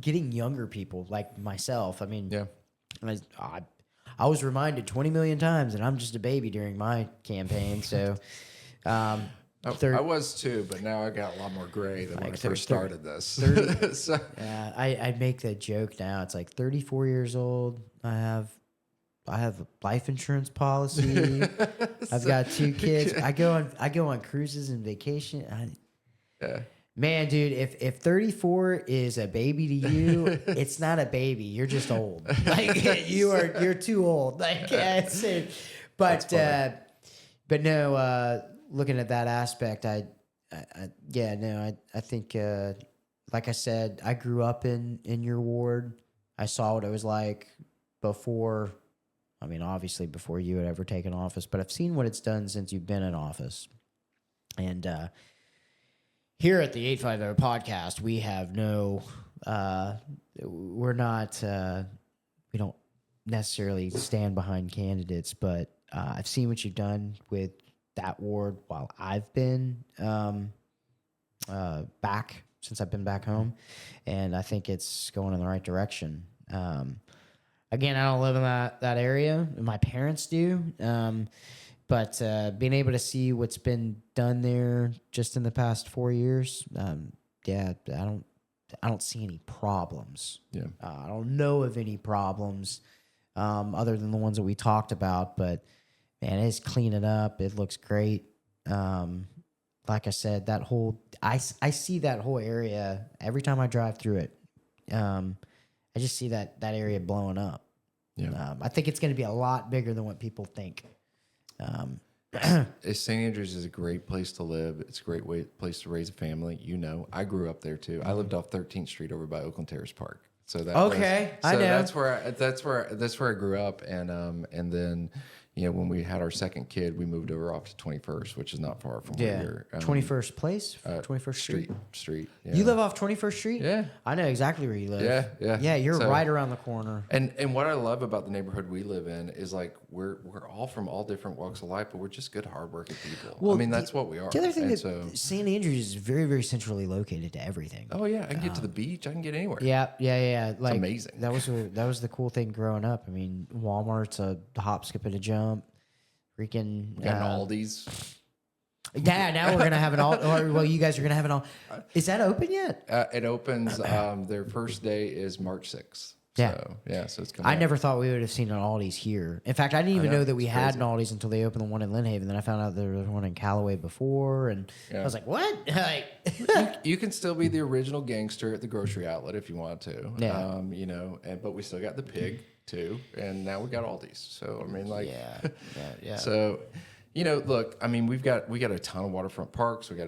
getting younger people like myself. I mean, I was reminded 20 million times that I'm just a baby during my campaign. So, I was too, but now I got a lot more gray than when I first started this. I make that joke now. It's like 34 years old. I have a life insurance policy. I've got 2 kids. I go on cruises and vacation. Man, dude, if 34 is a baby to you, it's not a baby. You're just old. Like you're too old. Like but no. Looking at that aspect, I think like I said, I grew up in your ward. I saw what it was like before. I mean, obviously before you had ever taken office, but I've seen what it's done since you've been in office, and. Here at the 850 podcast, we have no, we don't necessarily stand behind candidates, but I've seen what you've done with that ward while I've been back since I've been back home, and I think it's going in the right direction. Again, I don't live in that area. My parents do, but being able to see what's been done there just in the past 4 years, yeah, I don't see any problems. Yeah. I don't know of any problems other than the ones that we talked about. But man, it's cleaning up. It looks great. Like I said, that whole I see that whole area every time I drive through it. I just see that area blowing up. Yeah. I think it's going to be a lot bigger than what people think. St. Andrews is a great place to live. It's a great place to raise a family. You know, I grew up there too. I lived off 13th Street over by Oakland Terrace Park. So that I know. that's where I grew up, and then when we had our second kid, we moved over off to 21st, which is not far from where you're. 21st Place, 21st Street. Yeah. You live off 21st Street? Yeah, I know exactly where you live. Yeah. Yeah, you're right around the corner. And what I love about the neighborhood we live in is like we're all from all different walks of life, but we're just good, hardworking people. Well, I mean, that's what we are. The other thing and that St. Andrews is very, very centrally located to everything. Oh yeah, I can get to the beach. I can get anywhere. Yeah. Like, amazing. That was the cool thing growing up. I mean, Walmart's a hop, skip, and a jump. Freaking We got an Aldi's. Yeah, now we're gonna have an all. Or, well, you guys are gonna have an all. Is that open yet? It opens. Their first day is March 6th. Yeah. So it's coming. I never thought we would have seen an Aldi's here. In fact, I didn't even know that we had crazy. an Aldi's until they opened the one in Lynn Haven. Then I found out there was one in Callaway before, and I was like, "What?" Like, you can still be the original gangster at the grocery outlet if you want to. Yeah. But we still got the pig too, and now we got Aldi's. So I mean, like, yeah. So, look, I mean, we got a ton of waterfront parks. We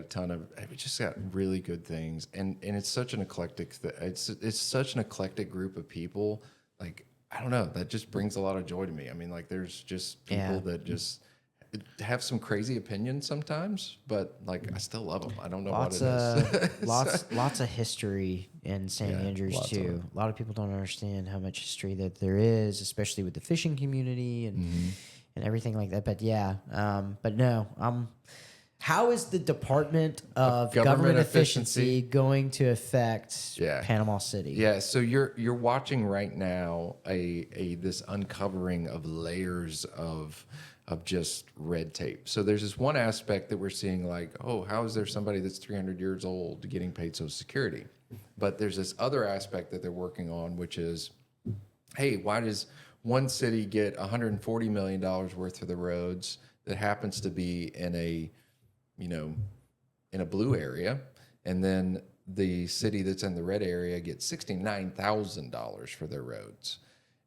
just got really good things, and it's such an eclectic. It's such an eclectic group of people. Like, I don't know, that just brings a lot of joy to me. I mean, like, there's just people that just have some crazy opinions sometimes, but like, I still love them. I don't know what it is. lots of history in St. Andrews too. A lot of people don't understand how much history that there is, especially with the fishing community and everything like that. But but no, how is the Department of Government Efficiency going to affect Panama City? Yeah, so you're watching right now this uncovering of layers of just red tape. So there's this one aspect that we're seeing, like, oh, how is there somebody that's 300 years old getting paid Social Security? But there's this other aspect that they're working on, which is, hey, why does one city get $140 million worth of the roads that happens to be in a blue area, and then the city that's in the red area gets $69,000 for their roads?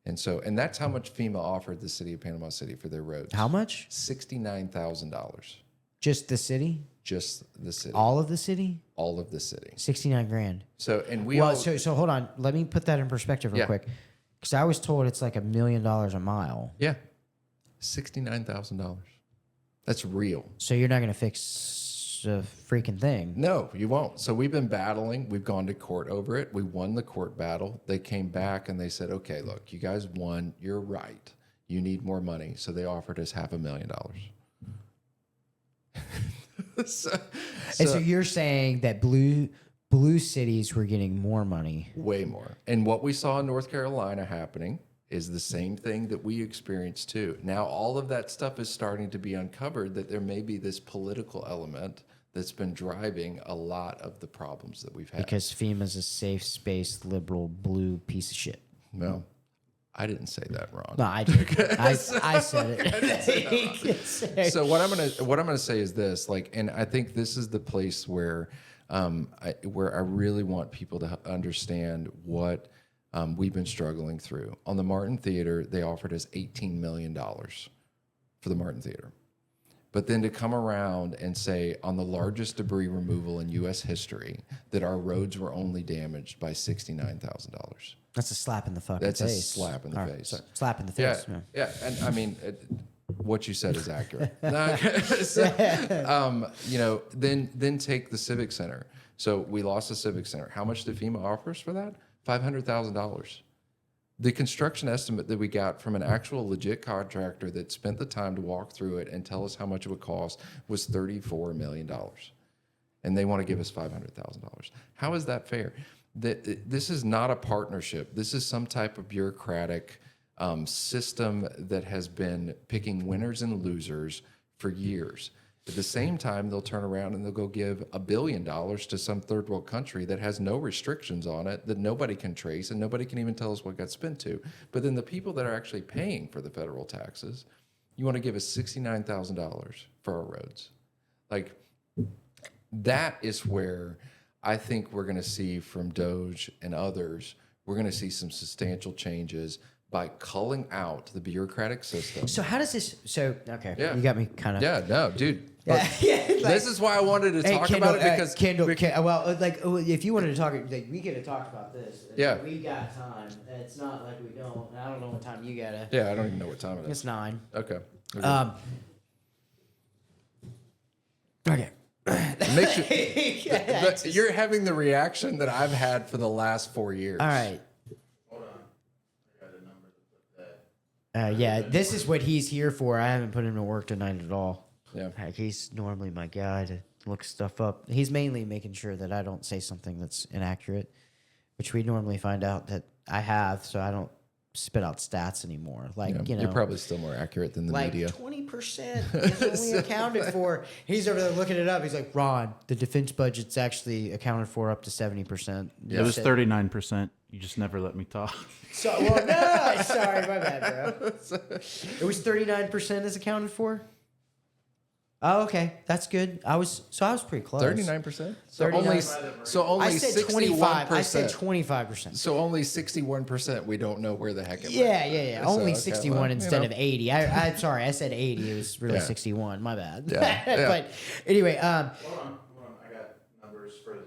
And that's how much FEMA offered the city of Panama City for their roads. How much? $69,000. Just the city? Just the city. All of the city? All of the city. 69 grand. So, and so hold on. Let me put that in perspective real quick. Because I was told it's like $1 million a mile. Yeah. $69,000. That's real. So you're not going to fix a freaking thing. No, you won't. So we've been battling. We've gone to court over it. We won the court battle. They came back and they said, okay, look, you guys won. You're right. You need more money. So they offered us $500,000. So you're saying that blue cities were getting more money? Way more. And what we saw in North Carolina happening is the same thing that we experienced too. Now all of that stuff is starting to be uncovered, that there may be this political element that's been driving a lot of the problems that we've had. Because FEMA's a safe space, liberal, blue piece of shit. No, I didn't say that wrong. No, I did. I said it. So what I'm gonna say is this, like, and I think this is the place where I really want people to understand what we've been struggling through. On the Martin Theater, they offered us $18 million for the Martin Theater. But then to come around and say on the largest debris removal in U.S. history that our roads were only damaged by $69,000. That's a slap in the fucking face. That's a slap in the face. Sorry. Slap in the face. Yeah. And I mean, what you said is accurate. Then take the Civic Center. So we lost the Civic Center. How much did FEMA offer us for that? $500,000. The construction estimate that we got from an actual legit contractor that spent the time to walk through it and tell us how much it would cost was $34 million. And they want to give us $500,000. How is that fair? This is not a partnership. This is some type of bureaucratic system that has been picking winners and losers for years. At the same time, they'll turn around and they'll go give $1 billion to some third world country that has no restrictions on it, that nobody can trace, and nobody can even tell us what got spent to. But then the people that are actually paying for the federal taxes, you want to give us $69,000 for our roads. Like, that is where I think we're going to see from Doge and others, we're going to see some substantial changes by culling out the bureaucratic system. So how does this? So okay, Yeah. you got me kind of. Yeah, no, dude. Yeah, This is why I wanted to talk Kendall, about it because well, like if you wanted to talk, like we could have talked about this. Yeah. we got time. It's not like we don't. I don't know what time you gotta. yeah, I don't even know what time it is. It's 9. Okay. Okay. It makes you, you're having the reaction that I've had for the last 4 years. All right. Hold on. I got a number to put that. Yeah, this is what he's here for. I haven't put him to work tonight at all. Yeah. Heck, he's normally my guy to look stuff up. He's mainly making sure that I don't say something that's inaccurate, which we normally find out that I have, so I don't spit out stats anymore. Like, Yeah, you know, you're probably still more accurate than the like media. 20% is only accounted for. He's over there looking it up. He's like, Ron, the defense budget's actually accounted for up to 70%. It was 39%. You just never let me talk. So, well, no, sorry, my bad, bro. It was 39% is accounted for? Oh, okay, that's good. I was pretty close. 39%. So 39. only I said 61%. 25. I said 25%. So only 61%. We don't know where the heck it Yeah. went. Only okay, 61 well, instead you of 80. I'm sorry. I said 80. It was really Yeah. 61. My bad. Yeah. But anyway, Hold on. I got numbers for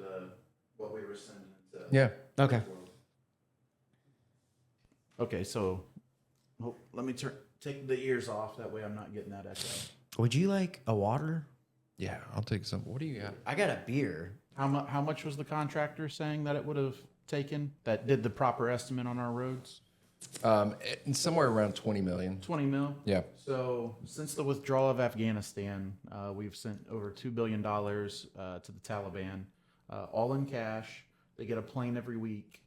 what we were sending to. Yeah. okay. Okay, so let me take the ears off. That way I'm not getting that echo. Would you like a water? Yeah, I'll take some. What do you got? I got a beer. How much was the contractor saying that it would have taken that did the proper estimate on our roads? Somewhere around 20 million. 20 mil. Yeah. So since the withdrawal of Afghanistan, we've sent over $2 billion to the Taliban, all in cash. They get a plane every week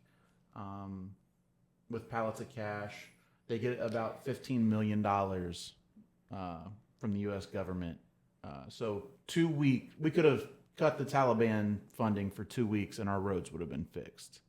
with pallets of cash. They get about $15 million from the U.S. government. So 2 weeks, we could have cut the Taliban funding for 2 weeks and our roads would have been fixed.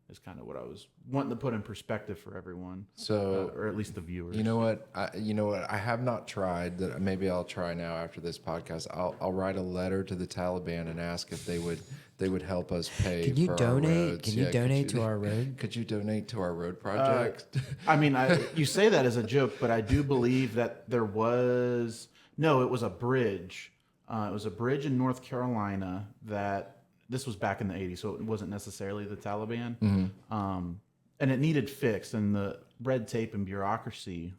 Is kind of what I was wanting to put in perspective for everyone. So, or at least the viewers. You know what? I have not tried that. Maybe I'll try now after this podcast. I'll write a letter to the Taliban and ask if they would help us pay. Can you for donate? Our roads. Can you donate to our road? Could you donate to our road project? I mean, you say that as a joke, but I do believe that it was a bridge. It was a bridge in North Carolina that. This was back in the 80s, so it wasn't necessarily the Taliban. Mm-hmm. And it needed fixed, and the red tape and bureaucracy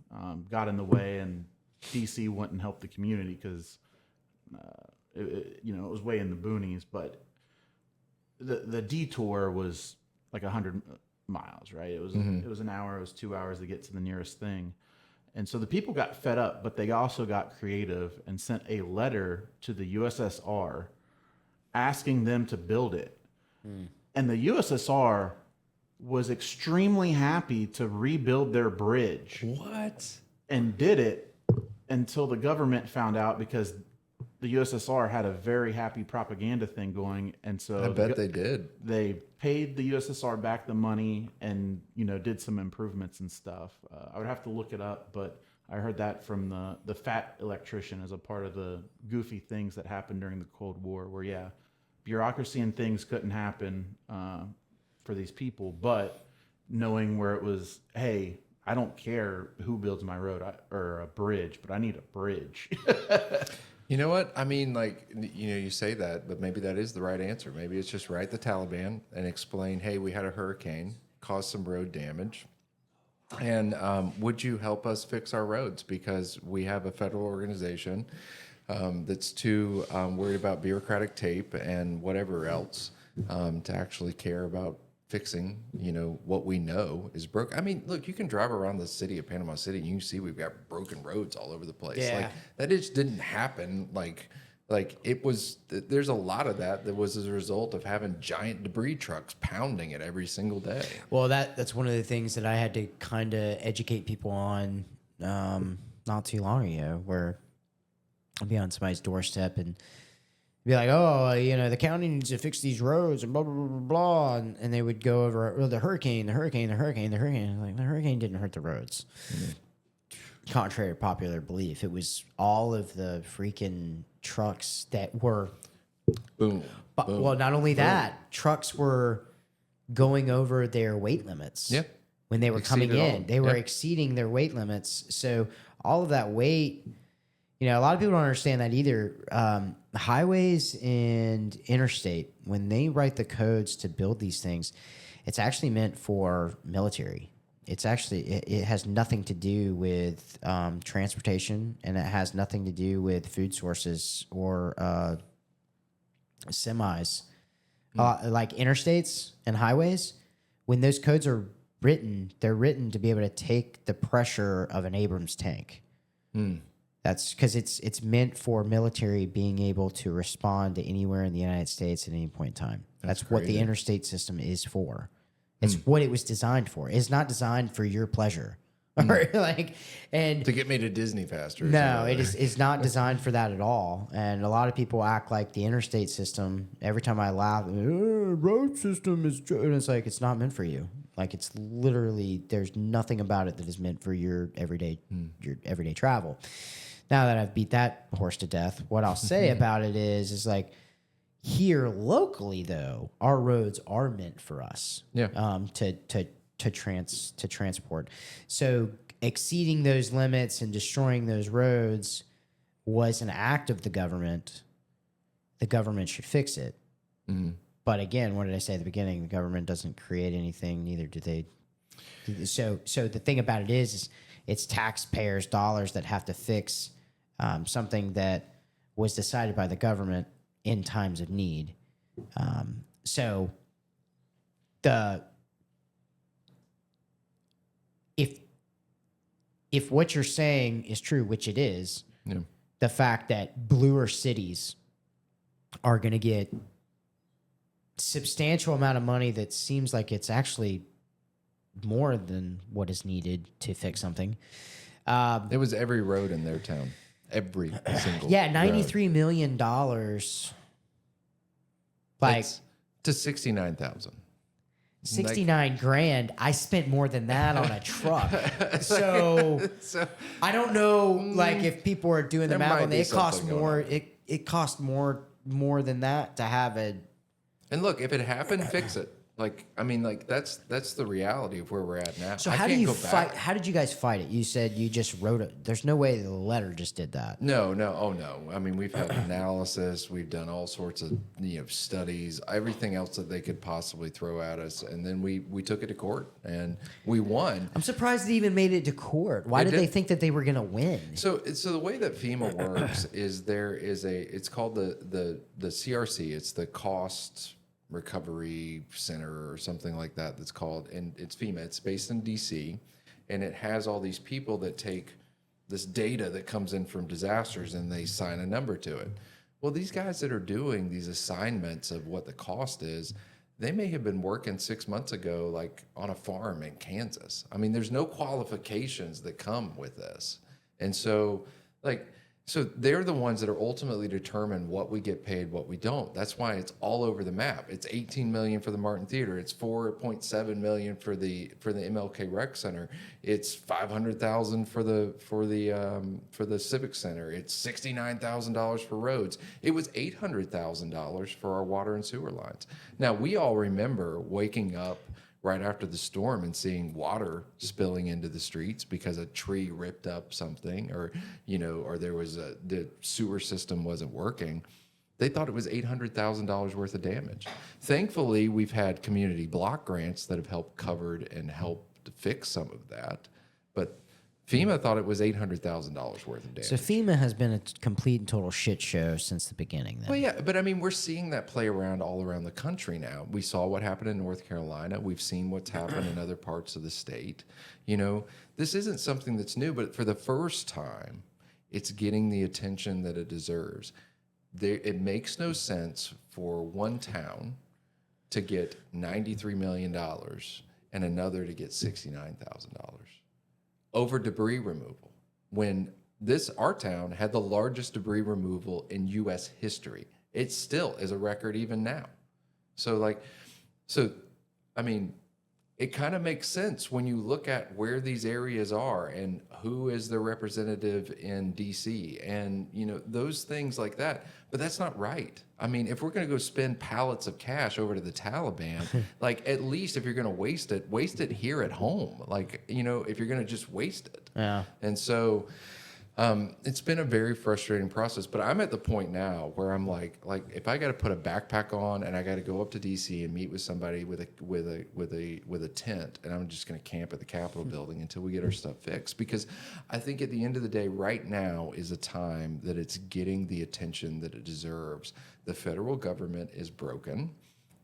got in the way, and DC went and helped the community because it was way in the boonies. But the detour was like 100 miles, right? It was an hour, it was 2 hours to get to the nearest thing. And so the people got fed up, but they also got creative and sent a letter to the USSR asking them to build it. And the USSR was extremely happy to rebuild their bridge. What? And did it until the government found out, because the USSR had a very happy propaganda thing going. And so I bet they did. They paid the USSR back the money and, did some improvements and stuff. I would have to look it up, but I heard that from the fat electrician as a part of the goofy things that happened during the Cold War, where, bureaucracy and things couldn't happen for these people, but knowing where it was, hey, I don't care who builds my road or a bridge, but I need a bridge. You know what? I mean, you say that, but maybe that is the right answer. Maybe it's just write the Taliban and explain, hey, we had a hurricane, caused some road damage. And would you help us fix our roads? Because we have a federal organization that's too worried about bureaucratic tape and whatever else to actually care about fixing, what we know is broke. I mean, look, you can drive around the city of Panama City and you can see we've got broken roads all over the place. Yeah. Like that just didn't happen. Like it was, there's a lot of that was as a result of having giant debris trucks pounding it every single day. Well, that's one of the things that I had to kind of educate people on not too long ago, where I'd be on somebody's doorstep and be like, oh, the county needs to fix these roads and blah, blah, blah, blah, blah. And they would go over, the hurricane. Like, the hurricane didn't hurt the roads. Mm-hmm. Contrary to popular belief, it was all of the freaking trucks that were... Boom. Boom. Well, not only that, trucks were going over their weight limits. Yeah. When they were coming in. They were Yeah. exceeding their weight limits. So all of that weight... a lot of people don't understand that either. Highways and interstate, when they write the codes to build these things, it's actually meant for military. It's actually, it has nothing to do with transportation, and it has nothing to do with food sources or semis. Like interstates and highways, when those codes are written, they're written to be able to take the pressure of an Abrams tank. That's because it's meant for military being able to respond to anywhere in the United States at any point in time. That's what the interstate system is for. It's what it was designed for. It's not designed for your pleasure. And to get me to Disney faster. No, it's not designed for that at all. And a lot of people act like the interstate system, every time I laugh, road system is, and it's like, it's not meant for you. Like, it's literally, there's nothing about it that is meant for your everyday travel. Now that I've beat that horse to death, what I'll say about it is like, here locally though, our roads are meant for us. Yeah. To transport. So exceeding those limits and destroying those roads was an act of the government. The government should fix it. Mm-hmm. But again, what did I say at the beginning? The government doesn't create anything, neither do they. So the thing about it is it's taxpayers' dollars that have to fix something that was decided by the government in times of need. If what you're saying is true, which it is, the fact that bluer cities are going to get substantial amount of money that seems like it's actually more than what is needed to fix something. It was every road in their town. Every single $93 million. Like to 69,000. 69 grand. I spent more than that on a truck. So I don't know, like, if people are doing the math on it, it costs more. It costs more than that to have a. And look, if it happened, fix it. That's the reality of where we're at now. So how do you fight? How did you guys fight it? You said you just wrote it. There's no way the letter just did that. No. Oh no. I mean, we've had analysis. We've done all sorts of studies, everything else that they could possibly throw at us, and then we took it to court and we won. I'm surprised they even made it to court. Why did they think that they were going to win? So the way that FEMA works is there is it's called the CRC. It's the Cost Recovery Center or something like that, that's called, and it's FEMA. It's based in DC, and it has all these people that take this data that comes in from disasters and they sign a number to it. Well, these guys that are doing these assignments of what the cost is, they may have been working 6 months ago, like on a farm in Kansas. I mean, there's no qualifications that come with this. And so they're the ones that are ultimately determine what we get paid, what we don't. That's why it's all over the map. It's $18 million for the Martin Theater. It's $4.7 million for the MLK Rec Center. It's $500,000 for the Civic Center. It's $69,000 for roads. It was $800,000 for our water and sewer lines. Now, we all remember waking up right after the storm and seeing water spilling into the streets because a tree ripped up something, or there was the sewer system wasn't working. They thought it was $800,000 worth of damage. Thankfully, we've had community block grants that have helped covered and helped fix some of that. But FEMA thought it was $800,000 worth of damage. So FEMA has been a complete and total shit show since the beginning. Then. Well, yeah, but I mean, we're seeing that play around all around the country now. We saw what happened in North Carolina. We've seen what's happened in other parts of the state. You know, this isn't something that's new, but for the first time, it's getting the attention that it deserves. It makes no sense for one town to get $93 million and another to get $69,000 over debris removal, when our town had the largest debris removal in U.S. history. It still is a record even now. So I mean, it kind of makes sense when you look at where these areas are and who is the representative in D.C. and, you know, those things like that. But that's not right. I mean, if we're going to go spend pallets of cash over to the Taliban, like, at least if you're going to waste it here at home. Like, you know, if you're going to just waste it. Yeah. And so it's been a very frustrating process, but I'm at the point now where I'm like if I got to put a backpack on and I got to go up to DC and meet with somebody with a tent, and I'm just going to camp at the Capitol building until we get our stuff fixed, because I think at the end of the day, right now is a time that it's getting the attention that it deserves. The federal government is broken.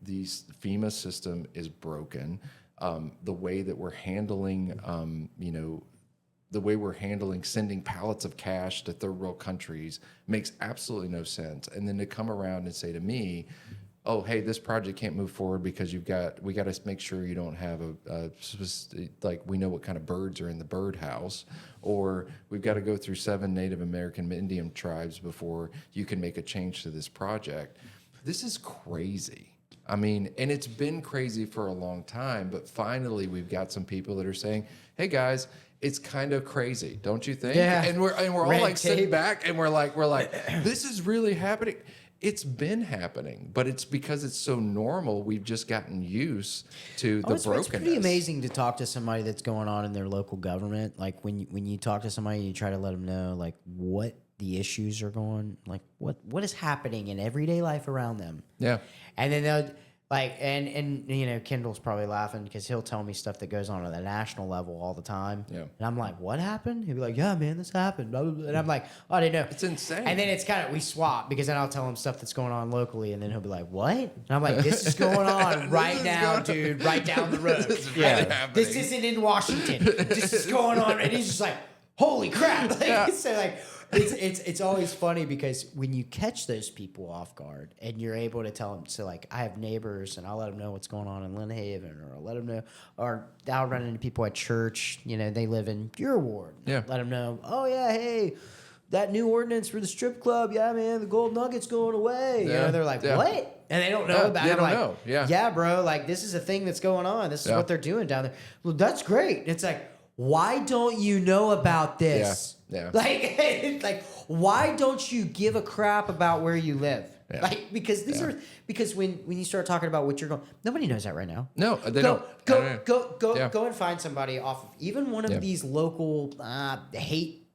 The FEMA system is broken. The way that we're handling, the way we're handling sending pallets of cash to third world countries makes absolutely no sense. And then to come around and say to me, oh, hey, this project can't move forward because we got to make sure you don't have we know what kind of birds are in the birdhouse, or we've got to go through 7 Native American Indian tribes before you can make a change to this project. This is crazy. I mean, and it's been crazy for a long time, but finally we've got some people that are saying, hey guys, it's kind of crazy, don't you think? Yeah. And we're all Red like sitting tape. back and we're like, this is really happening. It's been happening, but it's because it's so normal. We've just gotten used to the brokenness. It's pretty amazing to talk to somebody that's going on in their local government. Like when you talk to somebody and you try to let them know like what the issues are going, like what is happening in everyday life around them. Yeah. And then they'll like, and you know, Kendall's probably laughing because he'll tell me stuff that goes on at the national level all the time. Yeah. And I'm like, what happened? He'll be like, yeah, man, this happened. Blah, blah, blah. And I'm like, oh, I didn't know. It's insane. And then it's kind of, we swap because then I'll tell him stuff that's going on locally. And then he'll be like, what? And I'm like, this is going on right now, dude, right down the road. This isn't in Washington. This is going on. And he's just like, holy crap. Like, so like, it's always funny because when you catch those people off guard and you're able to tell them, so like I have neighbors and I'll let them know what's going on in Lynn Haven, or I'll let them know, or I'll run into people at church, you know, they live in your ward. Yeah. Let them know, oh yeah, hey, that new ordinance for the strip club, yeah, man, the gold nugget's going away. Yeah. You know, they're like, what? And they don't know about it. They don't like, know. Yeah. Yeah, bro, like this is a thing that's going on. This is what they're doing down there. Well, that's great. And it's like, why don't you know about this? Yeah. Like, why don't you give a crap about where you live? Yeah. Like, because these are, because when you start talking about what you're going, nobody knows that right now. No, they don't. Go And find somebody off of even one of these local hate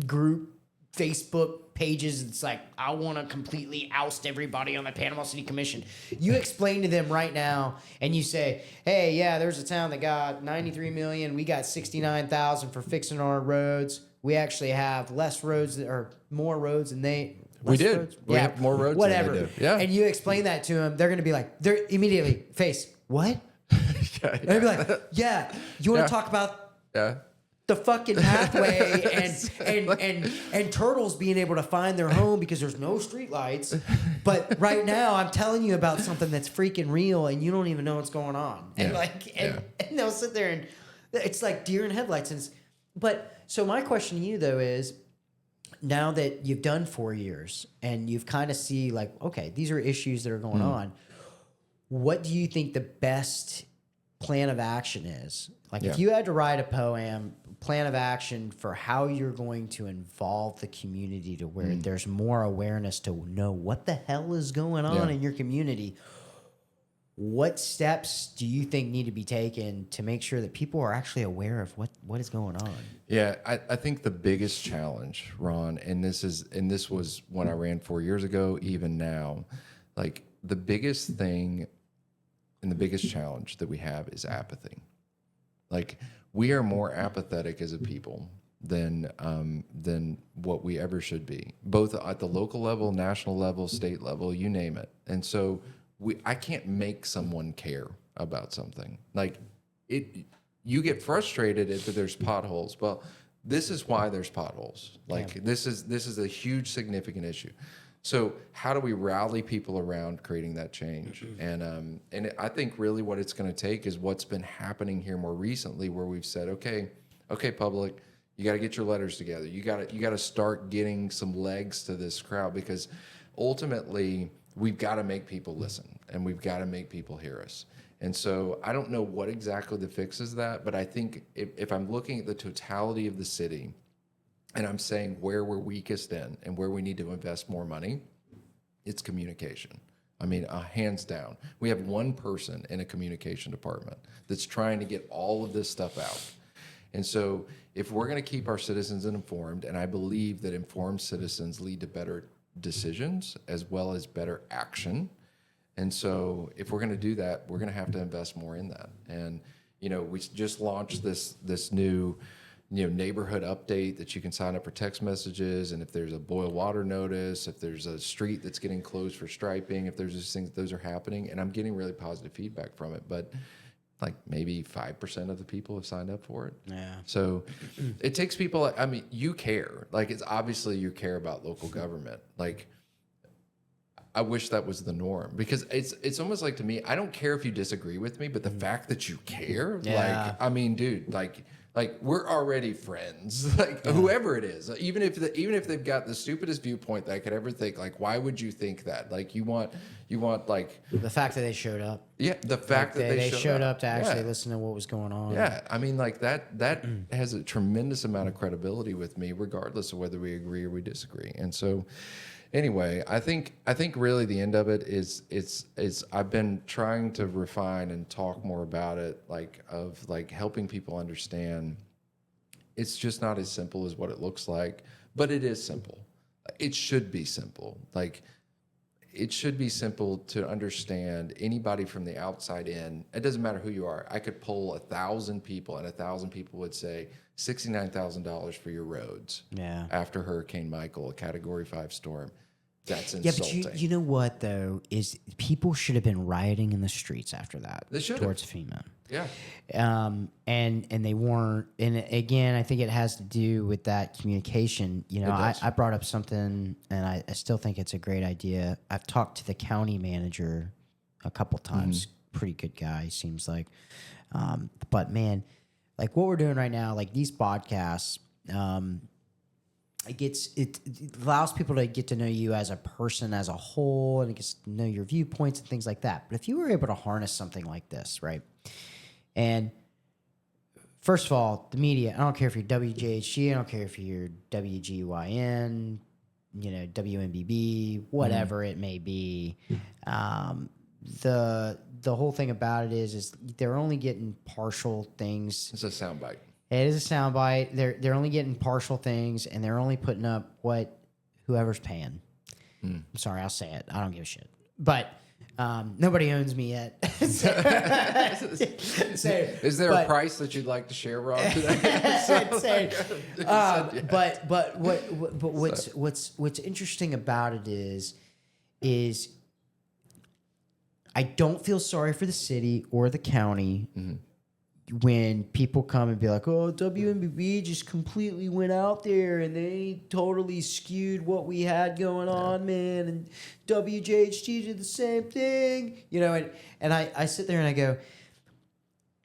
group Facebook pages. It's like, I want to completely oust everybody on the Panama City Commission. You explain to them right now and you say, hey, yeah, there's a town that got 93 million. We got 69,000 for fixing our roads. We actually have less roads or more roads than they. We did. Roads? We have more roads whatever. than they do. Yeah. And you explain that to them, they're going to be like, they're immediately face, what? And they'll be like, yeah, you want to talk about the fucking pathway and turtles being able to find their home because there's no street lights. But right now I'm telling you about something that's freaking real and you don't even know what's going on. And and they'll sit there and it's like deer in headlights. But so my question to you though is, now that you've done 4 years and you've kind of see like, okay, these are issues that are going on. What do you think the best plan of action is? Like if you had to write a plan of action for how you're going to involve the community to where there's more awareness to know what the hell is going on in your community, what steps do you think need to be taken to make sure that people are actually aware of what is going on? Yeah, I think the biggest challenge, Ron, and this was when I ran 4 years ago, even now, like the biggest thing and the biggest challenge that we have is apathy. Like we are more apathetic as a people than what we ever should be, both at the local level, national level, state level, you name it. And so I can't make someone care about something. Like you get frustrated if there's potholes. Well, this is why there's potholes. Like this is a huge significant issue. So how do we rally people around creating that change? And I think really what it's going to take is what's been happening here more recently, where we've said, okay, public, you got to get your letters together. You got to start getting some legs to this crowd, because ultimately we've got to make people listen and we've got to make people hear us. And so I don't know what exactly the fix is that, but I think if I'm looking at the totality of the city and I'm saying where we're weakest in and where we need to invest more money, it's communication. I mean, hands down. We have one person in a communication department that's trying to get all of this stuff out. And so if we're going to keep our citizens informed, and I believe that informed citizens lead to better decisions as well as better action. And so if we're going to do that, we're going to have to invest more in that. And, we just launched this new, neighborhood update that you can sign up for text messages. And if there's a boil water notice, if there's a street that's getting closed for striping, if there's these things, those are happening. And I'm getting really positive feedback from it. But like maybe 5% of the people have signed up for it. Yeah. So it takes people, I mean, you care. Like, it's obviously you care about local government. Like, I wish that was the norm, because it's almost like, to me, I don't care if you disagree with me, but the fact that you care, like, I mean, dude, like we're already friends, like whoever it is, even if they've got the stupidest viewpoint that I could ever think, like, why would you think that? Like, you want like the fact that they showed up. Yeah. The fact that they showed up to actually listen to what was going on. Yeah. I mean, like that has a tremendous amount of credibility with me, regardless of whether we agree or we disagree. And so, anyway, I think really the end of it is I've been trying to refine and talk more about it, like helping people understand it's just not as simple as what it looks like, but it is simple. It should be simple. Like, it should be simple to understand. Anybody from the outside in, it doesn't matter who you are. I could poll 1,000 people, and 1,000 people would say $69,000 for your roads. Yeah. After Hurricane Michael, a Category 5 storm. That's insulting. Yeah, but you know what, though, is people should have been rioting in the streets after that. They should towards FEMA. Yeah. And they weren't. And again, I think it has to do with that communication. I brought up something, and I still think it's a great idea. I've talked to the county manager a couple times. Pretty good guy, seems like. But man, like what we're doing right now, like these podcasts, it allows people to get to know you as a person as a whole, and it gets to know your viewpoints and things like that. But if you were able to harness something like this, right? And first of all, the media, I don't care if you're WJHG, I don't care if you're WGYN, WMBB, whatever it may be. The whole thing about it is they're only getting partial things. It's a soundbite. It is a soundbite. They're only getting partial things, and they're only putting up what whoever's paying. I'm sorry, I'll say it. I don't give a shit. But nobody owns me yet. Is there a price that you'd like to share, Rob, today? But what's interesting about it is I don't feel sorry for the city or the county. When people come and be like, oh, WMBB just completely went out there and they totally skewed what we had going on, man. And WJHG did the same thing, and I sit there and I go,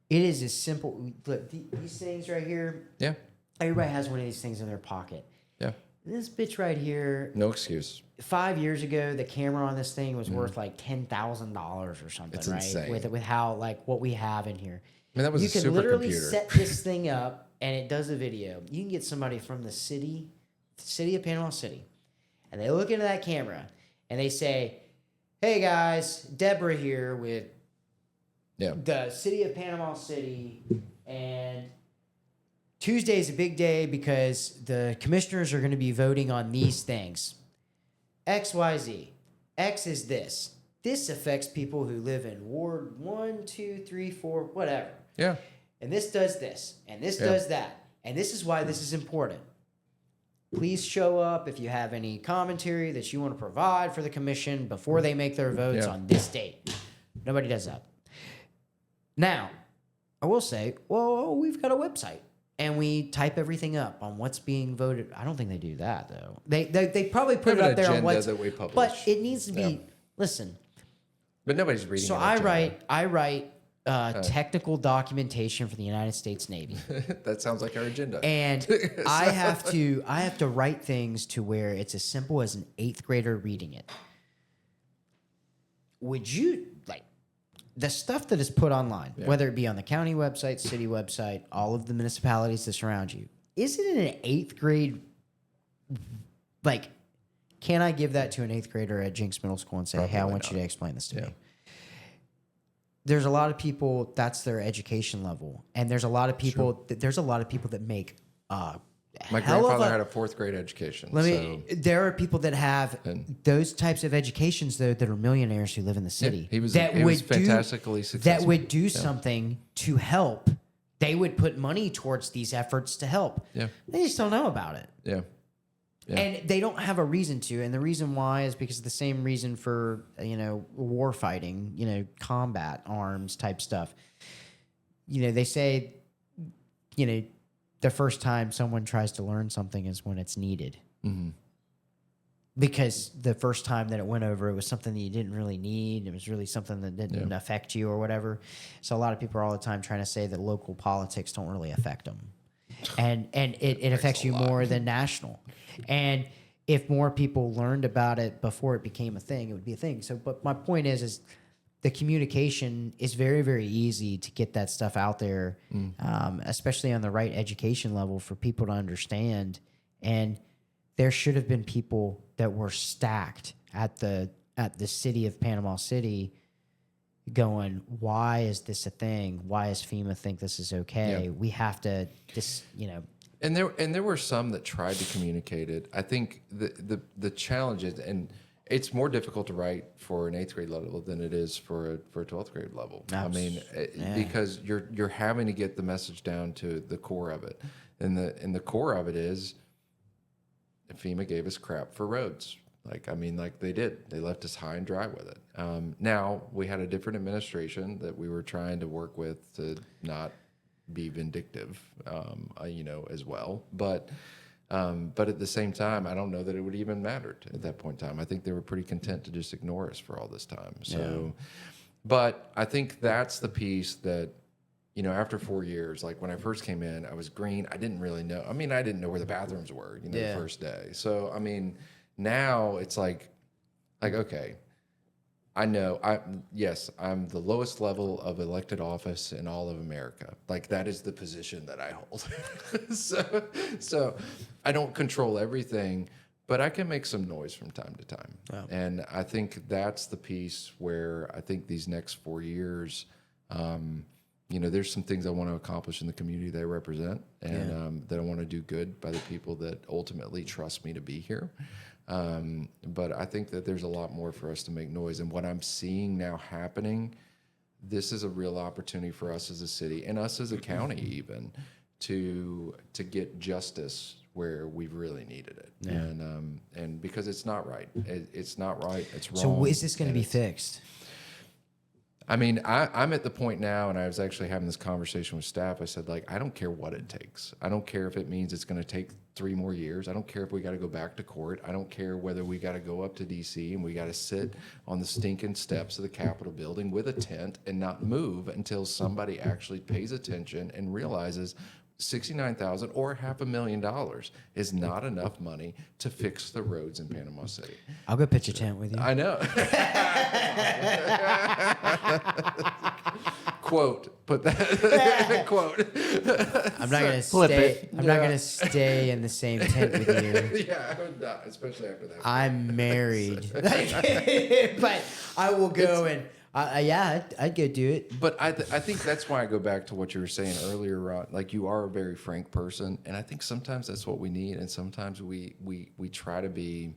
it is as simple. Look, these things right here. Yeah. Everybody has one of these things in their pocket. Yeah. This bitch right here. No excuse. 5 years ago, the camera on this thing was worth like $10,000 or something, it's right? Insane. With how, like, what we have in here. I mean, that was you a can supercomputer. literally set this thing up and it does a video. You can get somebody from the city of Panama City, and they look into that camera and they say, hey guys, Deborah here with the city of Panama City, and Tuesday's a big day because the commissioners are going to be voting on these things. XYZ. X is this. This affects people who live in Ward 1, 2, 3, 4, whatever. Yeah. And this does this, and this does that. And this is why this is important. Please show up if you have any commentary that you want to provide for the commission before they make their votes on this date. Nobody does that. Now, I will say, well, we've got a website and we type everything up on what's being voted. I don't think they do that though. They probably put it up there on what's, that we publish. but it needs to be. Listen. But nobody's reading. So I write technical documentation for the United States Navy. That sounds like our agenda. And I have to write things to where it's as simple as an 8th grader reading it. Would you like the stuff that is put online, whether it be on the county website, city website, all of the municipalities that surround you? Is it in an 8th grade? Like, can I give that to an 8th grader at Jinx Middle School and say, "Hey, I want you to explain this to me"? There's a lot of people that's their education level, and there's a lot of people. There's a lot of people that make. My grandfather had a 4th grade education. There are people that have those types of educations though that are millionaires who live in the city. He was fantastically successful. That would do something to help. They would put money towards these efforts to help. Yeah, they just don't know about it. Yeah. And they don't have a reason to. And the reason why is because of the same reason for, war fighting, combat arms type stuff. They say, the first time someone tries to learn something is when it's needed. Mm-hmm. Because the first time that it went over, it was something that you didn't really need. It was really something that didn't affect you or whatever. So a lot of people are all the time trying to say that local politics don't really affect them. And it affects you more than national. And if more people learned about it before it became a thing, it would be a thing. So, but my point is the communication is very, very easy to get that stuff out there, especially on the right education level for people to understand. And there should have been people that were stacked at the city of Panama City going, why is this a thing? Why does FEMA think this is okay? Yeah. We have to And there were some that tried to communicate it. I think the challenge is, and it's more difficult to write for an 8th grade level than it is for a 12th grade level. Because you're having to get the message down to the core of it, and the core of it is FEMA gave us crap for roads. Like they did. They left us high and dry with it. Now we had a different administration that we were trying to work with to not be vindictive, as well. But at the same time, I don't know that it would even mattered at that point in time. I think they were pretty content to just ignore us for all this time. So, but I think that's the piece that, after 4 years, like when I first came in, I was green. I didn't really know. I didn't know where the bathrooms were, the first day. So, now it's like, okay, I know I'm the lowest level of elected office in all of America. Like that is the position that I hold. so I don't control everything, but I can make some noise from time to time. Wow. And I think that's the piece where I think these next 4 years, there's some things I want to accomplish in the community that I represent, and that I want to do good by the people that ultimately trust me to be here. But I think that there's a lot more for us to make noise. And what I'm seeing now happening, this is a real opportunity for us as a city and us as a county even to get justice where we've really needed it. Yeah. And because it's not right. It's not right. It's wrong. So is this going to be fixed? I'm at the point now, and I was actually having this conversation with staff. I said, I don't care what it takes. I don't care if it means it's going to take 3 more years. I don't care if we got to go back to court. I don't care whether we got to go up to D.C. and we got to sit on the stinking steps of the Capitol building with a tent and not move until somebody actually pays attention and realizes $69,000 or $500,000 is not enough money to fix the roads in Panama City. I'll go pitch a tent with you. I know. Quote. Put that quote. I'm not gonna stay. I'm not gonna stay in the same tent with you. Yeah, I would not, especially after that. I'm married, but I will go I'd go do it. But I think that's why I go back to what you were saying earlier, Ron. Like you are a very frank person, and I think sometimes that's what we need, and sometimes we try to be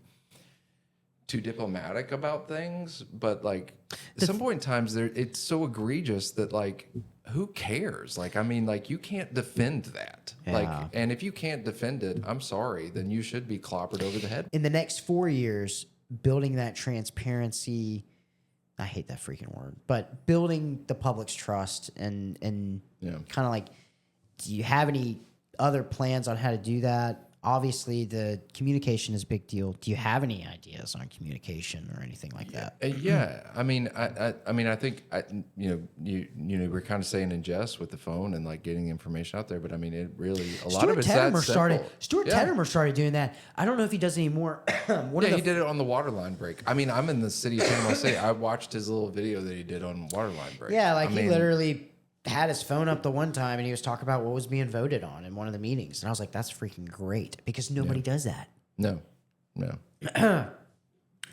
too diplomatic about things, but like at some point in times it's so egregious that like who cares? Like, I mean, like, you can't defend that. Yeah. Like, and if you can't defend it, I'm sorry, then you should be clobbered over the head. In the next 4 years, building that transparency, I hate that freaking word, but building the public's trust and kind of like, do you have any other plans on how to do that? Obviously, the communication is a big deal. Do you have any ideas on communication or anything like that? Yeah, I mean, I think, you know, we're kind of saying in jest with the phone and like getting information out there, but I mean, it really lot of it's that simple. Stuart Teddemer started doing that. I don't know if he does it anymore. He did it on the waterline break. I mean, I'm in the city of Panama City. I watched his little video that he did on waterline break. Yeah, like he literally had his phone up the one time and he was talking about what was being voted on in one of the meetings. And I was like, that's freaking great because nobody does that. No.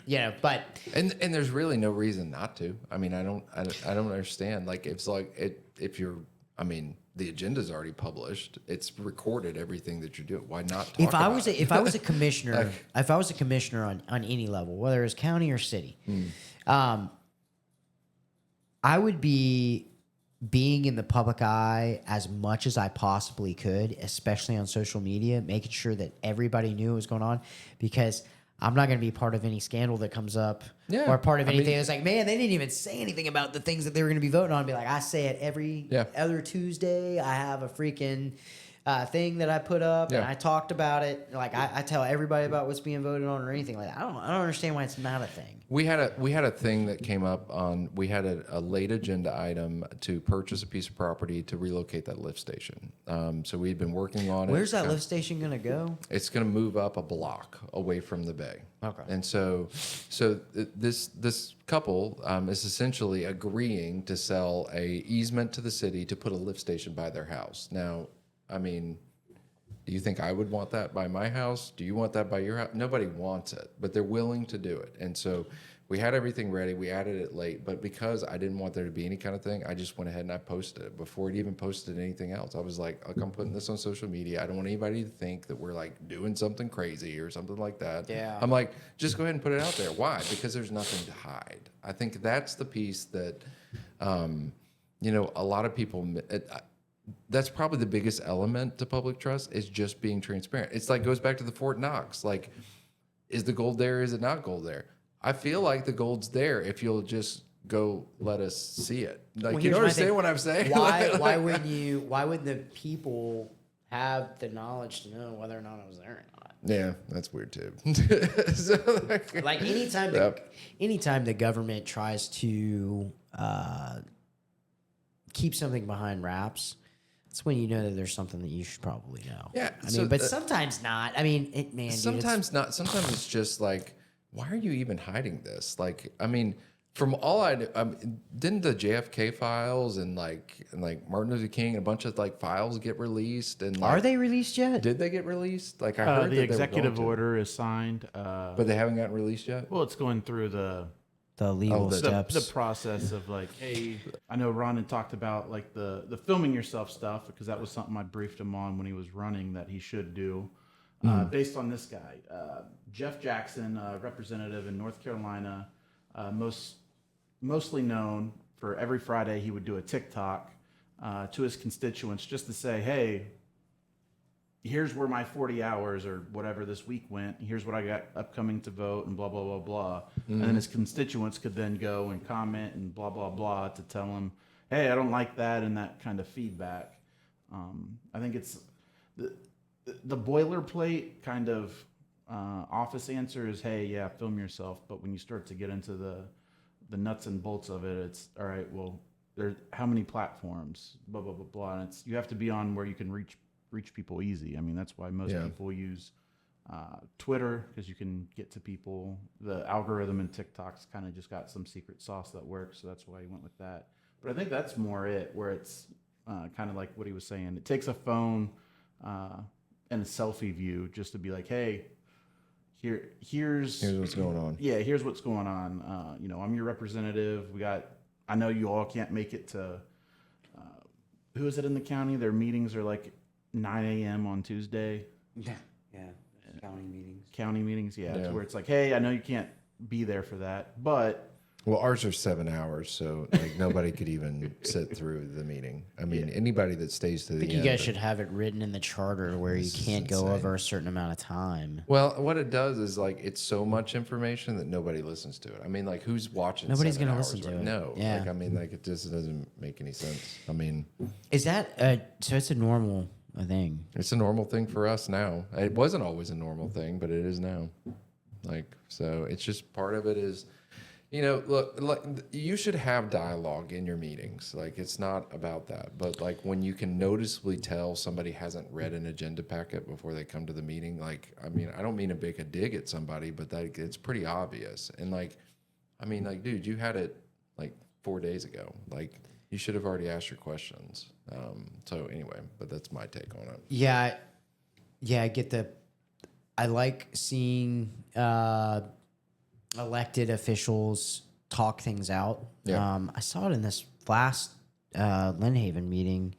Yeah, but and there's really no reason not to. I mean, I don't understand. Like, it's like if you're, I mean, the agenda's already published. It's recorded everything that you're doing. Why not talk if I was a commissioner, if I was a commissioner on any level, whether it's county or city, I would be being in the public eye as much as I possibly could, especially on social media, making sure that everybody knew what was going on, because I'm not going to be part of any scandal that comes up or part of anything. It's like, man, they didn't even say anything about the things that they were going to be voting on. Be like, I say it every other Tuesday. I have a freaking thing that I put up and I talked about it. Like I tell everybody about what's being voted on or anything like that. I don't understand why it's not a thing. We had a thing that came up on. We had a late agenda item to purchase a piece of property to relocate that lift station. So we'd been working on it. Where's that lift station going to go? It's going to move up a block away from the bay. Okay. And so this couple is essentially agreeing to sell a easement to the city to put a lift station by their house. Now, I mean, do you think I would want that by my house? Do you want that by your house? Nobody wants it, but they're willing to do it. And so we had everything ready. We added it late, but because I didn't want there to be any kind of thing, I just went ahead and I posted it before it even posted anything else. I was like, I'm putting this on social media. I don't want anybody to think that we're like doing something crazy or something like that. Yeah. I'm like, just go ahead and put it out there. Why? Because there's nothing to hide. I think that's the piece that, you know, a lot of people, that's probably the biggest element to public trust is just being transparent. It's like, goes back to the Fort Knox. Like, is the gold there? Is it not gold there? I feel like the gold's there if you'll just go let us see it. Like, well, you understand what I'm saying? Why wouldn't the people have the knowledge to know whether or not it was there or not? Yeah, that's weird too. Like anytime the government tries to keep something behind wraps, that's when you know that there's something that you should probably know. Yeah, I mean, but sometimes not. I mean, sometimes not. Sometimes it's just like, why are you even hiding this? Like, I mean, from all didn't the JFK files and like Martin Luther King and a bunch of like files get released? And like, are they released yet? Did they get released? Like, I heard the executive order is signed, but they haven't gotten released yet. Well, it's going through the legal steps, the process of like, hey, I know Ron had talked about like the filming yourself stuff, because that was something I briefed him on when he was running that he should do. Based on this guy, Jeff Jackson, representative in North Carolina, mostly known for every Friday he would do a TikTok to his constituents just to say, hey, here's where my 40 hours or whatever this week went. Here's what I got upcoming to vote and blah, blah, blah, blah. And then his constituents could then go and comment and blah, blah, blah to tell him, hey, I don't like that, and that kind of feedback. I think it's the boilerplate kind of office answer is, hey, yeah, film yourself. But when you start to get into the nuts and bolts of it, it's all right, well, there's how many platforms, blah, blah, blah, blah. And it's, you have to be on where you can reach people easy. I mean, that's why most people use Twitter, because you can get to people. The algorithm in TikTok's kind of just got some secret sauce that works, so that's why he went with that. But I think that's more it, where it's kind of like what he was saying. It takes a phone and a selfie view just to be like, hey, here's what's going on. Yeah, here's what's going on. You know, I'm your representative. I know you all can't make it to, who is it in the county? Their meetings are like 9 a.m. on Tuesday. Yeah. County meetings. Yeah. Where it's like, hey, I know you can't be there for that, but Well, ours are 7 hours, so like nobody could even sit through the meeting. I mean, anybody that stays to the I think end. you guys should have it written in the charter where you This is can't go insane. over a certain amount of time. Well, what it does is like it's so much information that nobody listens to it. I mean, like who's watching? Nobody's 7 gonna hours, listen to right? it. No, Yeah. like I mean, like it just doesn't make any sense. I mean, Is that so? It's a normal thing. it's a normal thing for us now. It wasn't always a normal thing, but it is now. Like so, it's just part of it is. You know, look, like you should have dialogue in your meetings. Like it's not about that, but like when you can noticeably tell somebody hasn't read an agenda packet before they come to the meeting. Like, I mean, I don't mean to make a dig at somebody, but that it's pretty obvious. And like, I mean, like, dude, you had it like 4 days ago. Like, you should have already asked your questions. So anyway, but that's my take on it. Yeah, I get the. I like seeing elected officials talk things out. Yeah. I saw it in this last Lynnhaven meeting.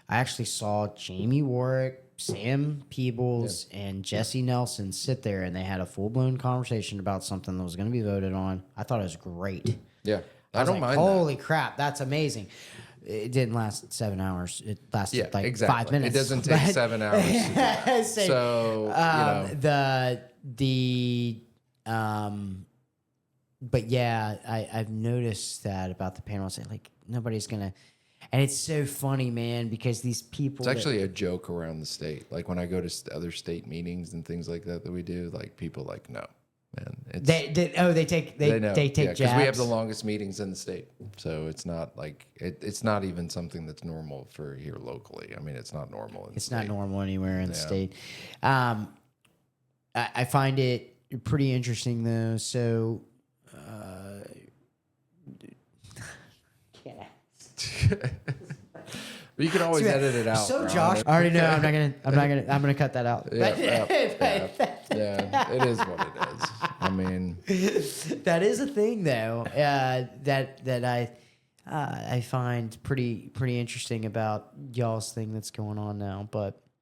I actually saw Jamie Warwick, Sam Peebles, and Jesse Nelson sit there, and they had a full-blown conversation about something that was going to be voted on. I thought it was great. Yeah, I don't like, mind. holy crap, that's amazing. It didn't last 7 hours. It lasted like exactly. 5 minutes. It doesn't take But- 7 hours. To do that. So but yeah, I've noticed that about the panel. Say like nobody's gonna, and it's so funny, man, because these people. It's actually a joke around the state. Like when I go to other state meetings and things like that we do, like people like no, man. It's, they take know. jabs because we have the longest meetings in the state, so it's not like it's not even something that's normal for here locally. I mean, it's not normal. In It's the not state. normal anywhere in the state. I find it pretty interesting though. So. But you can always edit it out. So Ron. Josh, I already know. I'm gonna cut that out. Yeah, it is what it is. I mean, That is a thing though. That I find pretty interesting about y'all's thing that's going on now. But